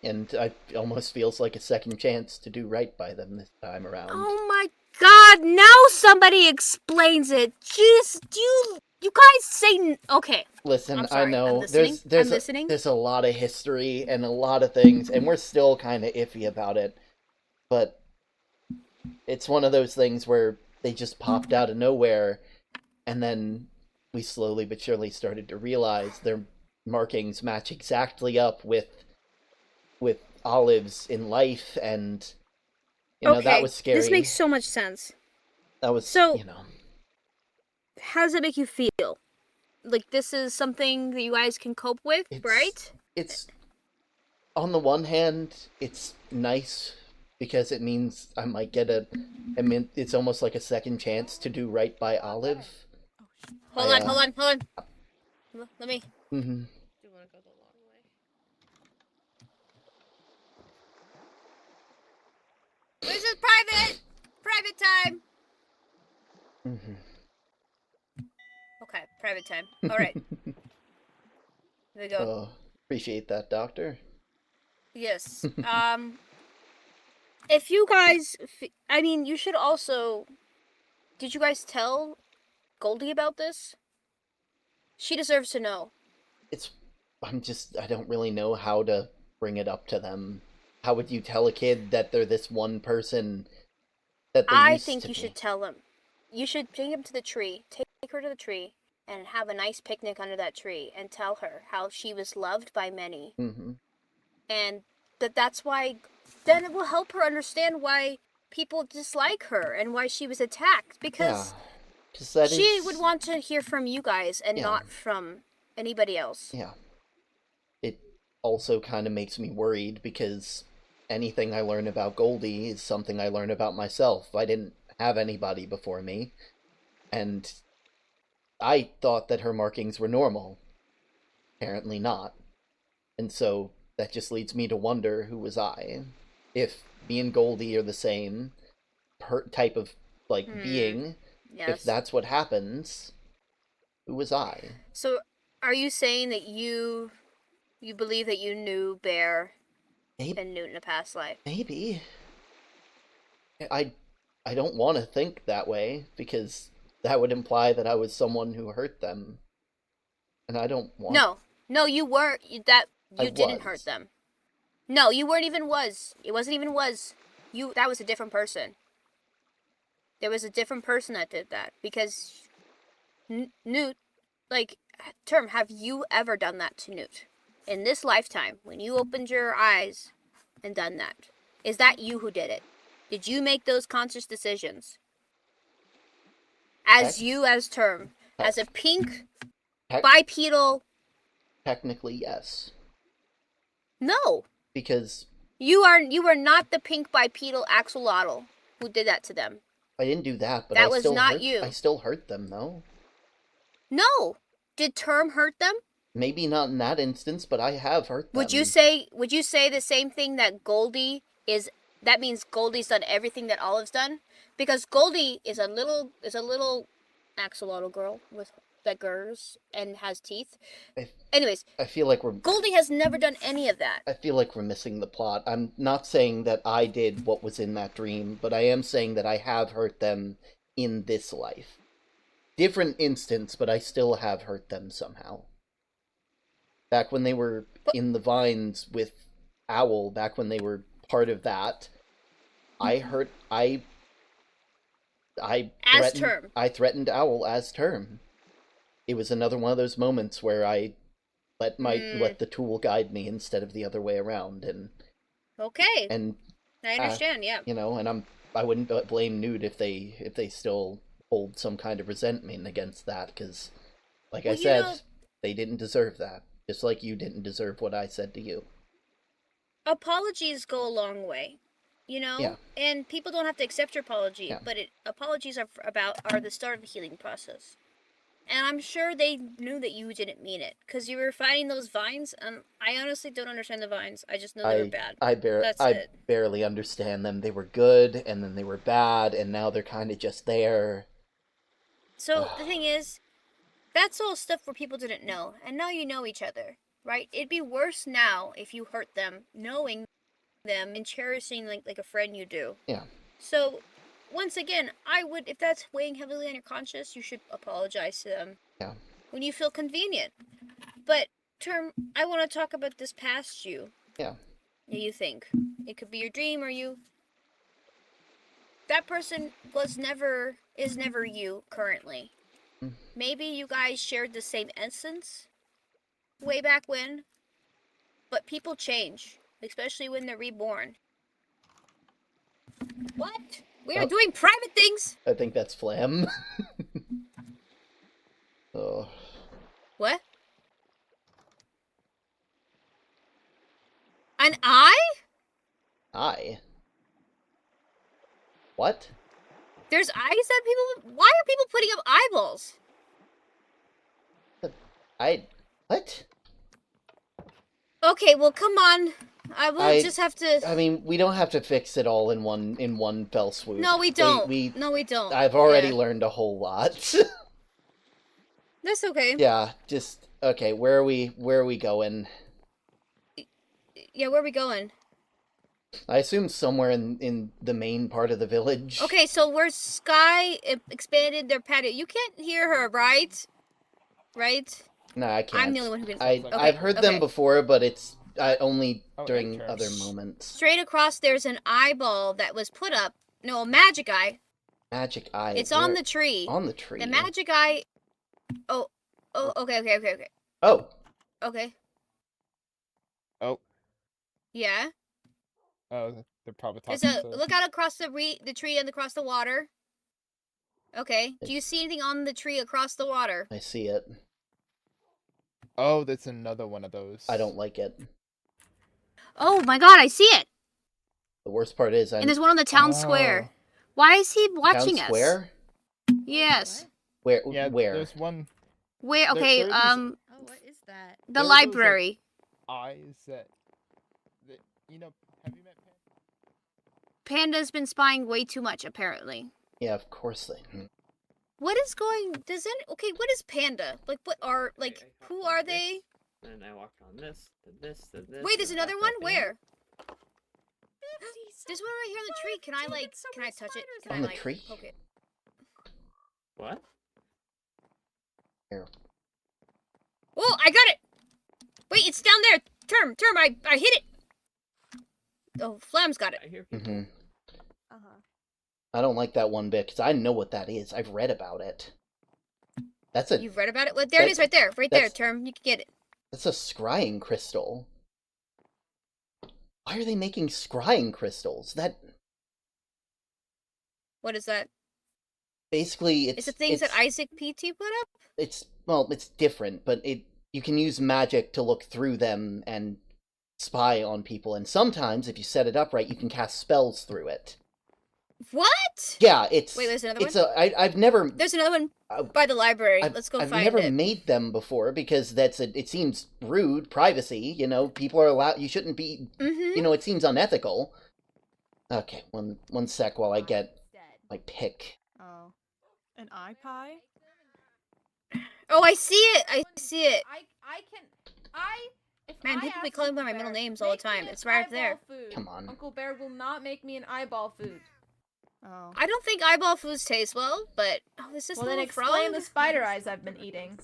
And it almost feels like a second chance to do right by them this time around. Oh my god, now somebody explains it. Jeez, you guys say... Okay. Listen, I know there's a lot of history and a lot of things, and we're still kind of iffy about it. But it's one of those things where they just popped out of nowhere, and then we slowly but surely started to realize their markings match exactly up with Olive's in life, and you know, that was scary. This makes so much sense. That was how does it make you feel? Like this is something that you guys can cope with, right? It's on the one hand, it's nice because it means I might get it's almost like a second chance to do right by Olive. Hold on. Let me. Mm-hmm. This is private time. Mm-hmm. Okay, private time. All right. There we go. Appreciate that, Doctor. Yes. If you guys, I mean, you should also. Did you guys tell Goldie about this? She deserves to know. I don't really know how to bring it up to them. How would you tell a kid that they're this one person that they used to be? I think you should tell them. You should bring them to the tree. Take her to the tree and have a nice picnic under that tree and tell her how she was loved by many. Mm-hmm. And that's why, then it will help her understand why people dislike her and why she was attacked. Because she would want to hear from you guys and not from anybody else. Yeah. It also kind of makes me worried because anything I learn about Goldie is something I learn about myself. I didn't have anybody before me. And I thought that her markings were normal. Apparently not. And so that just leads me to wonder who was I. If me and Goldie are the same type of, being, if that's what happens, who was I? So, are you saying that you believe that you knew Bear and Newt in a past life? Maybe. I don't want to think that way, because that would imply that I was someone who hurt them. And I don't want... No, you weren't. You didn't hurt them. No, you weren't even was. It wasn't even was. That was a different person. There was a different person that did that. Because Newt, Term, have you ever done that to Newt? In this lifetime, when you opened your eyes and done that, is that you who did it? Did you make those conscious decisions? As you, as Term, as a pink, bipedal... Technically, yes. No. Because... You are not the pink bipedal axolotl who did that to them. I didn't do that, but that was not you. I still hurt them, though. No. Did Term hurt them? Maybe not in that instance, but I have hurt them. Would you say the same thing that Goldie is? That means Goldie's done everything that Olive's done? Because Goldie is a little axolotl girl that gurs and has teeth. Anyways, I feel like Goldie has never done any of that. I feel like we're missing the plot. I'm not saying that I did what was in that dream, but I am saying that I have hurt them in this life. Different instance, but I still have hurt them somehow. Back when they were in the vines with Owl, back when they were part of that, I threatened Owl as Term. It was another one of those moments where I let the tool guide me instead of the other way around, and I understand, yeah. And I wouldn't blame Newt if they still hold some kind of resentment against that, because, I said, they didn't deserve that, just like you didn't deserve what I said to you. Apologies go a long way, Yeah. and people don't have to accept your apology, but apologies are the start of the healing process. And I'm sure they knew that you didn't mean it, because you were fighting those vines, and I honestly don't understand the vines. I just know they were bad. I barely understand them. They were good, and then they were bad, and now they're kind of just there. So, the thing is, that's all stuff where people didn't know, and now you know each other, right? It'd be worse now if you hurt them, knowing them, and cherishing like a friend you do. Yeah. So... Once again, I would, if that's weighing heavily on your conscience, you should apologize to them. Yeah. When you feel convenient. But, Term, I want to talk about this past you. Yeah. You think. It could be your dream or you. That person is never you currently. Mm. Maybe you guys shared the same essence way back when. But people change, especially when they're reborn. What? We are doing private things! I think that's Flam. Oh. What? An eye? Eye? What? There's eyes that people... Why are people putting up eyeballs? What? Okay, well, come on. I just have to... I mean, we don't have to fix it all in one fell swoop. No, we don't. No, we don't. I've already learned a whole lot. That's okay. Yeah, just... Okay, where are we going? Yeah, where are we going? I assume somewhere in the main part of the village. Okay, so where Sky expanded their patio. You can't hear her, right? Right? No, I can't. I'm the only one who can... I've heard them before, but it's... only during other moments. Straight across, there's an eyeball that was put up. No, a magic eye. Magic eye. It's on the tree. On the tree. The magic eye. Oh, okay. Oh. Okay. Oh. Yeah. Oh, they're probably talking. Look out across the tree and across the water. Okay. Do you see anything on the tree across the water? I see it. Oh, that's another one of those. I don't like it. Oh my god, I see it! The worst part is And there's one on the town square. Why is he watching us? Town square? Yes. Where? Yeah, Where? there's one. Wait, There- okay, there are these Oh, what is that? the there are those, like, library. eyes that, you know, have you met Panda's been spying way too much, apparently. Yeah, of course they. What is going? Okay? What is Panda? Like, what are like? I Who hopped on are this, they? And I walked on this, then this, then this. Wait, there's then another back one. up in Where? here. There's one right here on the tree. Can I like? Can I touch it? Can On I the like tree? poke it? What? Here. Oh, I got it. Wait, it's down there. Term, I hit it. Oh, Flam's got it. I hear people. Mm-hmm. Uh-huh. I don't like that one bit because I know what that is. I've read about it. That's a. You've read about it? Well, there it is, right there, there. that's- Term, you can get it. That's a scrying crystal. Why are they making scrying crystals? That What is that? basically it's It's the things that it's- Isaac PT put up. It's it's different, but you can use magic to look through them and spy on people, and sometimes if you set it up right, you can cast spells through it. What? Yeah, it's Wait, there's another it's one. I've never There's another one by the library. I've, Let's go I've find never it. made them before because it seems rude, privacy. You know, people are allowed. You shouldn't be. Mm-hmm. You know, it seems unethical. Okay, one sec while I get my pick. Oh. An eye pie? Oh, I see it. I see it. If Man, I people be ask calling me Uncle by my middle Bear, names all the make me time. an It's right eyeball there. Food. Come on. Uncle Bear will not make me an eyeball food. Oh. I don't think eyeball foods taste well, but this is Well, then little explain frog. the spider eyes I've been eating.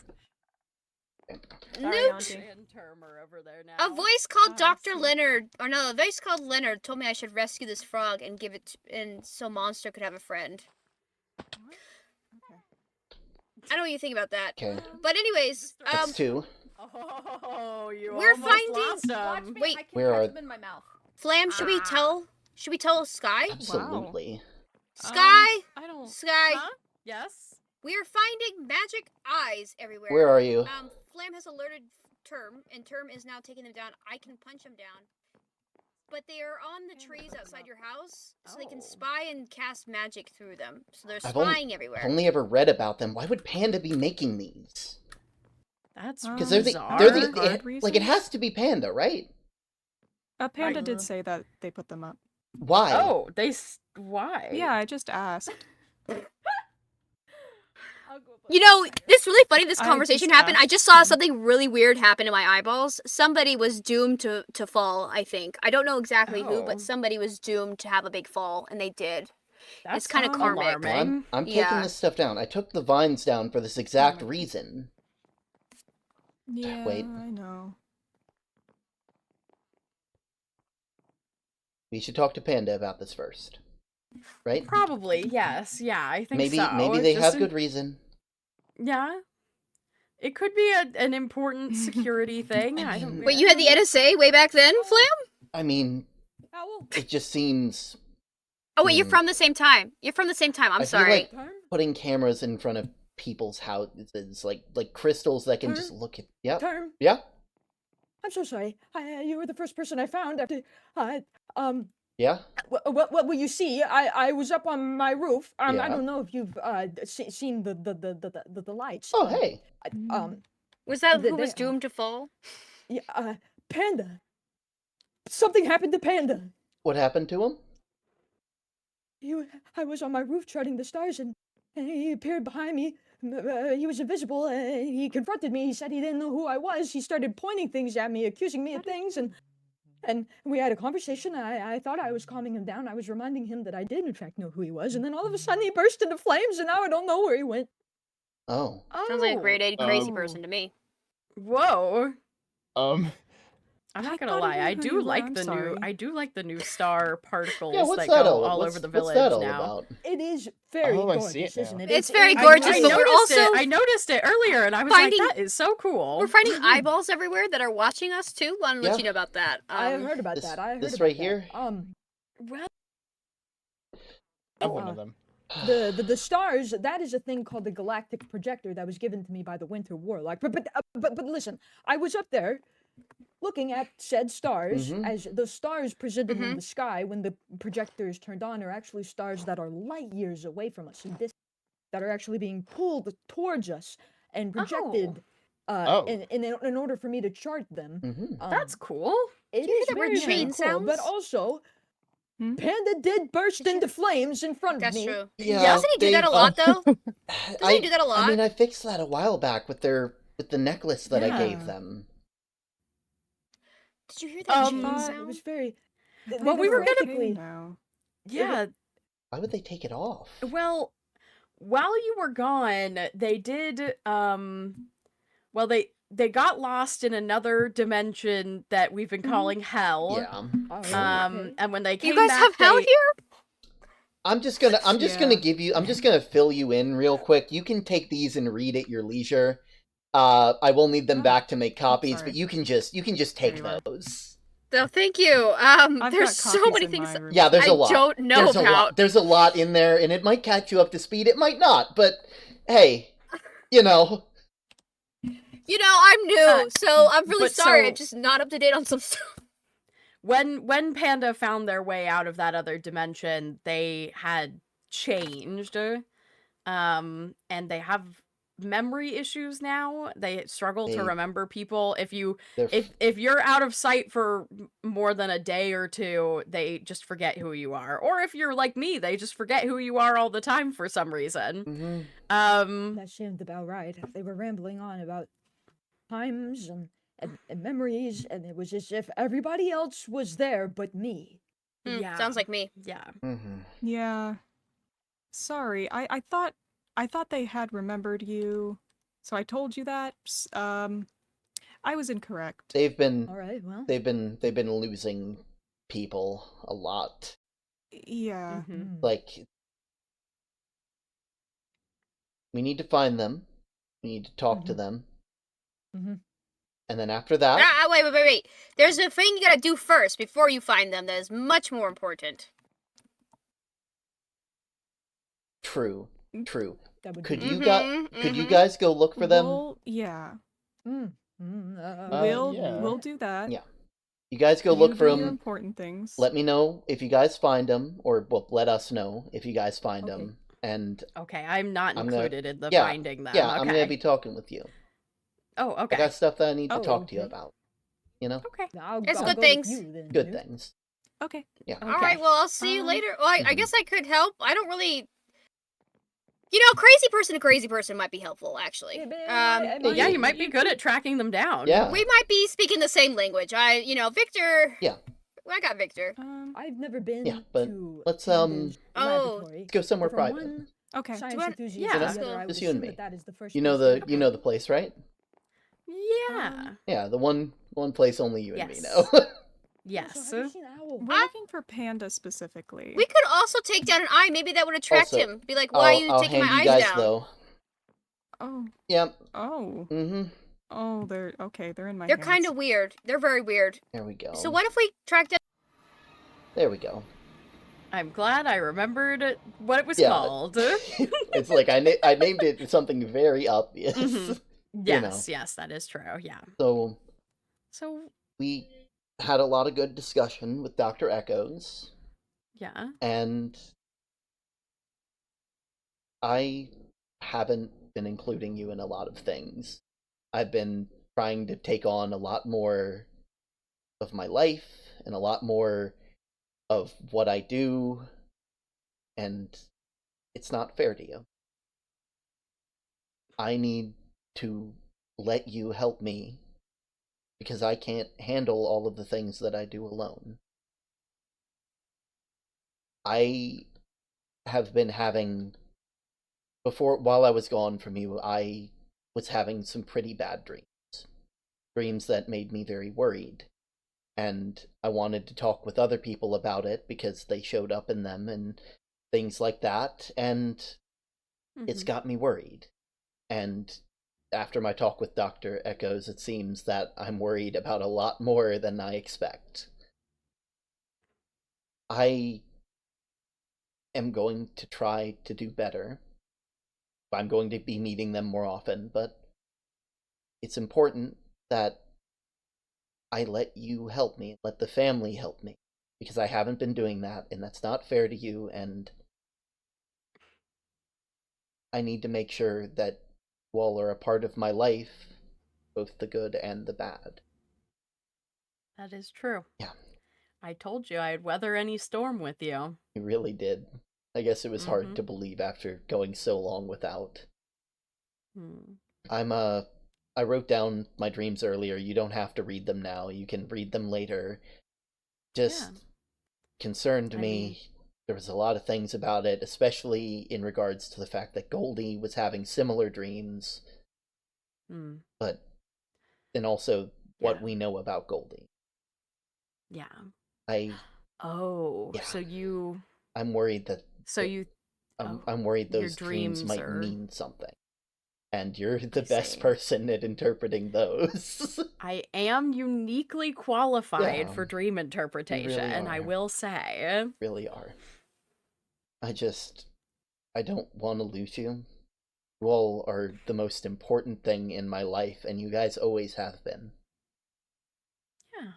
Sorry, Newt. Auntie. And Termer over there now. A voice called I Dr. see. Leonard, or no, a voice called Leonard told me I should rescue this frog and give it, and so Monster could have a friend. Okay. I don't know what you think about that. Okay, But anyways, that's two. Oh, you We're almost finding- lost Watch him. me. Wait. I can Where catch are- them in my mouth. Flam, should we tell Sky? Absolutely. Sky, I don't. Sky, Huh? Yes. we are finding magic eyes everywhere. Where are you? Flam has alerted Term, and Term is now taking them down. I can punch them down. But they are on the trees outside your house, so they can Oh. spy and cast magic through them. So they're I've spying everywhere. I've only ever read about them. Why would Panda be making these? That's Because bizarre. they're Guard like it reasons? has to be Panda, right? Panda Right. did say that they put them up. Why? Oh, why? Yeah, I just asked. You know, it's really funny this I conversation just happened. I asked just saw him. something really weird happen in my eyeballs. Somebody was doomed to fall, I think. I don't know exactly who, Oh. but somebody was doomed to have a big fall, and they did. That's kinda karmic. Well, alarming. I'm taking Yeah. this stuff down. I took the vines down for this exact reason. Yeah, Wait. I know. We should talk to Panda about this first, right? Probably, yes. Yeah, I think Maybe so. maybe they Just have in- good reason. Yeah. It could be an important security thing. I don't. Wait, you had the NSA way back then, Flam? I mean, it just seems Oh, wait, you're Hmm. from the same time. You're from the same time. I'm I feel sorry. like putting cameras in front of people's houses, like crystals that can just look at. Yeah, Term, yeah, I'm so sorry. You were the first person I found after. yeah. Well, you see, I was up on my roof. I Yeah. don't know if you've seen the lights. Oh, hey. Was that They- who was they- doomed to fall? Yeah, Panda. Something happened to Panda. What happened to him? I was on my roof charting the stars, and he appeared behind me. He was invisible. He confronted me. He said he didn't know who I was. He started pointing things at me, accusing me of things, and we had a conversation. I thought I was calming him down. I was reminding him that I did, in fact, know who he was. And then all of a sudden, he burst into flames, and now I don't know where he went. Oh, Sounds like a grade 8 crazy Oh. person to me. Whoa. Um, I'm I not gonna thought I lie. knew I who do you were, like I'm the sorry. new. I do like the new star particles yeah. What's that that go all? over the What's village that all now. about? It is very Oh, I see gorgeous, it isn't now. it? It's very I- gorgeous, I but we're noticed also it. I noticed it earlier, and I was finding- like, "That is so cool." we're finding eyeballs everywhere that are watching us too. Want to let Yeah. you know about that. I have heard about this- that. I heard this about right that. here? Well, I have one of them. The stars, that is a thing called the galactic projector that was given to me by the Winter Warlock. But listen, I was up there looking at said stars Mhm. as the stars presented in the sky when the projector is turned on are actually stars that are light years away from us. And that are actually being pulled towards us and Oh. projected. Oh. In order for me to chart them. That's cool. It you hear is that weird very, very chain cool, but sounds? also Hmm? Panda did burst Did you- into flames in front of That's me. true. Yeah, Doesn't he do that a lot, though? Doesn't he do that a lot? I mean, I fixed that a while back with the necklace that I gave Yeah. them. Did you hear that chain thought- sound? It was very. Well, we were gonna- frantically- now. Yeah. Why would they take it off? Well, while you were gone, they did well they got lost in another dimension that we've been calling hell. Yeah. Okay. And when they came You guys back, have hell they- here? I'm just gonna Yeah. I'm just gonna fill you in real quick. You can take these and read at your leisure. I will need them Oh, back to make copies, sorry. but you can just take There you are. those. No, thank you. I've There's got so copies many in things my room. Yeah, there's a lot. I don't know There's a lot. about. There's a lot in there, and it might catch you up to speed. It might not, but hey, you know. You know, I'm new, so I'm really but sorry. so- I'm just not up to date on some stuff. when Panda found their way out of that other dimension, they had changed. And they have memory issues now. They struggle to They- remember people. If They're you're out of sight for more than a day or two, they just forget who you are. Or if you're like me, they just forget who you are all the time for some reason. Mhm. That seemed about right. They were rambling on about times and memories, and it was as if everybody else was there but me. Yeah. Sounds like me. Yeah. Mhm. Yeah. Sorry, I thought they had remembered you, so I told you that. I was incorrect. They've been All right, well. they've been losing people a lot. Yeah. Mm. Like, we need to find them. We need to talk to them. Mhm. And then after that, Wait. There's a thing you gotta do first before you find them that is much more important. true. That would Could be- you Mhm. guys go look for them? Well, yeah. Mm. Yeah. We'll do that. Yeah. You guys go You look for do your them. important things. Let me know if you guys find them, or well, let us know if you guys find Okay. them. And Okay, I'm not I'm gonna- included in the yeah, finding them. yeah, Okay. I'm gonna be talking with you. Oh, I okay. got stuff that I need to Oh, talk to you okay. about. You know, Okay. It's I'll good go with things. you then, good dude. things. Okay. Yeah. Okay. All right, well, I'll see you later. Well, I Mhm. guess I could help. I don't really. You know, crazy person to crazy person might be helpful, actually. Yeah, but I might- Yeah, you might be good at tracking them down. Yeah. We might be speaking the same language. Victor. Yeah. I got Victor. I've never been Yeah, but to let's, Panda's Oh. laboratory. Let's go somewhere From private. one Okay. science Do I- enthusiast yeah. to the Let's other, go. I would Just you and assume me. that is the first You know place the you know the place, right? Yeah. Yeah, the one place only you and me Yes. know. Yes. So have you seen Owl? We're looking for Panda specifically. We could also take down an eye. Maybe that would attract Also, him. Be like, why are you I'll taking hand my you eyes guys down? though. Oh. Yep. Oh. Mm-hmm. Oh, they're okay. They're in my They're hands. kind of weird. They're very weird. There we go. So what if we track down? There we go. I'm glad I remembered what it was Yeah. called. It's like I named it something very obvious. Mhm. You know. Yes, that is true. Yeah. So So, we had a lot of good discussion with Dr. Echoes, yeah. and I haven't been including you in a lot of things. I've been trying to take on a lot more of my life and a lot more of what I do, and it's not fair to you. I need to let you help me because I can't handle all of the things that I do alone. I have been having, while I was gone from you, I was having some pretty bad dreams that made me very worried. And I wanted to talk with other people about it because they showed up in them and things like that, and it's got me worried. And after my talk with Dr. Echoes, it seems that I'm worried about a lot more than I expect. I am going to try to do better. I'm going to be meeting them more often, but it's important that I let you help me, let the family help me, because I haven't been doing that, and that's not fair to you, and I need to make sure that you all are a part of my life, both the good and the bad. That is true. Yeah. I told you I'd weather any storm with you. You really did. I guess it was hard to believe after going so long without. I wrote down my dreams earlier. You don't have to read them now. You can read them later. Just concerned me. There was a lot of things about it, especially in regards to the fact that Goldie was having similar dreams. But, and also what we know about Goldie. Yeah. So you... I'm worried that... So you... I'm worried those dreams might mean something. And you're the best person at interpreting those. I am uniquely qualified for dream interpretation, really I will say. Really are. I don't want to lose you. You all are the most important thing in my life, and you guys always have been. Yeah.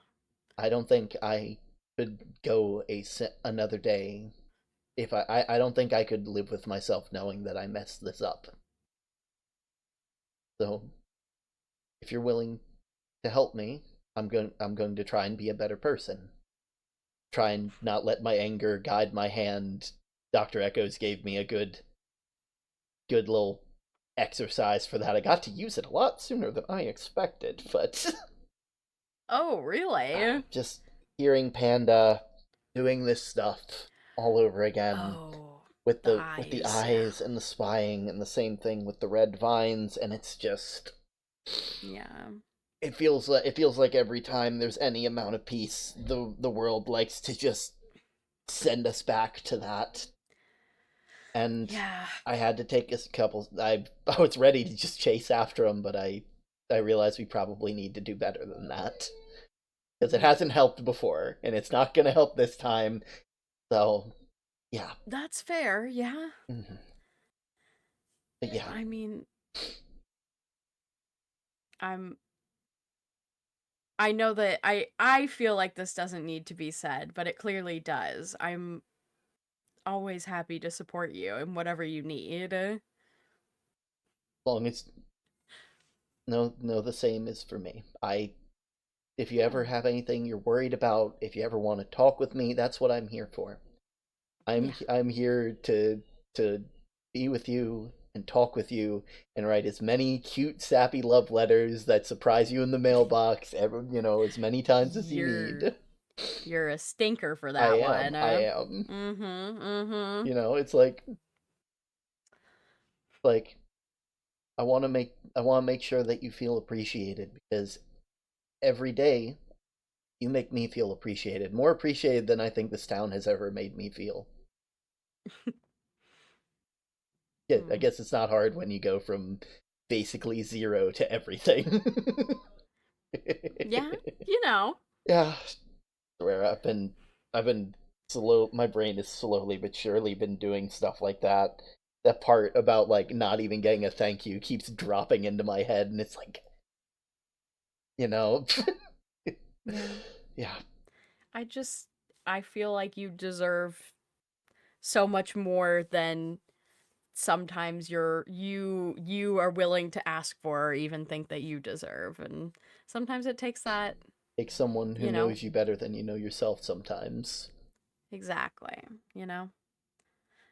I don't think I could go another day if I don't think I could live with myself knowing that I messed this up. So, if you're willing to help me, I'm going to try and be a better person. Try and not let my anger guide my hand. Dr. Echoes gave me a good little exercise for that. I got to use it a lot sooner than I expected, but... Oh, really? Just hearing Panda doing this stuff all over again. With the eyes and the spying, and the same thing with the red vines, and it's just... Yeah. It feels like every time there's any amount of peace, the world likes to just send us back to that. And I had to take a couple... I was ready to just chase after him, but I realized we probably need to do better than that. Because it hasn't helped before, and it's not going to help this time. So, yeah. That's fair, yeah. But yeah. I mean... I know that I feel like this doesn't need to be said, but it clearly does. I'm always happy to support you in whatever you need. Long as... No, the same is for me. If you ever have anything you're worried about, if you ever want to talk with me, that's what I'm here for. I'm here to be with you and talk with you and write as many cute, sappy love letters that surprise you in the mailbox, as many times as you need. You're a stinker for that one. I am. It's like I want to make sure that you feel appreciated, because every day you make me feel appreciated, more appreciated than I think this town has ever made me feel. Yeah, I guess it's not hard when you go from basically zero to everything. Yeah, Yeah, where I've been slow. My brain is slowly but surely been doing stuff like that. That part about not even getting a thank you keeps dropping into my head, and it's like, yeah. I feel like you deserve so much more than sometimes you are willing to ask for or even think that you deserve, and sometimes it takes that. Take someone who knows you better than you know yourself sometimes. Exactly,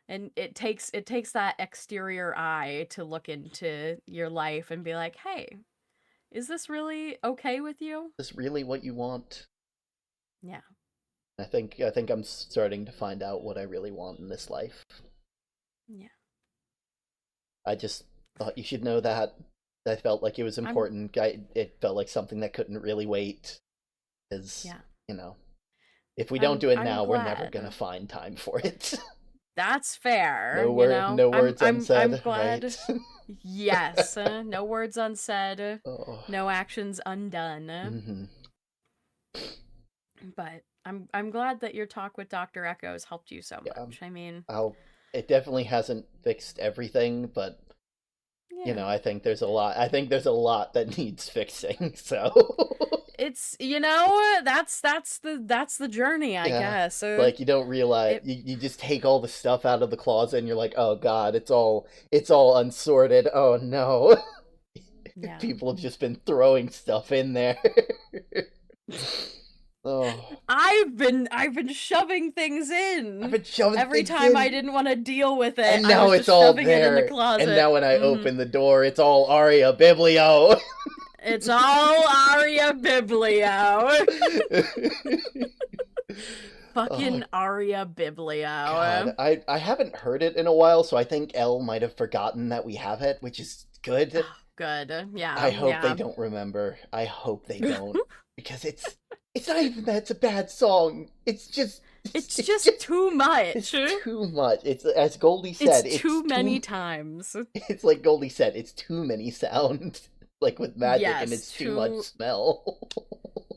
and it takes that exterior eye to look into your life and be like, hey, is this really okay with you? Is this really what you want? Yeah. I think I'm starting to find out what I really want in this life. Yeah. I just thought you should know that. I felt like it was important. It felt like something that couldn't really wait. Because, if we don't do it now, we're never going to find time for it. That's fair. No words unsaid. I'm glad. Right? Yes. No words unsaid. Oh. No actions undone. But I'm glad that your talk with Dr. Echoes helped you so much. I mean, it definitely hasn't fixed everything, but I think there's a lot. I think there's a lot that needs fixing. So it's that's the journey, I guess. Like, you don't realize you just take all the stuff out of the closet and you're like, oh god, it's all unsorted. Oh no. Yeah. People have just been throwing stuff in there. Oh. I've been shoving things in. I've been shoving every things time in. I didn't want to deal with it. And now I was it's just all shoving there. it in the closet. And now when I open the door, it's all Aria Biblio. It's all Aria Biblio. Fucking Aria Biblio. God, I haven't heard it in a while, so I think Elle might have forgotten that we have it, which is good. Good, yeah. I hope they don't remember. I hope they don't. Because it's not even that it's a bad song. It's just too much. It's too much. It's, as Goldie said, it's too many times. It's like Goldie said, it's too many sounds. Like with magic, Yes, and it's too much smell.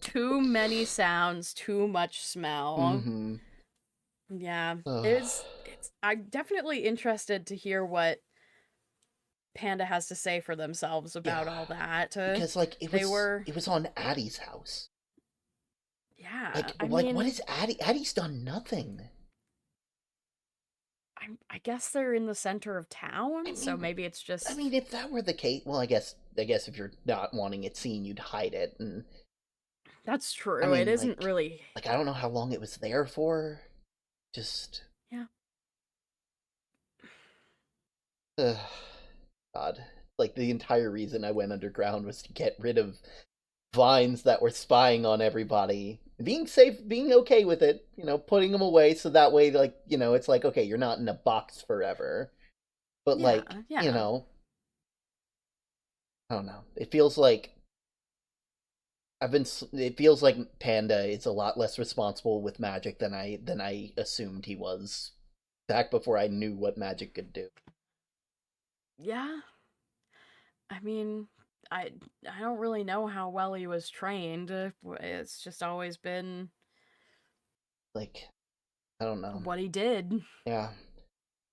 Too many sounds, too much smell. Mm-hmm. Yeah. I'm definitely interested to hear what Panda has to say for themselves about all that. Because like it was on Addie's house. Yeah. I mean, what is Addie? Addie's done nothing. I guess they're in the center of town, so maybe it's just. I mean, if that were the case, well, I guess if you're not wanting it seen, you'd hide it, and. That's true. I mean, it isn't really. Like, I don't know how long it was there for. Just. Yeah. God. Like, the entire reason I went underground was to get rid of vines that were spying on everybody. Being safe, being okay with it, putting them away so that way, like, it's like, okay, you're not in a box forever. But, I don't know. It feels like it feels like Panda is a lot less responsible with magic than I assumed he was back before I knew what magic could do. Yeah. I mean, I don't really know how well he was trained. It's just always been like, I don't know what he did. Yeah.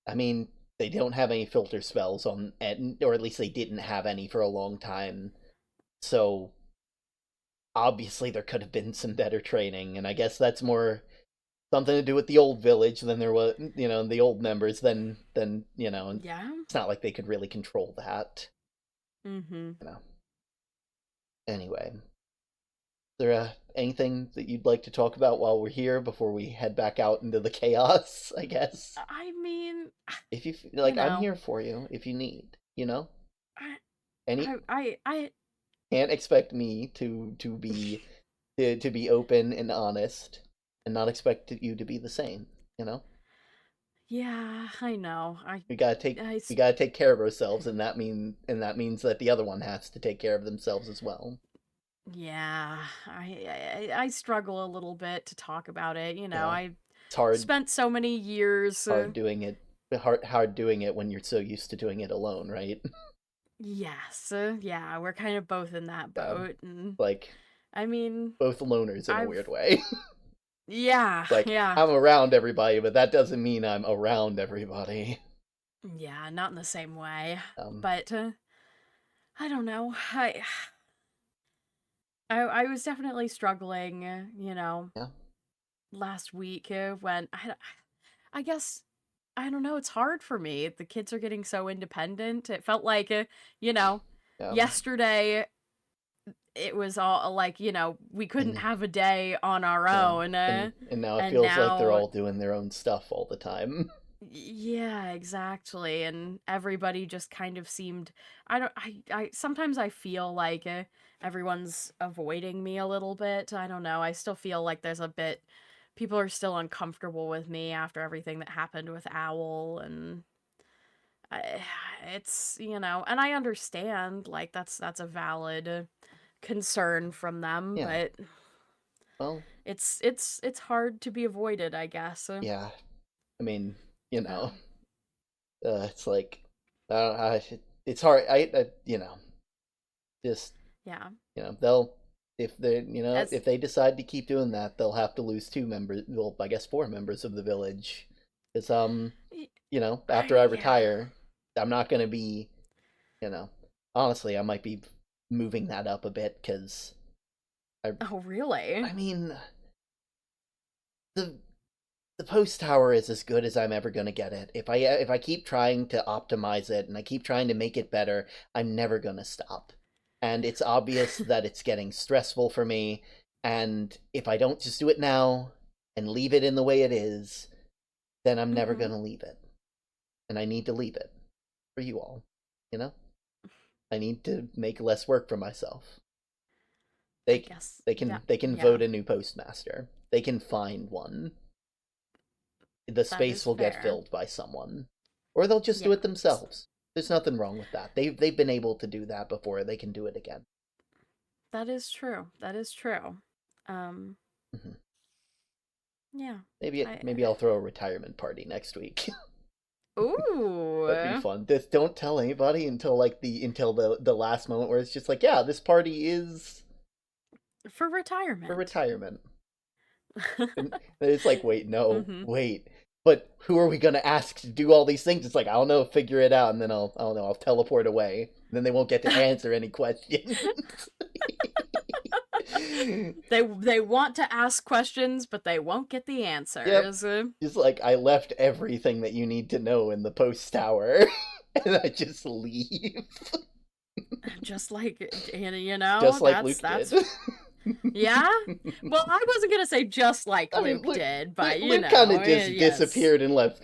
I mean, they don't have any filter spells on, or at least they didn't have any for a long time. So obviously there could have been some better training, and I guess that's more something to do with the old village than there was, the old members than Yeah. It's not like they could really control that. Mm-hmm. Anyway, is there anything that you'd like to talk about while we're here before we head back out into the chaos, I guess? I mean, if you like, I'm here for you if you need, I can't expect me to be open and honest, and not expect you to be the same, Yeah, I know. We gotta take care of ourselves, and that means that the other one has to take care of themselves as well. Yeah, I struggle a little bit to talk about it. I It's hard. Spent so many years hard doing it when you're so used to doing it alone, right? Yes, yeah, we're kind of both in that boat, and like, I mean, both loners in a weird way. Yeah, like, yeah. I'm around everybody, but that doesn't mean I'm around everybody. Yeah, not in the same way. But I don't know. I was definitely struggling, last week when I guess I don't know. It's hard for me. The kids are getting so independent. It felt like, yesterday it was all like, we couldn't have a day on our own. And now it feels like they're all doing their own stuff all the time. Yeah, exactly. And everybody just kind of seemed, I sometimes I feel like everyone's avoiding me a little bit. I don't know. I still feel like there's a bit, people are still uncomfortable with me after everything that happened with Owl, and it's, and I understand, like, that's a valid concern from them, but well, it's hard to be avoided, I guess. Yeah. I mean, it's like, it's hard. Just, they'll, if they, if they decide to keep doing that, they'll have to lose 2 members. Well, I guess 4 members of the village. Because, after I retire, I'm not going to be, honestly, I might be moving that up a bit, because Oh, really? I mean, the post tower is as good as I'm ever gonna get it. If I keep trying to optimize it and I keep trying to make it better, I'm never gonna stop. And it's obvious that it's getting stressful for me, and if I don't just do it now and leave it in the way it is, then I'm never gonna leave it. And I need to leave it for you all, you know? I need to make less work for myself. They can vote a new postmaster. They can find one. The space will get filled by someone, or they'll just do it themselves. There's nothing wrong with that. They've been able to do that before. They can do it again. That is true. That is true. Yeah. Maybe I'll throw a retirement party next week. Ooh, that'd be fun. Just don't tell anybody until the last moment where it's just like, yeah, this party is for retirement. For retirement. And it's like, wait, no, wait. But who are we gonna ask to do all these things? It's like, I don't know, figure it out, and then I'll teleport away. And then they won't get to answer any questions. They want to ask questions, but they won't get the answers. Yep. Just like, I left everything that you need to know in the post tower, and I just leave. Just like, you know, just like Luke did. Yeah? Well, I wasn't gonna say just like Luke did, but you Luke know, kind of just disappeared and left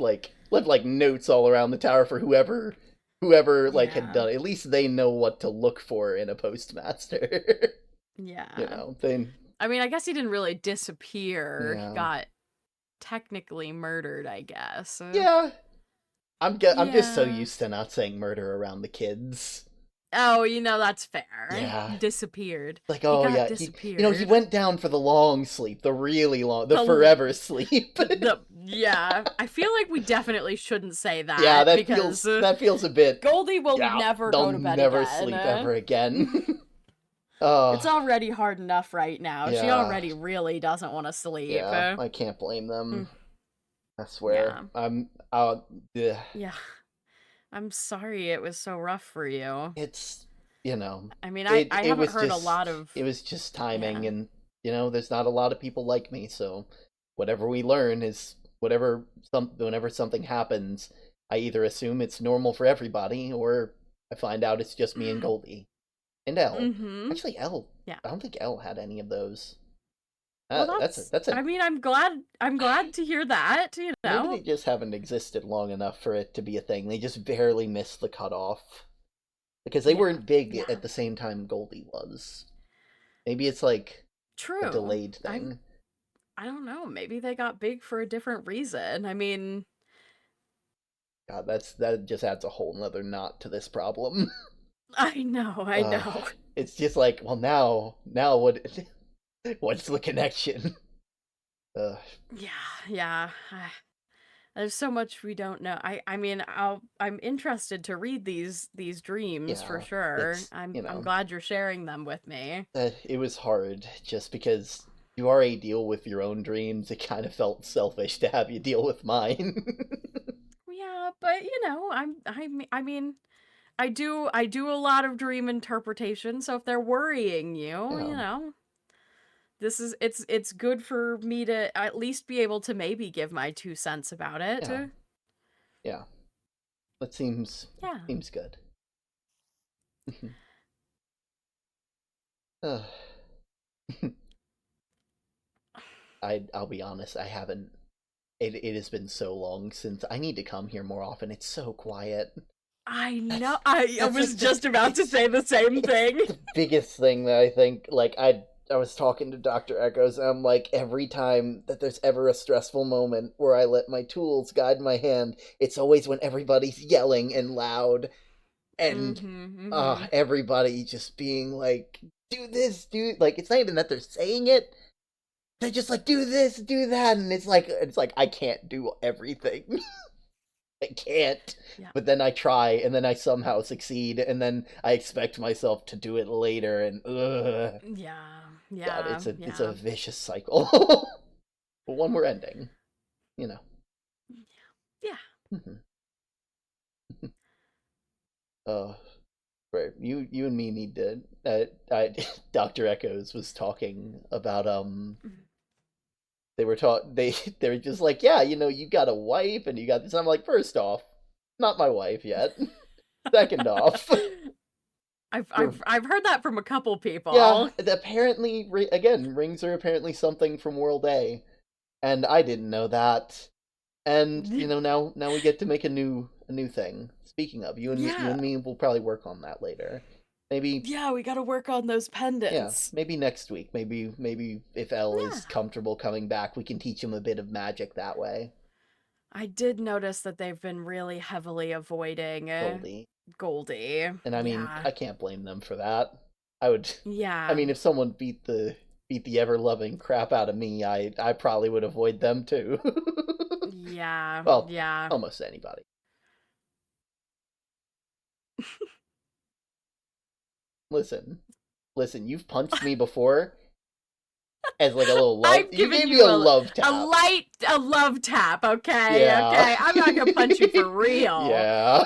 notes all around the tower for whoever had done it. At least they know what to look for in a postmaster. Yeah. You know, I mean, I guess he didn't really disappear. He got technically murdered, I guess. Yeah. I'm just so used to not saying murder around the kids. Oh, you know, that's fair. Yeah. He disappeared. Like, oh, yeah. Disappeared. He went down for the long sleep, the really long, the forever sleep. Yeah. I feel like we definitely shouldn't say that. Yeah, that feels a bit... Goldie will never go to bed never again. sleep ever again. It's already hard enough right now. Yeah. She already really doesn't want to sleep. Yeah, I can't blame them. I swear. Yeah. I'm sorry it was so rough for you. It's, you know... I mean, I haven't heard a lot of... It was just timing, and, you know, there's not a lot of people like me, so whatever we learn is... whenever something happens, I either assume it's normal for everybody, or I find out it's just me and Goldie. And Elle. Actually, Elle. Yeah. I don't think Elle had any of those. Well, I mean, I'm glad to hear that, you know. Maybe they just haven't existed long enough for it to be a thing. They just barely missed the cutoff. Because they weren't big at the same time Goldie was. Maybe it's like a delayed thing. I don't know. Maybe they got big for a different reason. I mean... God, that just adds a whole nother knot to this problem. I know. It's just like, well, now what's the connection? Yeah. There's so much we don't know. I mean, I'm interested to read these dreams for sure. I'm glad you're sharing them with me. It was hard just because you already deal with your own dreams. It kind of felt selfish to have you deal with mine. Yeah, but you know, I mean, I do a lot of dream interpretation, so if they're worrying you, you know, it's good for me to at least be able to maybe give my 2 cents about it. Yeah. That seems good. I'll be honest, I haven't. It has been so long since I need to come here more often. It's so quiet. I know. I was just about to say the same thing. The biggest thing that I think, like, I was talking to Dr. Echoes, and I'm like, every time that there's ever a stressful moment where I let my tools guide my hand, it's always when everybody's yelling and loud, and everybody just being like, do this, like, it's not even that they're saying it. They're just like, do this, do that, and it's like I can't do everything. I can't. Yeah. But then I try, and then I somehow succeed, and then I expect myself to do it later, and Yeah. God, it's a vicious cycle. But one we're ending, you know. Yeah. Right. You and me need to. Dr. Echoes was talking about They were they were just like, yeah, you got a wife and you got this. And I'm like, first off, not my wife yet. Second off, I've heard that from a couple people. yeah, apparently, again, rings are apparently something from World A, and I didn't know that. And now we get to make a new thing. Speaking of, you and me will probably work on that later. Maybe. Yeah, we got to work on those pendants. Yeah, maybe next week. Maybe if Elle is comfortable coming back, we can teach him a bit of magic that way. I did notice that they've been really heavily avoiding Goldie. And I mean, I can't blame them for that. I would. Yeah. I mean, if someone beat the ever loving crap out of me, I probably would avoid them too. Yeah. Well, yeah. Almost anybody. Listen, you've punched me before as like a little love. You gave me a love tap. A love tap, okay? Yeah. Okay, I'm not gonna punch you for real. Yeah.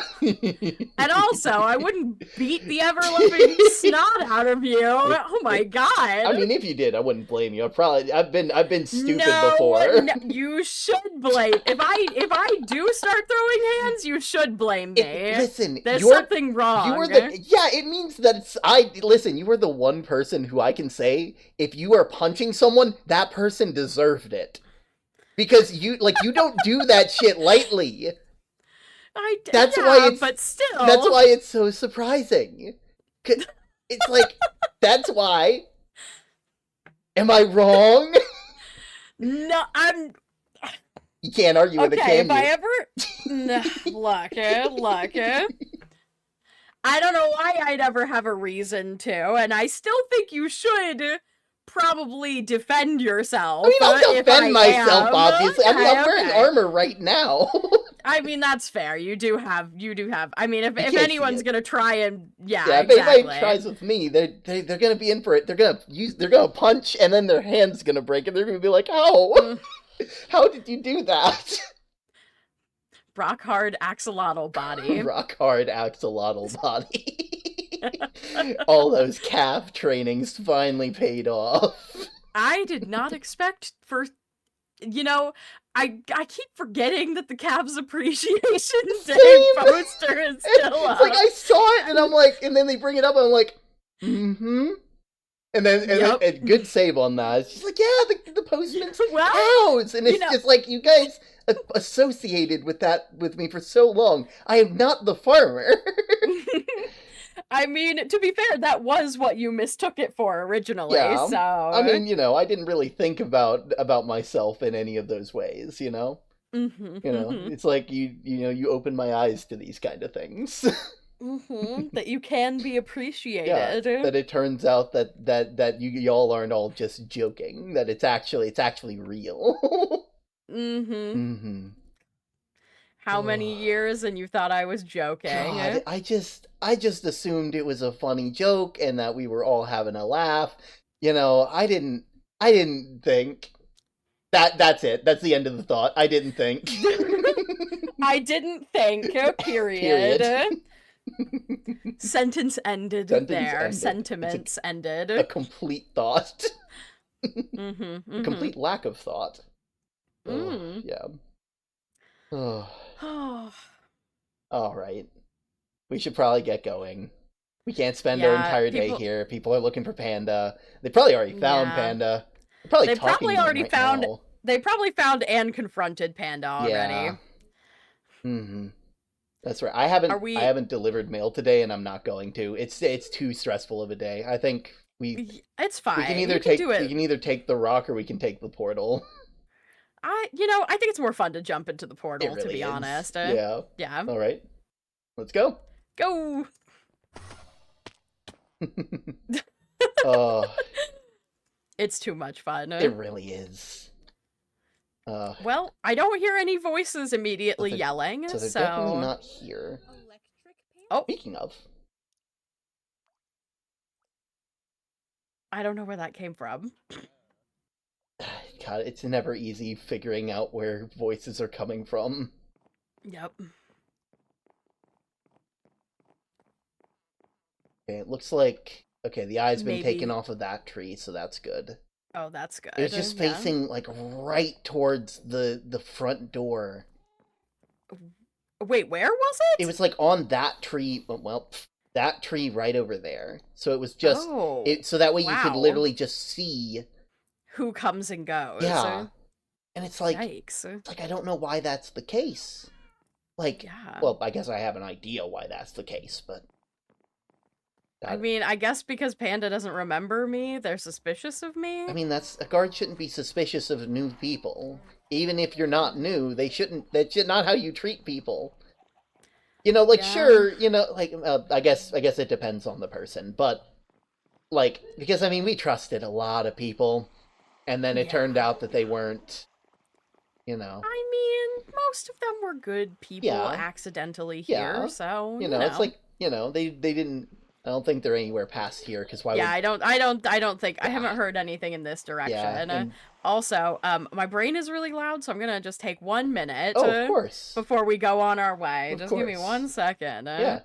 And also, I wouldn't beat the ever-loving snot out of you. Oh my god. I mean, if you did, I wouldn't blame you. I've been stupid before. No, you should blame. If I do start throwing hands, you should blame me. Listen, there's something wrong. It means that listen, you are the one person who I can say, if you are punching someone, that person deserved it. Because you don't do that shit lightly. That's why it's so surprising. It's like, that's why. Am I wrong? No, You can't argue with it, can you? If I ever... Look. I don't know why I'd ever have a reason to, and I still think you should probably defend yourself. I mean, I'll defend myself, obviously. Okay, I'm wearing armor right now. I mean, that's fair. You do have. I mean, if anyone's gonna try and if anybody tries with me, they're gonna be in for it. They're gonna punch, and then their hand's gonna break, and they're gonna be like, "How? How did you do that?" Rock hard axolotl body. Rock hard axolotl body. All those calf trainings finally paid off. I did not expect for, I keep forgetting that the Cavs Appreciation Day poster is still up. It's like I saw it and I'm like, and then they bring it up and I'm like, mm-hmm. And then good save on that. It's just like, yeah, the postman's cows, and it's just like, you guys associated with me for so long. I am not the farmer. I mean, to be fair, that was what you mistook it for originally. Yeah. So I mean, I didn't really think about myself in any of those ways. Mm-hmm, It's like you open my eyes to these kind of things. That you can be appreciated. Yeah, that it turns out that y'all aren't all just joking. That it's actually real. How many years and you thought I was joking? God, I just assumed it was a funny joke and that we were all having a laugh. I didn't think. That's it. That's the end of the thought. I didn't think. I didn't think. Period. Sentence ended there. Sentiments ended. A complete thought. A complete lack of thought. Yeah. All right. We should probably get going. We can't spend our entire day here. People are looking for Panda. They probably already found Panda. They probably already found. Now. They probably found and confronted Panda already. Yeah. That's right. I haven't delivered mail today, and I'm not going to. It's too stressful of a day. I think It's fine. We can either take the rock or we can take the portal. I think it's more fun to jump into the portal, really to be honest. Yeah. Yeah. All right. Let's go. Go. It's too much fun. It really is. Well, I don't hear any voices immediately yelling, so they're definitely not here. Oh. Speaking of. I don't know where that came from. God, it's never easy figuring out where voices are coming from. Yep. Okay, it looks like... Okay, the eye's been taken Maybe- off of that tree, so that's good. Oh, that's good. It was just yeah. facing, like, right towards the front door. Wait, where was it? It was, like, on that tree... Well, that tree right over there. So it was just... Oh, so that way you could wow. literally just see... Who comes and goes. Yeah. And it's like... Yikes. Like, I don't know why that's the case. Like, Yeah. well, I guess I have an idea why that's the case, but... I mean, I guess because Panda doesn't remember me, they're suspicious of me. I mean, a guard shouldn't be suspicious of new people. Even if you're not new, that's not how you treat people. You know, like, Yeah. sure, you know, like, I guess it depends on the person, but, like, because, I mean, we trusted a lot of people, and then it turned out that they weren't, you know. I mean, most of them were good people accidentally here, Yeah. so, You know, it's like, you know, they didn't... I don't think they're anywhere past here, because why yeah, would... I don't think I haven't heard anything in this direction. and- Also, my brain is really loud, so I'm gonna just take 1 minute. Oh, of course. Before we go on our way. Of Just give me course. 1 second. Yeah.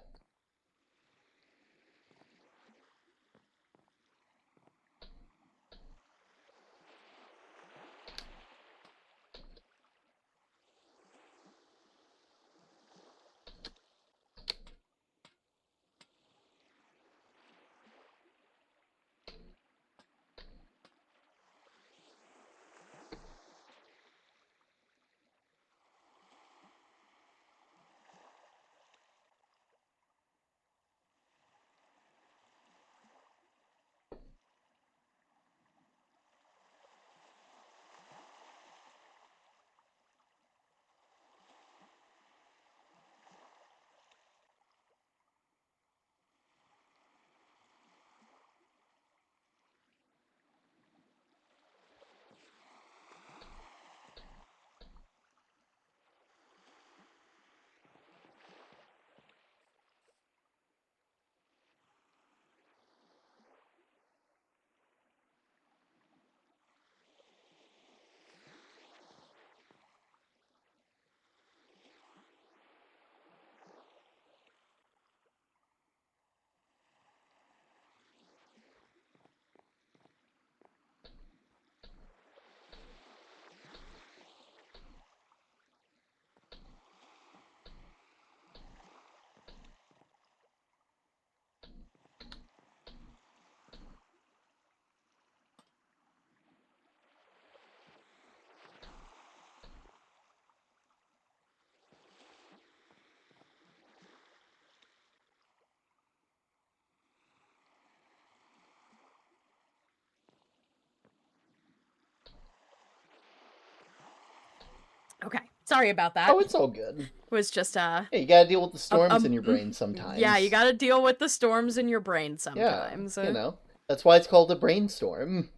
Okay, sorry about that. Oh, it's all good. It was just Yeah, you gotta deal with the storms in your brain sometimes. Yeah, you gotta deal with the storms in your brain Yeah, sometimes. you know. That's why it's called a brainstorm.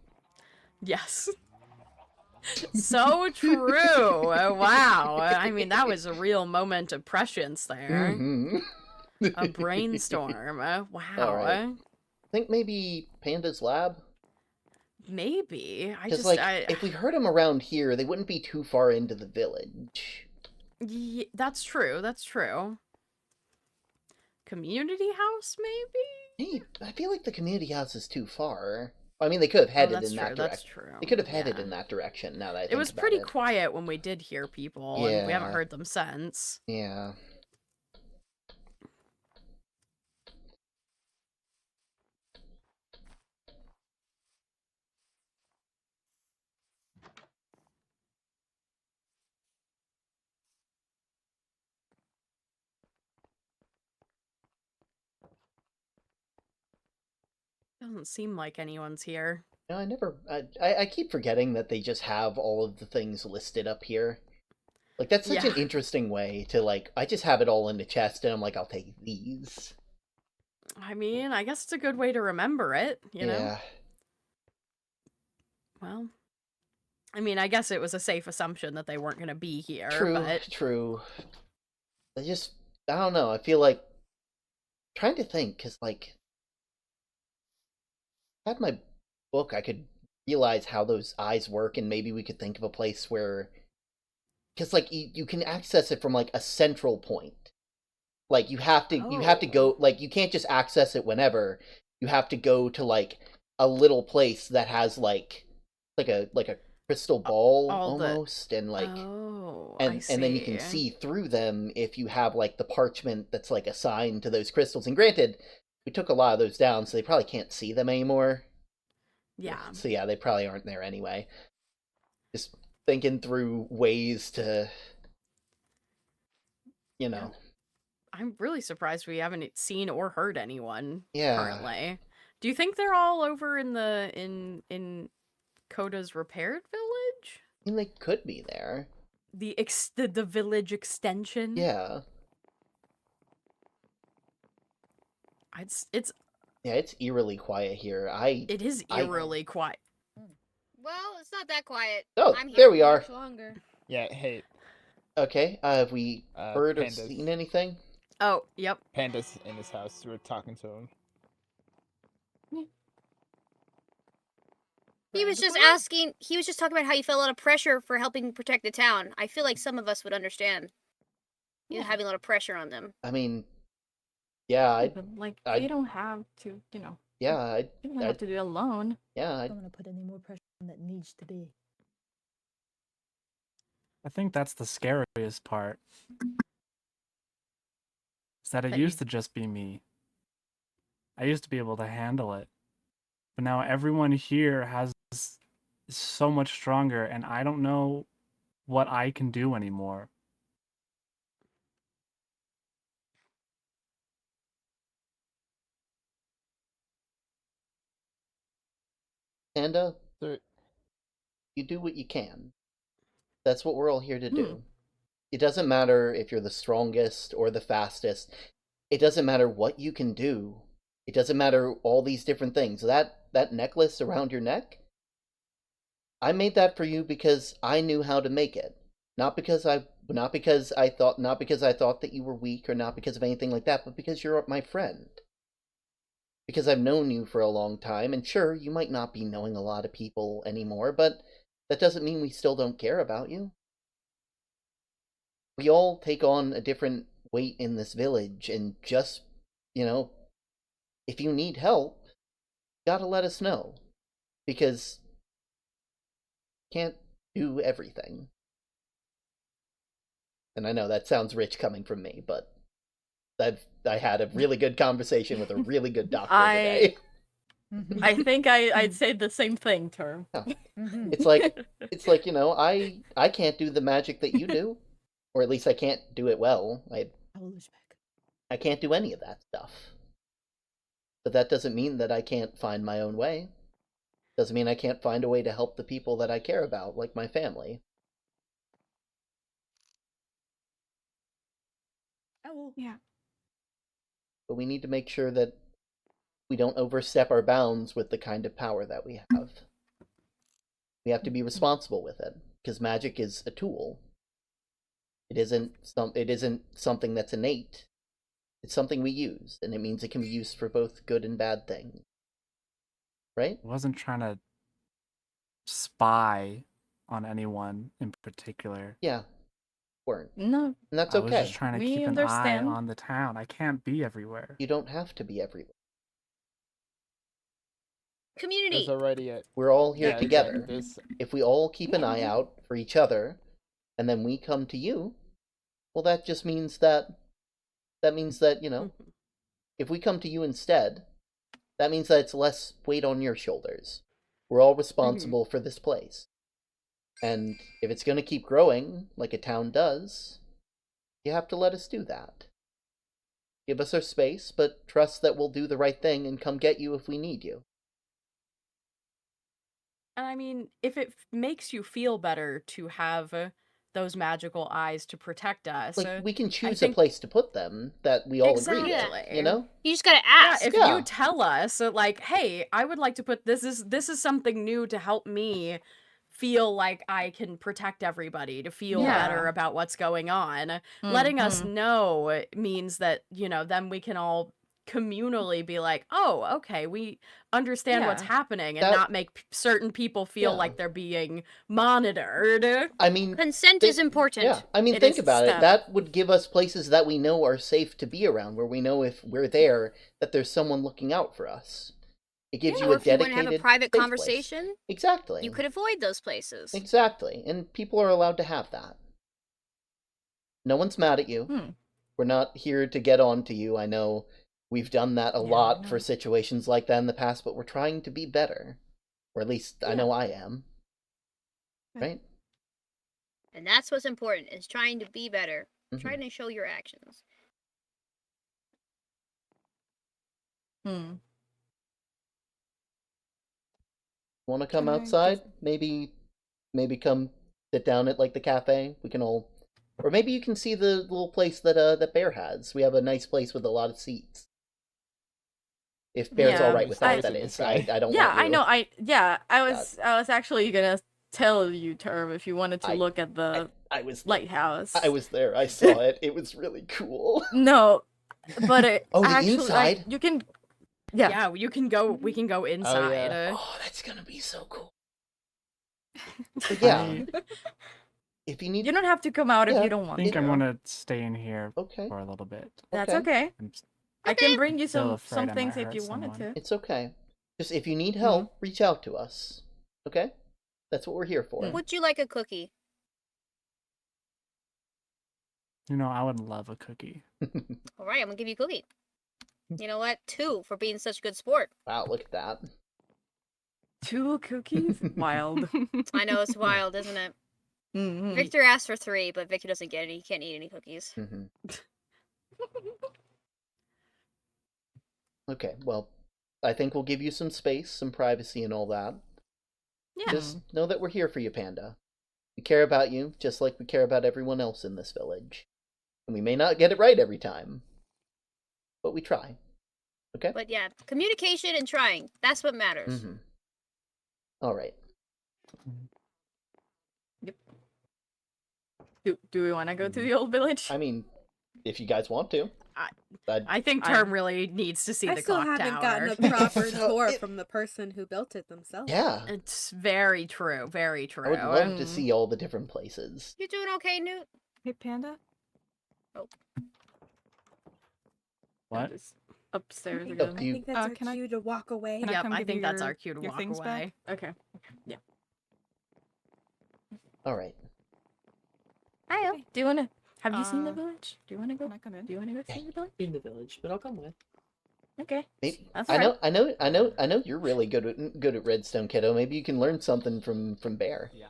Yes. So true. Wow. I mean, that was a real moment of prescience there. Mm-hmm. A brainstorm. Wow. Alright. I think maybe Panda's lab? Maybe. Because, like, if we heard them around here, they wouldn't be too far into the village. Yeah, that's true. That's true. Community house, maybe? Hey, I feel like the community house is too far. I mean, they could have headed in that direction. That's true. They could have headed in that direction, now that I think It was about pretty it. quiet when we did hear people, and we haven't heard them since. Yeah. Doesn't seem like anyone's here. No, I keep forgetting that they just have all of the things listed up here. Like, that's such an interesting way to, like, I just have it all in the chest, and I'm like, I'll take these. I mean, I guess it's a good way to remember it, you know? Yeah. Well, I mean, I guess it was a safe assumption that they weren't going to be here, True, but... true. I don't know, I feel like... trying to think, because, like... if I had my book, I could realize how those eyes work, and maybe we could think of a place where... because, like, you can access it from, like, a central point. Like you have to go, like you can't just access it whenever. You have to go to like a little place that has like a crystal ball almost, and like and then you can see through them if you have like the parchment that's like assigned to those crystals. And granted, we took a lot of those down, so they probably can't see them anymore. Yeah. So yeah, they probably aren't there anyway. Just thinking through ways to, you know. I'm really surprised we haven't seen or heard anyone Yeah. currently. Do you think they're all over in the in Coda's repaired village? I mean, they could be there. The village extension? Yeah. It's Yeah, it's eerily quiet here. It is eerily quiet. Well, it's not that quiet. Oh, I'm here there we for are. much longer. Yeah, hey. Okay, have we heard or Panda's. seen anything? Oh, yep. Panda's in his house. We're talking to him. He was just asking, he was just talking about how you felt a lot of pressure for helping protect the town. I feel like some of us would understand. You know, having a lot of pressure on them. I mean, yeah, they don't have to, yeah, you don't have to do it alone. Yeah, I don't want to put any more pressure on that needs to be. I think that's the scariest part. Is that it used to just be me. I used to be able to handle it. But now everyone here is so much stronger, and I don't know what I can do anymore. Panda, you do what you can. That's what we're all here to do. It doesn't matter if you're the strongest or the fastest. It doesn't matter what you can do. It doesn't matter all these different things. That necklace around your neck, I made that for you because I knew how to make it. Not because I thought that you were weak, or not because of anything like that, but because you're my friend. Because I've known you for a long time, and sure, you might not be knowing a lot of people anymore, but that doesn't mean we still don't care about you. We all take on a different weight in this village, and just, if you need help, you gotta let us know. Because you can't do everything. And I know that sounds rich coming from me, but I had a really good conversation with a really good doctor today. I think I'd say the same thing, Term. Oh. It's like I can't do the magic that you do, or at least I can't do it well. I can't do any of that stuff. But that doesn't mean that I can't find my own way. Doesn't mean I can't find a way to help the people that I care about, like my family. Yeah. But we need to make sure that we don't overstep our bounds with the kind of power that we have. We have to be responsible with it, because magic is a tool. It isn't something that's innate. It's something we use, and it means it can be used for both good and bad things. Right? I wasn't trying to spy on anyone in particular. Yeah. Weren't. No. And that's I okay. was just trying to keep an eye on the town. I can't be everywhere. You don't have to be everywhere. Community. We're all here together. Exactly. If we all keep an eye out for each other, and then we come to you, well, that just means that if we come to you instead, that means that it's less weight on your shoulders. We're all responsible for this place. And if it's going to keep growing, like a town does, you have to let us do that. Give us our space, but trust that we'll do the right thing and come get you if we need you. And I mean, if it makes you feel better to have those magical eyes to protect us, like we can choose a place to put them that we all agree with, you know? You just gotta ask. Yeah, if you tell us, like, hey, I would like to put this is something new to help me feel like I can protect everybody, to feel better about what's going on. Letting us know means that, then we can all communally be like, oh, okay, we understand what's Yeah. happening, and That- not make certain people feel Yeah. like they're being monitored. I mean, Consent is important. Yeah, I mean, It think is about it. STEM. That would give us places that we know are safe to be around, where we know if we're there that there's someone looking out for us. It gives you Or a if you want dedicated to have a private safe place. conversation, Exactly. you could avoid those places. Exactly, and people are allowed to have that. No one's mad at you. We're not here to get on to you. I know we've done that a lot for situations like that in the past, but we're trying to be better. Or at least I know I am. Right? And that's what's important, is trying to be better. Mhm. Trying to show your actions. Want to come Can I outside? Maybe come sit down at like the cafe. We can all, or maybe you can see the little place that that Bear has. We have a nice place with a lot of seats. If Bear's all right with that, that is. I don't. Yeah, want you... I know. I was actually gonna tell you, Term, if you wanted to look at the lighthouse. I was there. I saw it. It was really cool. No, but it the actually, inside. you can. Yeah, you can go. We can go inside. Oh, that's gonna be so cool. But yeah. If you need, you don't have to come out if you don't I want think to. I'm gonna stay in here Okay. for a little bit. That's okay. I can bring you Still some afraid I things might if hurt you wanted someone. to. It's okay. Just if you need help, reach out to us. Okay? That's what we're here for. Would you like a cookie? You know, I would love a cookie. All right, I'm gonna give you a cookie. You know what? 2 for being such a good sport. Wow, look at that. 2 cookies? Wild. I know, it's wild, isn't it? Victor asked for 3, but Victor doesn't get any. He can't eat any cookies. Okay, well, I think we'll give you some space, some privacy, and all that. Yeah. Just know that we're here for you, Panda. We care about you, just like we care about everyone else in this village. And we may not get it right every time, but we try. Okay? But yeah, communication and trying. That's what matters. All right. Do we want to go to the old village? I mean, if you guys want to. I think Term really needs to see I the still clock haven't tower. gotten a proper tour from the person who built it themselves. Yeah. It's very true. Very true. I would love to see all the different places. You doing okay, Newt? Hey, Panda? Oh. What? Upstairs Oh, again. I think that's our can I- cue to walk away. Can I Yep, come I give think you that's your- our cue to your walk things away. back? Okay. Yeah. All right. Hi, do you wanna? Have you seen the village? Do you wanna go? Can I come in? Do you wanna go see the village? In the village, but I'll come with. Okay. Maybe, That's I all know you're really good at Redstone, kiddo. Maybe you can learn something from Bear. Yeah.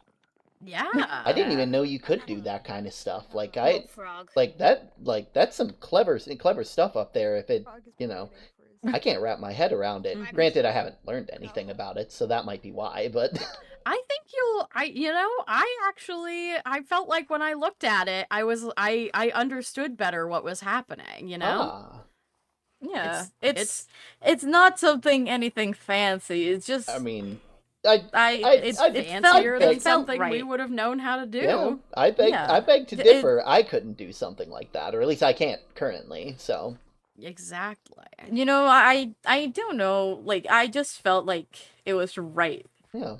I didn't even know you could do that kind of stuff. Like Frog. that's some clever stuff up there. If it, you know, I can't wrap my head around it. Granted, I haven't learned anything about it, so that might be why. But I think I felt like when I looked at it, I understood better what was happening, you know? Ah, Yeah. It's not something anything fancy. It's just. I mean, it's fancier than it felt something we right. would have known how to do. yeah, I beg to differ. I couldn't do something like that, or at least I can't currently. So Exactly. You know, I don't know. Like, I just felt like it was right. yeah,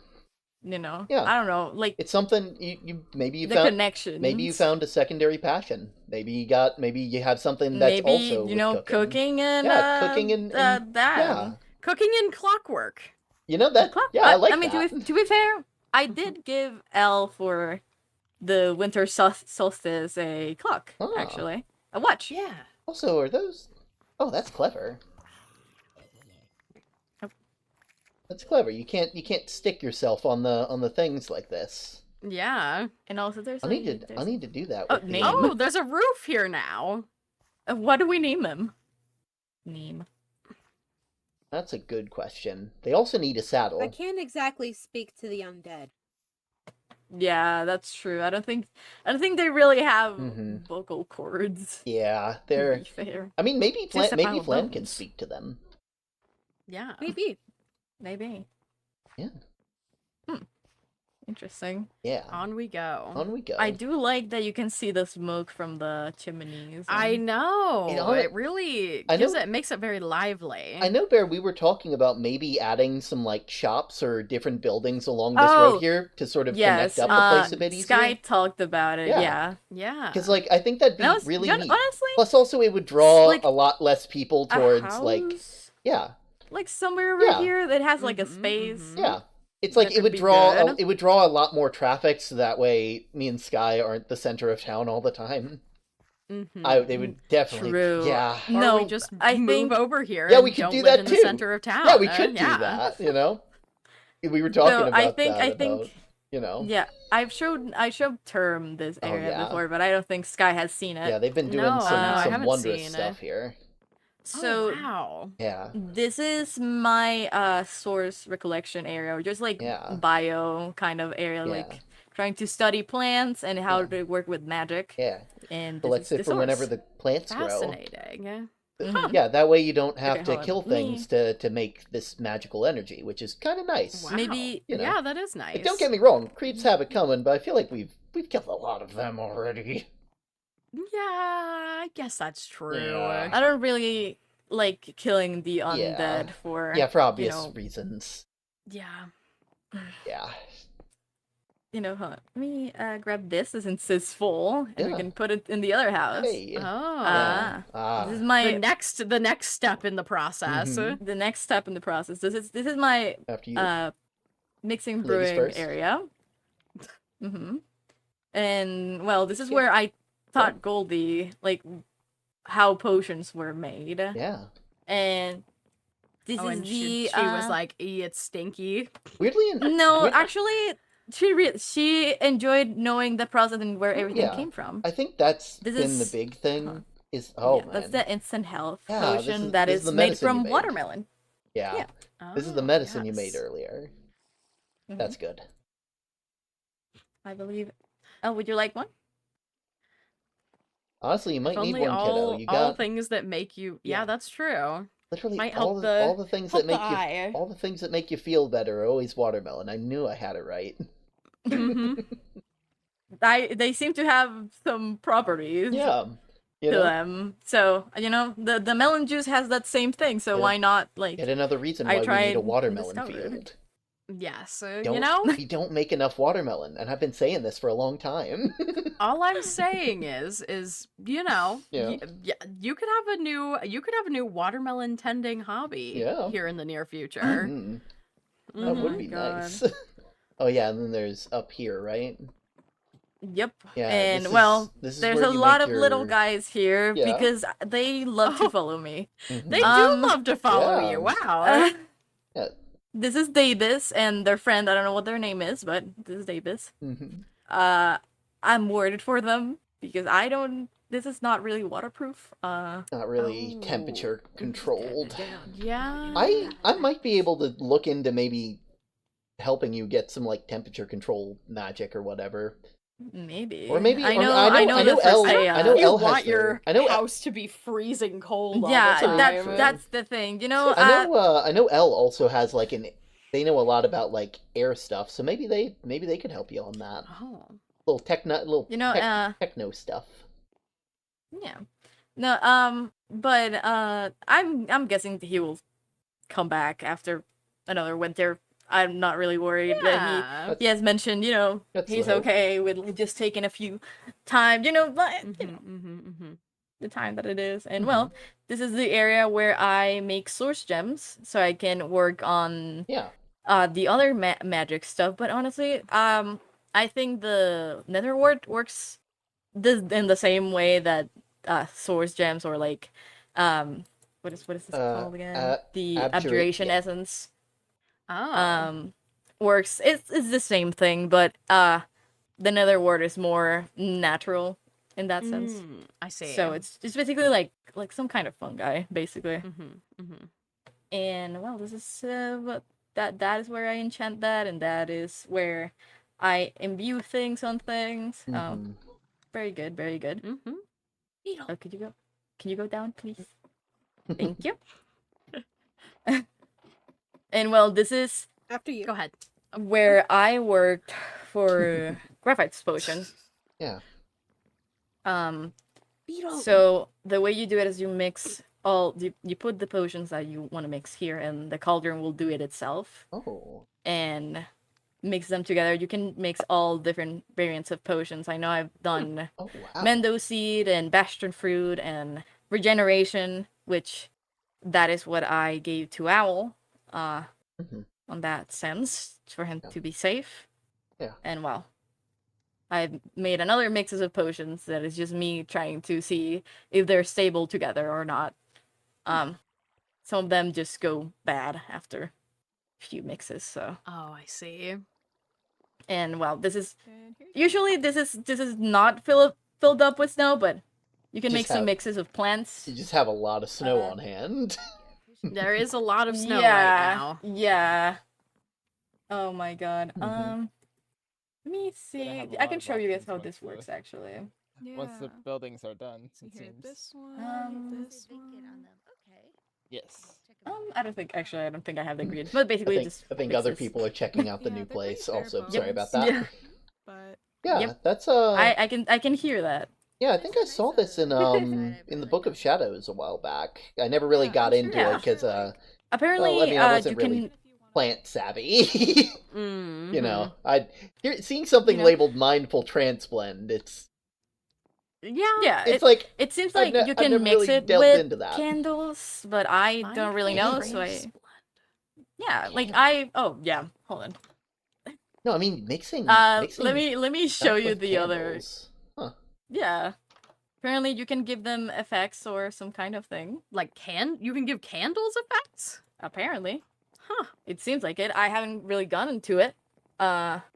You know. Yeah. I don't know. Like it's something you maybe you the found. connection. Maybe you found a secondary passion. Maybe you have something that's Maybe also you know with cooking. cooking and Cooking and that. yeah. Cooking and clockwork. You know that? Yeah, I like I mean, that. to be fair, I did give L for the winter solstice a clock. Ah. Actually, a watch. Yeah. Also, are those? Oh, that's clever. That's clever. You can't stick yourself on the things like this. Yeah. And also, there's. I need to do that. Oh, with the- name. Oh, there's a roof here now. What do we name them? Name. That's a good question. They also need a saddle. I can't exactly speak to the undead. Yeah, that's true. I don't think they really have Mhm. vocal cords. Yeah, To they're. be fair. I mean, maybe Just a pile maybe of Flan can bones. speak to them. Yeah. Maybe. Maybe. Yeah. Interesting. Yeah. On we go. On we go. I do like that you can see the smoke from the chimneys. I know. It really makes it very lively. I know, Bear, we were talking about maybe adding some, like, shops or different buildings along this road here to sort of connect up the place a bit easier. Sky talked about it, yeah. Because, like, I think that'd be really neat. Honestly, plus, also, it would draw a lot less people towards, like, like somewhere over here that has, like, a space. Yeah. It's like it would draw a lot more traffic, so that way me and Sky aren't the center of town all the time. They would definitely. True. Yeah. Or we just move over here. Yeah, and we could don't do live that in too. the center of town. Yeah, we could do that. You know, we were talking about that. I think. You know. Yeah, I showed Term this area before, but I don't think Sky has seen it. Yeah, they've been doing some wondrous stuff here. So wow. Yeah. This is my source recollection area, or just like bio kind of area, like trying to study plants and how to work with magic. Yeah. And so let's say for whenever the plants grow. Fascinating. Yeah, that way you don't have to kill things to make this magical energy, which is kind of nice. Wow. Maybe yeah, that is nice. Like, don't get me wrong, creeps have it coming, but I feel like we've killed a lot of them already. Yeah, I guess that's true. Yeah. I don't really like killing the undead for obvious reasons. Yeah. Yeah. You know, let me grab this since it's full, and we can put it in the other house. Hey. This is my the next step in the process. The next step in the process. This is my mixing brewing area. And well, this is where I taught Goldie like how potions were made. Yeah. And this is and the she was like, it's stinky. Weirdly actually she enjoyed knowing the process and where everything came from. I think that's been the big thing. That's the instant health potion that is made from watermelon. Yeah. This is the medicine you made earlier. That's good. I believe. Oh, would you like one? Honestly, you might need one, kiddo. You got all things that make you. Yeah, that's true. Literally, might all help the things that make you feel better are always watermelon. I knew I had it right. They seem to have some properties. Yeah. To them. So, you know, the melon juice has that same thing, so why not, like... Yet another reason why we need a watermelon field. Yes, we don't make enough watermelon, and I've been saying this for a long time. All I'm saying is you know, you could have a new watermelon tending hobby here in the near future. That would be nice. Oh yeah, and then there's up here, right? Yep. Yeah, and this is there's a lot of little guys here because they love to follow me. They do love to follow you. Wow. This is Davis and their friend. I don't know what their name is, but this is Davis. I'm worried for them because this is not really waterproof. Not really temperature controlled. Yeah. I might be able to look into maybe helping you get some like temperature control magic or whatever. Maybe. Or maybe I know Elle want your house to be freezing cold all the time. That's the thing. You know, I know Elle also has like they know a lot about like air stuff, so maybe they could help you on that. Oh. Little techno stuff. Yeah. No, but I'm guessing he will come back after another winter. I'm not really worried that he has mentioned, you know, he's okay with just taking a few time, you know, but the time that it is. And well, this is the area where I make source gems, so I can work on the other magic stuff. But honestly, I think the nether wart works in the same way that source gems or like what is this called again? The abjuration essence. Works. It's the same thing, but the nether wart is more natural in that sense. I see. So it's basically like some kind of fungi, basically. And well, this is that is where I enchant that, and that is where I imbue things on things. Very good, very good. Oh, could you go? Can you go down, please? Thank you. And well, this is after you. Go ahead. where I worked for graphite potion. Yeah. So the way you do it is you mix you put the potions that you want to mix here, and the cauldron will do it itself. Oh. And mix them together. You can mix all different variants of potions. I know I've done Mendo Seed and Bastion Fruit and Regeneration, which that is what I gave to Owl on that sense, for him to be safe. Yeah. And well, I've made another mixes of potions that is just me trying to see if they're stable together or not. Some of them just go bad after a few mixes, so. Oh, I see. And well, this is usually this is not filled up with snow, but you can make some mixes of plants. You just have a lot of snow on hand. There is a lot of snow right now. Yeah. Oh my god. Let me see. I can show you guys how this works actually. Once the buildings are done, it seems. This one, this one. Yes. I don't think I have the ingredients, but basically I think other people are checking out the new place also. Sorry about that. Yeah. But yeah, that's I can hear that. Yeah, I think I saw this in the Book of Shadows a while back. I never really got into it because apparently I wasn't you really can plant savvy. You know, seeing something labeled mindful transblend, it's it's like it seems like you can mix really it delved with into that. candles, but I don't really know, so hold on. No, I mean mixing. Let me show stuff you with the other. candles. Huh. Yeah. Apparently you can give them effects or some kind of thing. Like you can give candles effects? Apparently. Huh. It seems like it. I haven't really gone into it.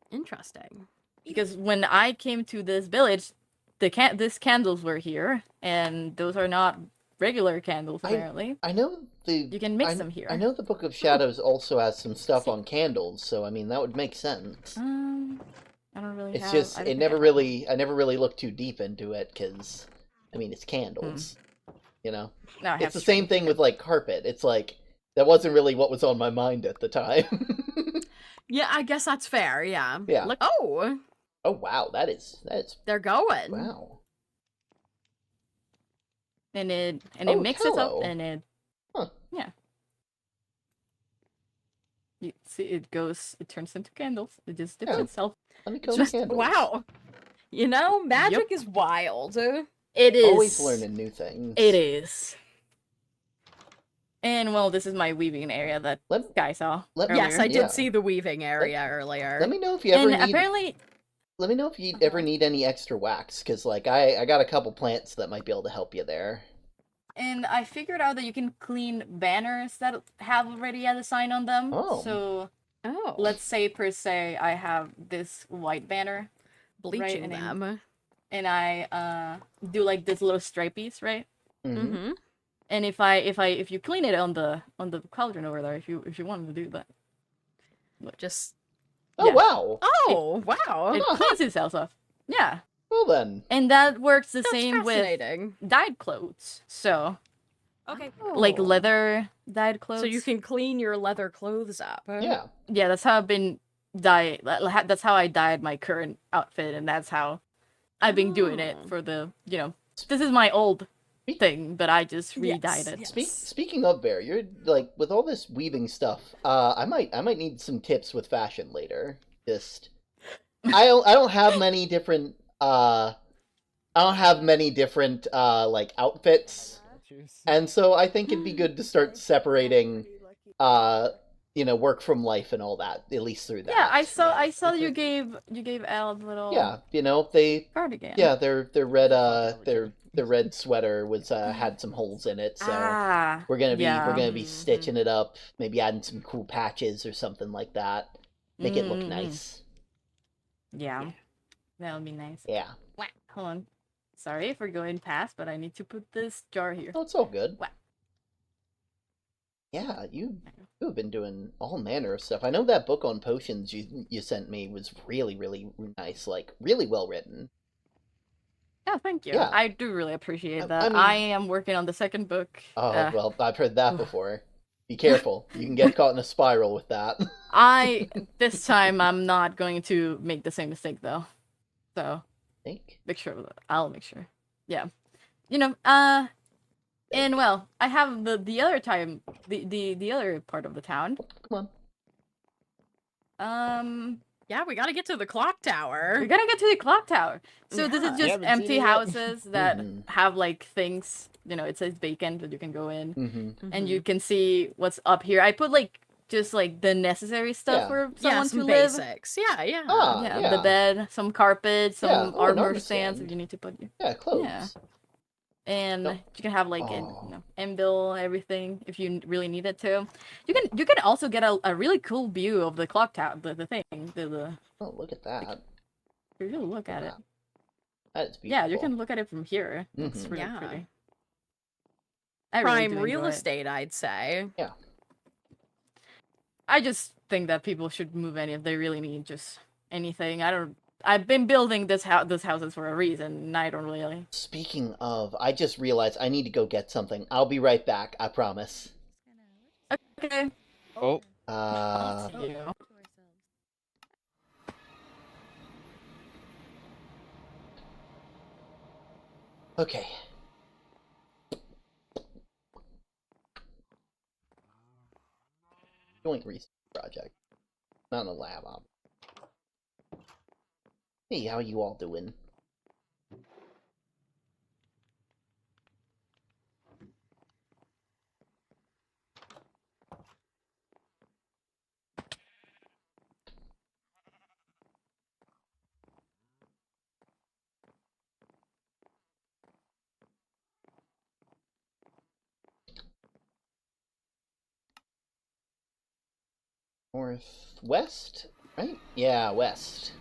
Interesting. Because when I came to this village, these candles were here, and those are not regular candles apparently. I know you can mix them here. I know the Book of Shadows also has some stuff on candles, so I mean that would make sense. I don't really. It's just I never really looked too deep into it because, I mean, it's candles, you know. No, it's the same thing with like carpet. It's like that wasn't really what was on my mind at the time. Yeah, I guess that's fair. Yeah. Yeah. Look, Oh wow, that is they're going. Wow. And it mixes up and it yeah. You see, it turns into candles. It just dips itself. Honeycomb candles. Wow. You know, magic is wild. It is. Always learning new things. It is. And well, this is my weaving area that Guy saw. Yes, I did see the weaving area earlier. Let me know if you ever need. Apparently. Let me know if you ever need any extra wax, because like I got a couple plants that might be able to help you there. And I figured out that you can clean banners that have already had a sign on them. Oh. So, let's say per se I have this white banner, bleaching them, and I do like this little stripies, right? Mm-hmm. And if you clean it on the cauldron over there, if you wanted to do that, just. Oh wow! Oh wow! It cleans itself off. Yeah. Well then. And that works the That's same with dyed clothes. So. Okay. Like leather dyed clothes. So you can clean your leather clothes up. Yeah. Yeah, that's how I've been dye. That's how I dyed my current outfit, and that's how I've been doing it for the. This is my old thing, but I just re-dyed it. Speaking of Bear, you're like with all this weaving stuff. I might need some tips with fashion later. Just I don't have many different like outfits, and so I think it'd be good to start separating work from life and all that, at least through that. Yeah, I saw you gave Elle a little cardigan. Yeah, their red sweater was had some holes in it, so we're gonna be stitching it up, maybe adding some cool patches or something like that. Make it look nice. Yeah. That would be nice. Yeah. Hold on. Sorry for going past, but I need to put this jar here. Oh, it's all good. Yeah, you've been doing all manner of stuff. I know that book on potions you sent me was really, really nice, like really well written. Yeah, thank you. Yeah. I do really appreciate that. I mean, I am working on the second book. Oh, well, I've heard that before. Be careful. You can get caught in a spiral with that. This time I'm not going to make the same mistake though. So make sure of that. I'll make sure. Yeah. And well, I have the other time the other part of the town. Come on. Yeah, we gotta get to the clock tower. We're gonna get to the clock tower. So this is Yeah. just empty houses that Mhm. have like things, it says vacant that you can go in. Mhm. And you can see what's up here. I put like just like the necessary stuff Yeah. for someone some to live. basics. Yeah. Yeah, the bed, some carpet, some Yeah. Oh, an armor armor stands stand. if you need to put your Yeah, clothes. Yeah. And you can have like inbuilt everything if you really need it to. You can also get a really cool view of the clock tower, the thing, the Oh, look at that. if you really look at it. That is beautiful. Yeah, you can look at it from here. It's Mhm. really Yeah. pretty. I really Prime do real enjoy it. estate, I'd say. Yeah. I just think that people should move in if they really need just anything. I've been building these houses for a reason, and I don't really. Speaking of, I just realized I need to go get something. I'll be right back, I promise. Okay. Oh. Okay. Joint research project. Not in a lab, Hey, how you all doing? Northwest, right? Yeah, west.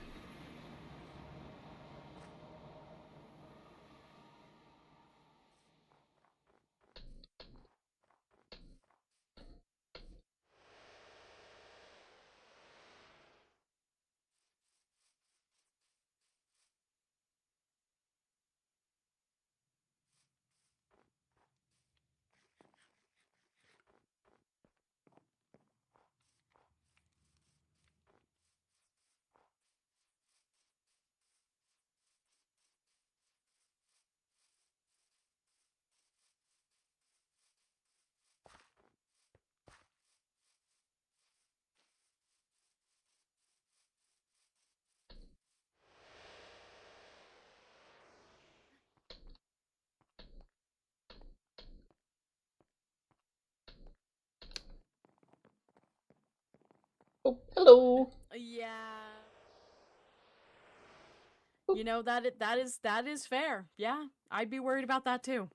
Oh, hello. Yeah. That is fair. Yeah, I'd be worried about that too.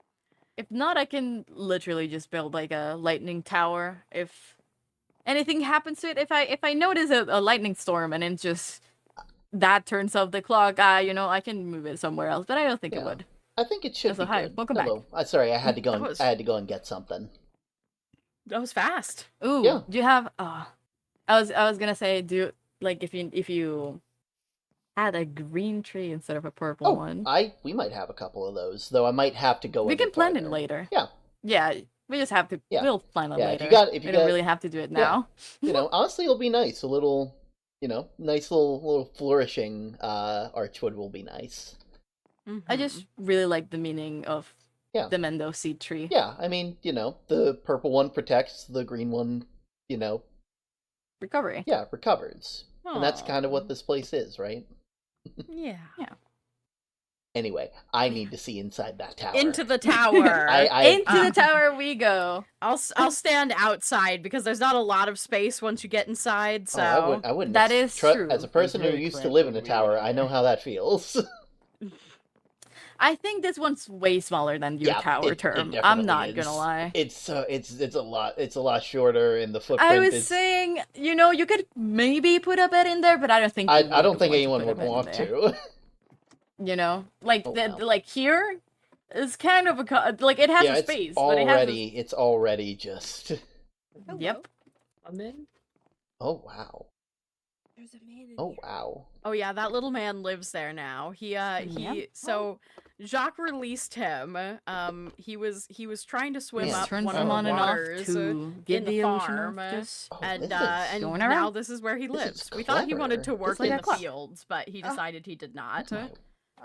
If not, I can literally just build like a lightning tower. If anything happens to it, if I notice a lightning storm and it just that turns off the clock, I can move it somewhere else. But I don't think it would. I think it should So be hi, good. welcome Hello. Sorry, I had to go. was- I had to go and get something. That was fast. Ooh, Yeah. do you have? I was gonna say, if you had a green tree instead of a purple one, we might have a couple of those, though. I might have to go. we a can bit plan it farther. later. Yeah. Yeah, we just have to. Yeah. We'll plan it Yeah, later. if you we don't got- really have to do it now. Honestly, it'll be nice. A little, nice little flourishing archwood will be nice. I just really like the meaning of the Mendo seed tree. Yeah, I mean, the purple one protects, the green one, recovery. Yeah, recovers. And that's kind of what this place is, right? Yeah. Anyway, I need to see inside that tower. Into the tower. Into the tower we go. I'll stand outside because there's not a lot of space once you get inside. So I wouldn't. That is true. As a person who used to live in a tower, I know how that feels. I think this one's way smaller than your tower term. I'm not gonna lie. It's a lot. It's a lot shorter in the footprint. I was saying, you could maybe put a bed in there, but I don't think. I don't think anyone would want to. Like here is kind of it has a space, but it has. It's already just. Hello. Yep. I'm in. Oh wow. There's a man in Oh here. wow. Oh yeah, that little man lives there now. So Jacques released him. He was trying to swim Yeah. up Turns one him of the on and off waters to get in the illusion farm, of just and going now around. this is where he This is lives. We thought he wanted to clever. work like in a the clock. fields, but he decided he did not.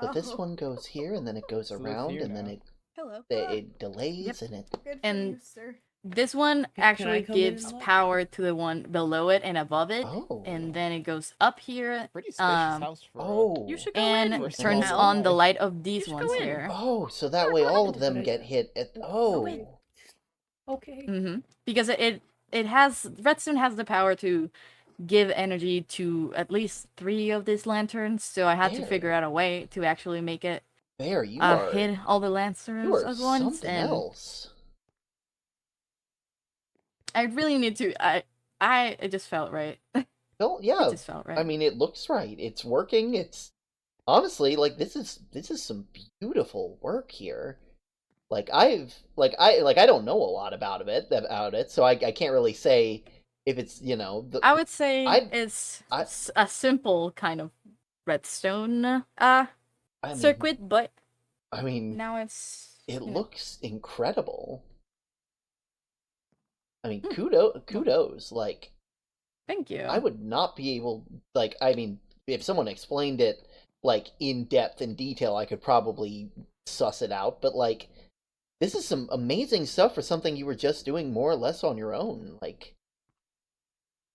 But this one goes here, and then it goes It's around, here and then now. Hello. it delays, and it... Good for And you, sir. this one Can I actually come in gives and look? power to the one below it and above it, Oh. and then it goes up here. Pretty spacious house for Oh. You should go and in. For a turns small on the guy. light of these should ones go in. here. Oh, so that way all of them But I- get hit at... Go Oh. in. Okay. Because it has redstone has the power to give energy to at least 3 of these lanterns, so I had to There. figure out a way to actually make it There, you are... hit all the You lanterns are at once, something and else. I really need to. It just felt right. Well, yeah. It just felt right. I mean, it looks right. It's working. It's... Honestly, like, this is some beautiful work here. Like, I don't know a lot about it, so I can't really say if it's, you know... I would say it's I- a simple kind of redstone I mean, circuit, but I mean, now it's it you know. looks incredible. I mean, Hmm. kudos. Like, Thank you. I would not be able, like, I mean, if someone explained it, like, in depth and detail, I could probably suss it out, but, like, this is some amazing stuff for something you were just doing more or less on your own, like...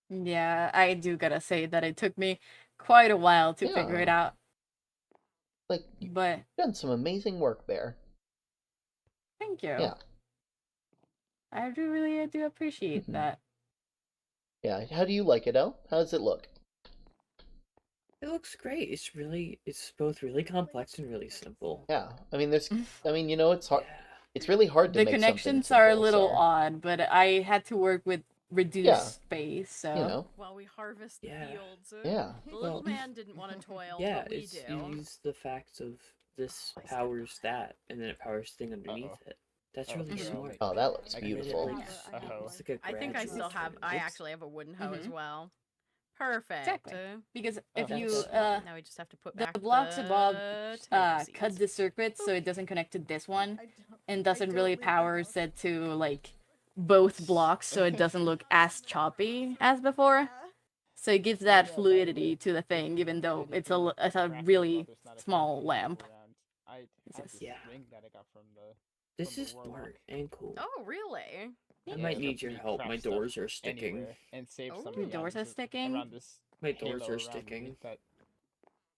Yeah, I do gotta say that it took me quite a while to figure it out. Like, But you've done some amazing work there. thank you. Yeah. I do appreciate that. Yeah, how do you like it, Elle? How does it look? It looks great. It's both really complex and really simple. Yeah, I mean, you know, it's hard. It's really hard to The make connections something are a simple, little so... odd, but I had to work with reduced Yeah. space, so You know. While we harvest the fields. Yeah. The little Well, man didn't want to toil, Yeah, but we it's do. use the fact of this powers that, and then it powers thing underneath it. That's Oh, really here, I'll smart. make Oh, that looks I can make beautiful. it It's a hoe. It's like a I think I still gradual have. thing. I It's- actually have a wooden hoe as Mhm. well. Perfect. Exactly. Because if Okay. you Now we just have to put the back blocks above tomato cut seeds. the circuit so it doesn't connect to this one and doesn't really power set to like both blocks so it doesn't look as choppy as before. So it gives that fluidity to the thing even though it's a really small lamp. I have this Yeah. ring that I got from the... This from the is warlock. smart and cool. Oh, really? I Yeah, might so need your we help. craft My stuff doors are sticking. anywhere and save Oh. some Your doors are sticking? around this My doors halo are around me sticking. that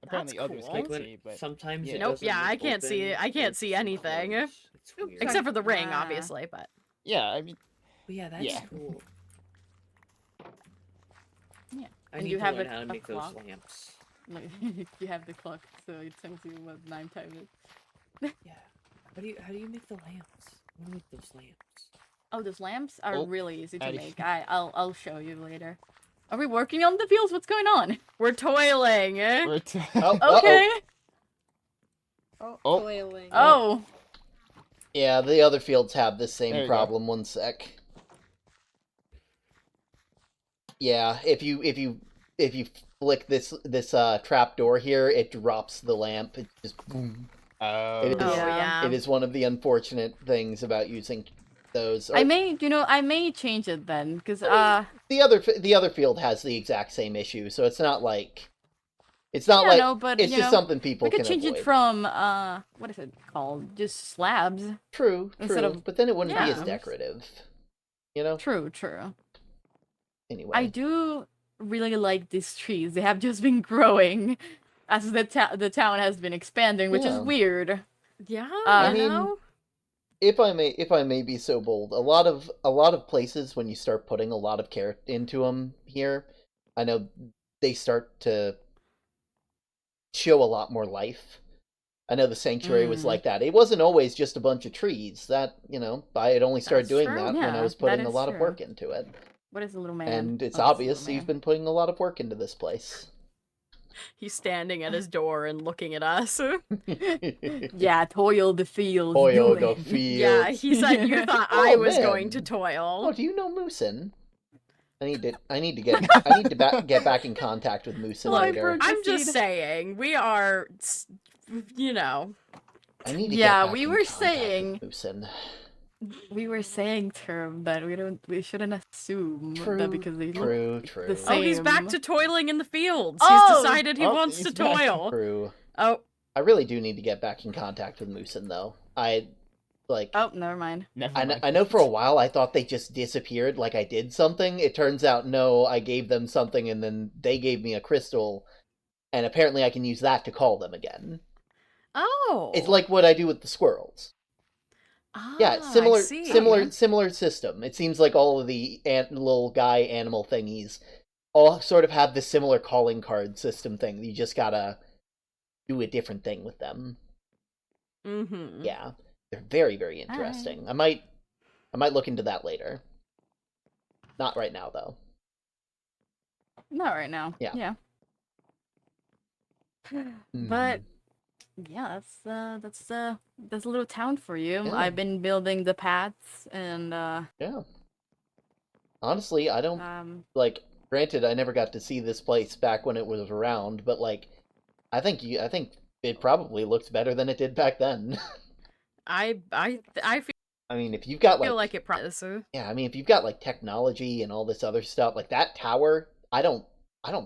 apparently others cool. can't Like when see, but sometimes it Nope. doesn't Yeah, look I can't see. open, I can't it's see anything closed. It's weird. except for the ring, Ah. obviously. But yeah, I mean, But yeah, that's Yeah. cool. Yeah. I And need you to have learn a- how to a make those clock? lamps. Like, you have the clock so it tells you what 9 time is. Yeah. How do you make the lamps? I want to make those lamps. Oh, those lamps are Oh, really easy to Addie. make. I'll show you later. Are we working on the fields? What's going on? we're toiling. we're Okay. Oh, Oh. toiling. Oh. Yeah, the other fields have the There same you go. problem. One sec. Yeah, if you flick this trap door here, it drops the lamp. It just boom. Oh, It is, yeah. it is one of the unfortunate things about using those. I may change it then, because the other field has the exact same issue, so it's not like it's not Yeah, like no, but, it's you just know, something people we could can change avoid. it from what is it called? Just slabs. True, instead true, of but then it wouldn't be as lamps. decorative, you know. True. Anyway, I do really like these trees. They have just been growing as the town has been expanding, which is Yeah. weird. Yeah, I you mean, know? if I may be so bold, a lot of places when you start putting a lot of care into them here, I know they start to show a lot more life. I know the sanctuary was like that. It wasn't always just a bunch of trees. That, you know, I had only started That's doing true. that when I Yeah, was that putting a is lot of true. work into it. What is the little man? And it's Oh, that's the obvious little you've man. been putting a lot of work into this place. He's standing at his door and looking at us. Yeah, toil the fields. Toil do the it. fields. Yeah, he said you thought Oh, I was man. going to toil. Oh, do you know Moosin? I need to get back in contact with Moosin Look, later. I'm just saying, we are, you know, I need to Yeah, get back we in were contact saying with Moosin. we were saying term that we shouldn't assume that because they look True. the same. Oh, he's back to toiling in the fields. Oh! He's decided he wants he's to back. toil. True. Oh, I really do need to get back in contact with Moosin, though. Oh, never mind. I know for a while I thought they just disappeared, like I did something. It turns out, no, I gave them something and then they gave me a crystal, and apparently I can use that to call them again. Oh. It's like what I do with the squirrels. Yeah, I see. similar system. It seems like all of the little guy animal thingies all sort of have this similar calling card system thing. You just gotta do a different thing with them. Mm-hmm. Yeah, they're very, very interesting. Right. I might look into that later. Not right now, though. Not right now. Yeah. But yeah, that's a little town for you. Yeah. I've been building the paths and yeah. Honestly, I don't like. Granted, I never got to see this place back when it was around, but like, I think it probably looks better than it did back then. I feel. I mean, if you've got like it probably. Yeah, I mean, if you've got like technology and all this other stuff, like that tower, I don't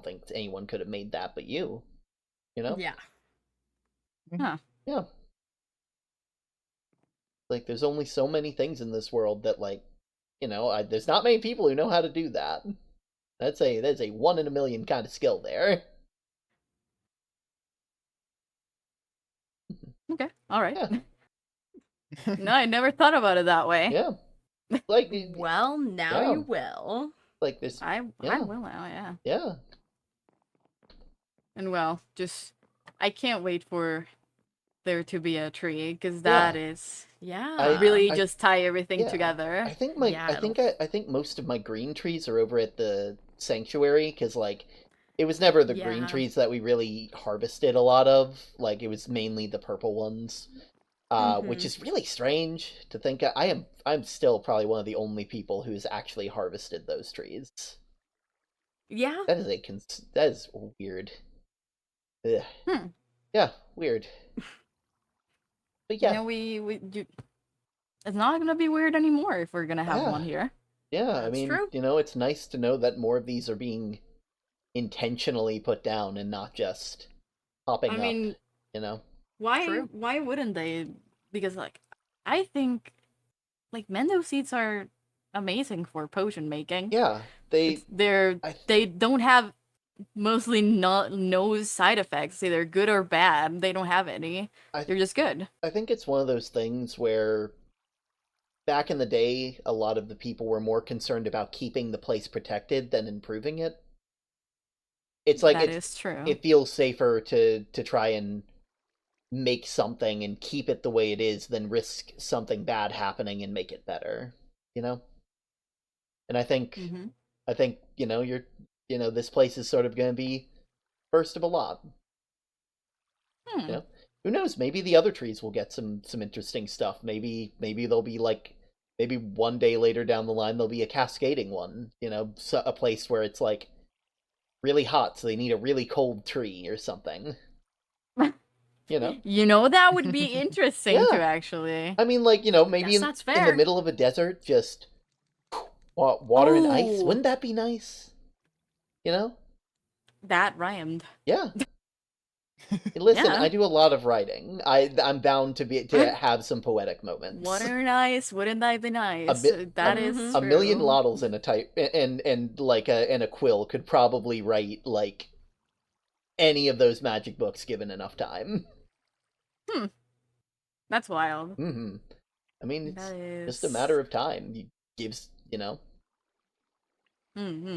think anyone could have made that but you. You know? Yeah. Huh. Yeah. Like, there's only so many things in this world that, like, you know, there's not many people who know how to do that. That's a 1 in a million kind of skill there. Okay, all right. Yeah. No, I never thought about it that way. Yeah. Like, well, now yeah. you will. Like this. I yeah. will now, yeah. Yeah. And well, just I can't wait for there to be a tree because that is really just tie everything together. I think I think most of my green trees are over at the sanctuary because like it was never the green trees that we really harvested a lot of. Like it was mainly the purple ones, which is really strange to think. I'm still probably one of the only people who's actually harvested those trees. Yeah, that is weird. Ugh. Yeah, weird. But yeah, you know, it's not gonna be weird anymore if we're gonna have one here. Yeah, That's I mean, true. You know, it's nice to know that more of these are being intentionally put down and not just popping up. I mean, you know, why wouldn't they? Because like, I think like Mendo seeds are amazing for potion making. Yeah, they don't have mostly no side effects, either good or bad. They don't have any. They're just good. I think it's one of those things where back in the day, a lot of the people were more concerned about keeping the place protected than improving it. It's like that is true. It feels safer to try and make something and keep it the way it is than risk something bad happening and make it better. You know? And I think you know, this place is sort of going to be first of a lot. You know? Who knows? Maybe the other trees will get some interesting stuff. Maybe they'll be like, maybe one day later down the line there'll be a cascading one. You know, a place where it's like really hot, so they need a really cold tree or something. You know? You know, that would be interesting to actually. I mean, like, you know, maybe in the middle of a desert, just water and ice. Wouldn't that be nice? You know? That rhymed. Yeah. Listen, I do a lot of writing. I'm bound to have some poetic moments. Water and ice, wouldn't that be nice? That is true. A million Lottles in a type and like a quill could probably write like any of those magic books given enough time. That's wild. I mean, it's just a matter of time. Gives, you know.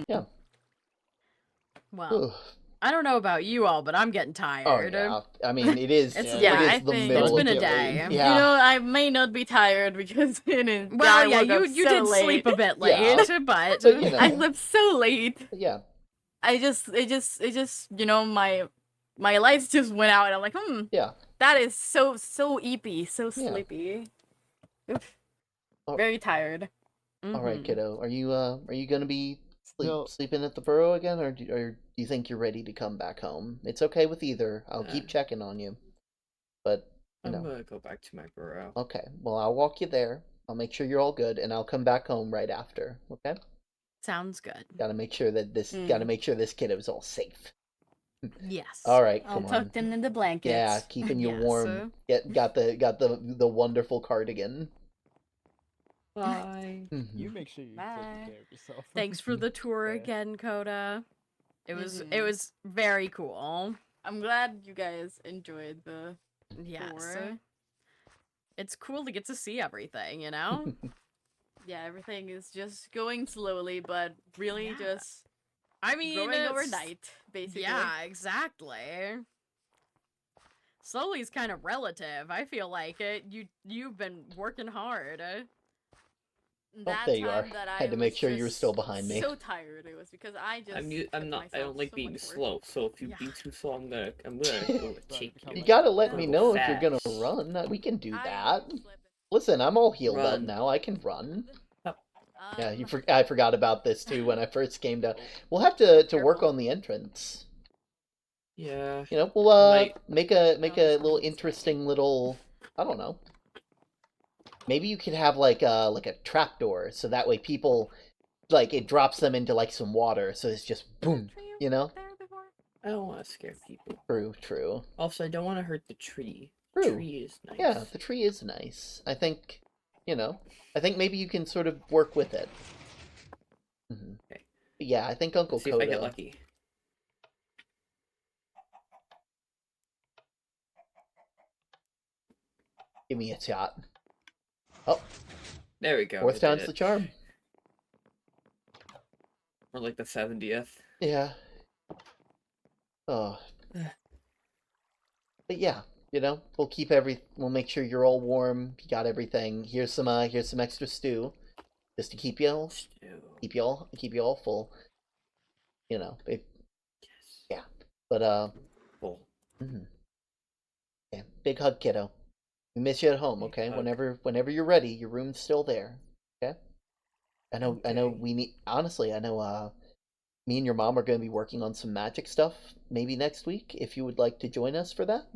Yeah. Well, I don't know about you all, but I'm getting tired. Oh, yeah. I mean, it is. It's been a day. Yeah. You know, I may not be tired because it is. Well, yeah, you did sleep a bit late, but you know. I slept so late. Yeah. It just, you know, my lights just went out, and I'm like, Yeah. That is so eepy, so sleepy. Oof. Very tired. All right, kiddo. Are you gonna be sleeping at the burrow again, or do you think you're ready to come back home? It's okay with either. I'll keep checking on you. But I'm gonna go back to my burrow. Okay, well, I'll walk you there. I'll make sure you're all good, and I'll come back home right after. Okay? Sounds good. Gotta make sure that this kiddo is all safe. Yes. All right, I'll come tuck on. them in the blankets. Yeah, keeping you Yes. warm. Got the wonderful cardigan. Bye. You make sure you're taking care of yourself. Thanks for the tour Yeah. again, Coda. It was very cool. I'm glad you guys enjoyed the tour. It's cool to get to see everything, you know? Yeah, everything is just going slowly, but really just growing it's- overnight, basically. Yeah, exactly. Slowly is kind of relative. I feel like it. You've been working hard. That there you are. time that Had to make sure you were still behind me. So tired it was because I just. I'm not. I don't like so being much work. slow. So if you be too slow, I'm gonna go take you. You gotta let me Go know if you're gonna fast. run. We can do that. Listen, I'm all healed up Run. now. I can run. Yeah, I forgot about this too when I first came down. We'll have to work on the entrance. Yeah. You know, we'll make a little interesting little, I don't know. Maybe you could have like a trapdoor, so that way people it drops them into like some water, so it's just boom, you know? I don't want to scare people. True. Also, I don't want to hurt the tree. True. The tree is nice. Yeah, the tree is nice. I think, I think maybe you can sort of work with it. Okay. But yeah, I think Uncle See Koda. if I get lucky. Give me a shot. Oh. There we go. Fourth time's the charm. Or like the 70th. Yeah. Oh. But yeah, we'll make sure you're all warm. You got everything. Here's some extra stew, just to keep you all full. Yeah. But full. Yeah, big hug, kiddo. We miss you at home. Okay, whenever you're ready, your room's still there. Okay. I know. Honestly, I know. Me and your mom are going to be working on some magic stuff maybe next week. If you would like to join us for that,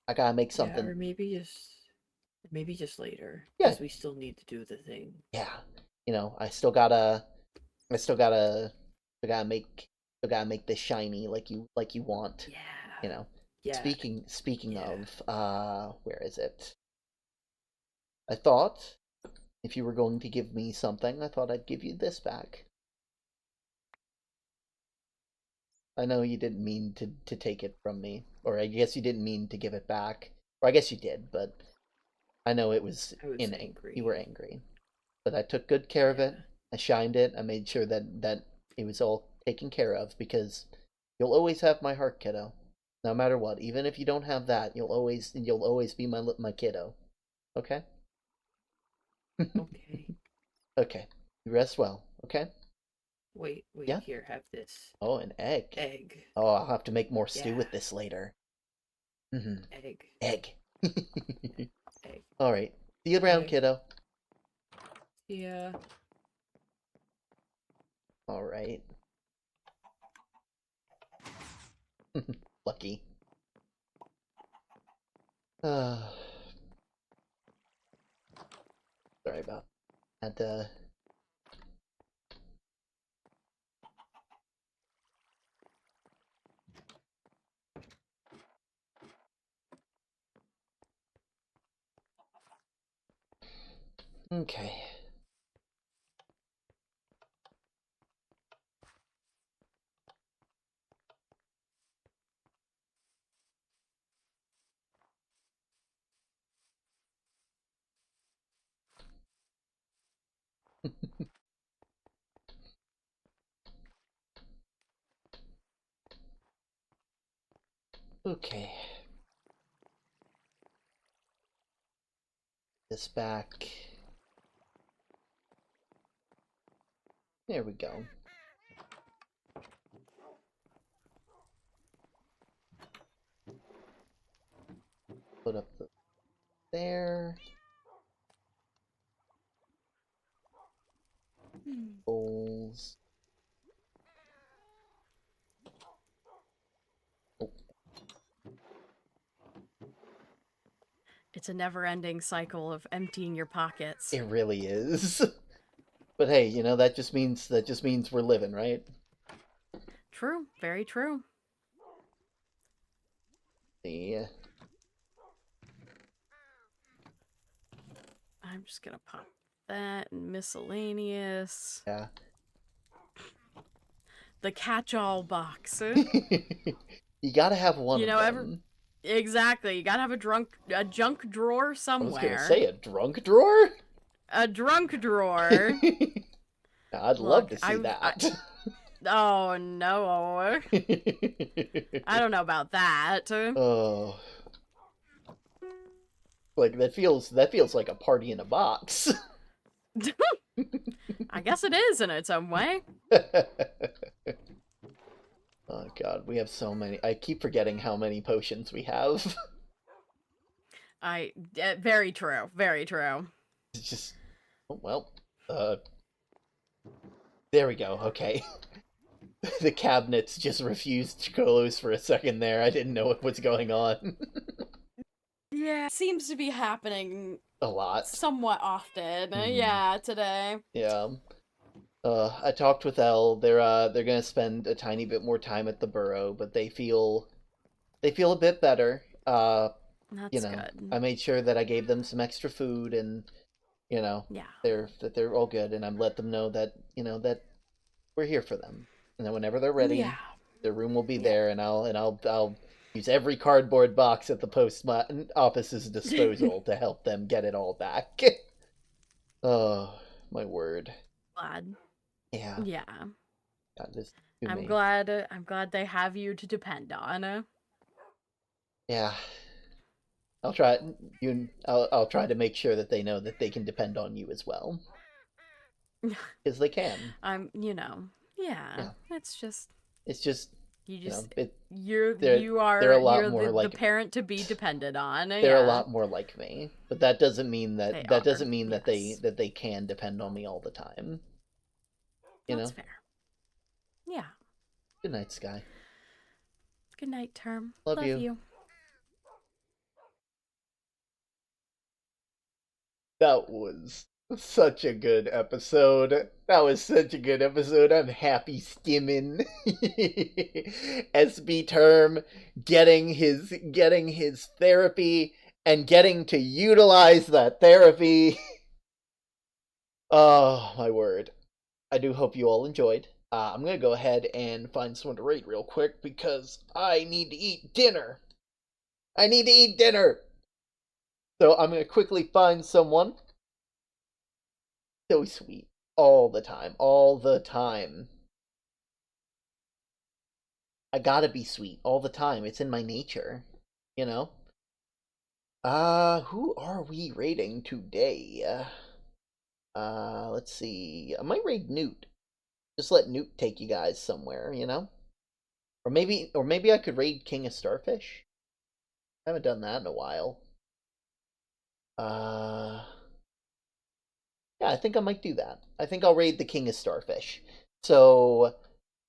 I gotta make something. Yeah, or maybe just later. Yeah. Because we still need to do the thing. Yeah. I still gotta make this shiny like you want. Yeah. Yeah. Speaking of, where is it? I thought if you were going to give me something, I thought I'd give you this back. I know you didn't mean to take it from me, or I guess you didn't mean to give it back, or I guess you did, but I know it was angry. You were angry, but I took good care of it. I shined it. I made sure that it was all taken care of, because you'll always have my heart, kiddo. No matter what, even if you don't have that, you'll always be my kiddo. Okay? Okay. Okay. You rest well, okay? Wait, Yeah? here, have this. Oh, an egg. Egg. Oh, I'll have to make more stew with this later. Egg. Egg. Egg. Alright. See you around, kiddo. Yeah. Alright. Lucky. Sorry about that. Okay. Okay. This back. There we go. Put up there. Bowls. Oh. It's a never-ending cycle of emptying your pockets. It really is. But hey, you know, that just means we're living, right? True, very true. Yeah. I'm just gonna pop that and miscellaneous. Yeah. The catch-all box. You gotta have one You know, of them. Exactly. You gotta have a junk drawer somewhere. I was gonna say, a drunk drawer? A drunk drawer. I'd love to see that. Oh, no. I don't know about that. Oh. Like, that feels like a party in a box. I guess it is in its own way. Oh god, we have so many. I keep forgetting how many potions we have. Very true. Very true. It's just... Oh, well, there we go, okay. The cabinets just refused to close for a second there. I didn't know what was going on. Yeah, seems to be happening a lot. Somewhat often. Yeah, today. Yeah. I talked with Elle. They're gonna spend a tiny bit more time at the burrow, but they feel a bit better. That's good. good. I made sure that I gave them some extra food, and they're all good, and I've let them know that that we're here for them, and that whenever they're ready, their room will be there, and I'll use every cardboard box at the post office's disposal to help them get it all back. Oh, my word. Glad. Yeah. Yeah. God, I'm glad they have you to depend on. Yeah. I'll try I'll try to make sure that they know that they can depend on you as well. Because they can. Yeah. It's just they're the parent to be depended on. They're a lot more like me, but that doesn't mean that they can depend on me all the time. That's fair. Yeah. Good night, Sky. Good night, Term. Love you. That was such a good episode. I'm happy skimming. SB Term getting his therapy and getting to utilize that therapy. Oh, my word. I do hope you all enjoyed. I'm going to go ahead and find someone to rate real quick because I need to eat dinner. So I'm going to quickly find someone. So sweet. All the time. I gotta be sweet all the time. It's in my nature, you know? Who are we rating today? Let's see. I might raid Newt. Just let Newt take you guys somewhere, you know? Or maybe I could raid King of Starfish. I haven't done that in a while. Yeah, I think I might do that. I think I'll raid the King of Starfish. So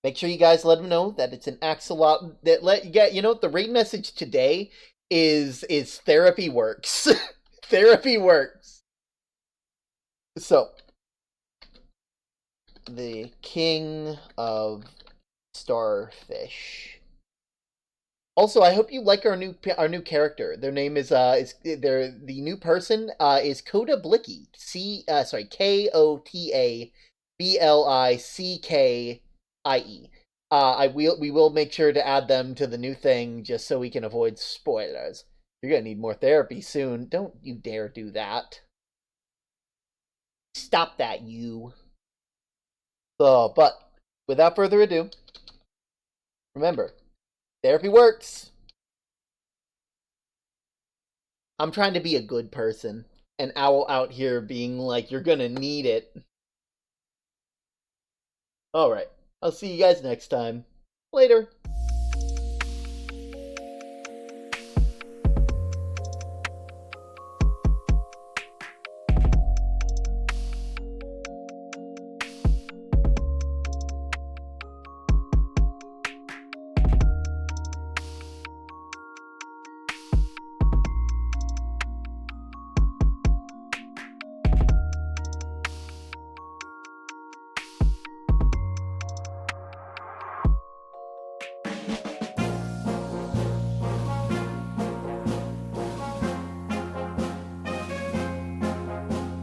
make sure you guys let him know that it's an axolot. The raid message today is therapy works. Therapy works. So the King of Starfish. Also, I hope you like our new character. Their name is the new person is Kota Blicky. Kotablickie. We will make sure to add them to the new thing just so we can avoid spoilers. You're gonna need more therapy soon. Don't you dare do that. Stop that, you. But without further ado, remember, therapy works. I'm trying to be a good person. And Owl out here being like, you're gonna need it. Alright, I'll see you guys next time. Later.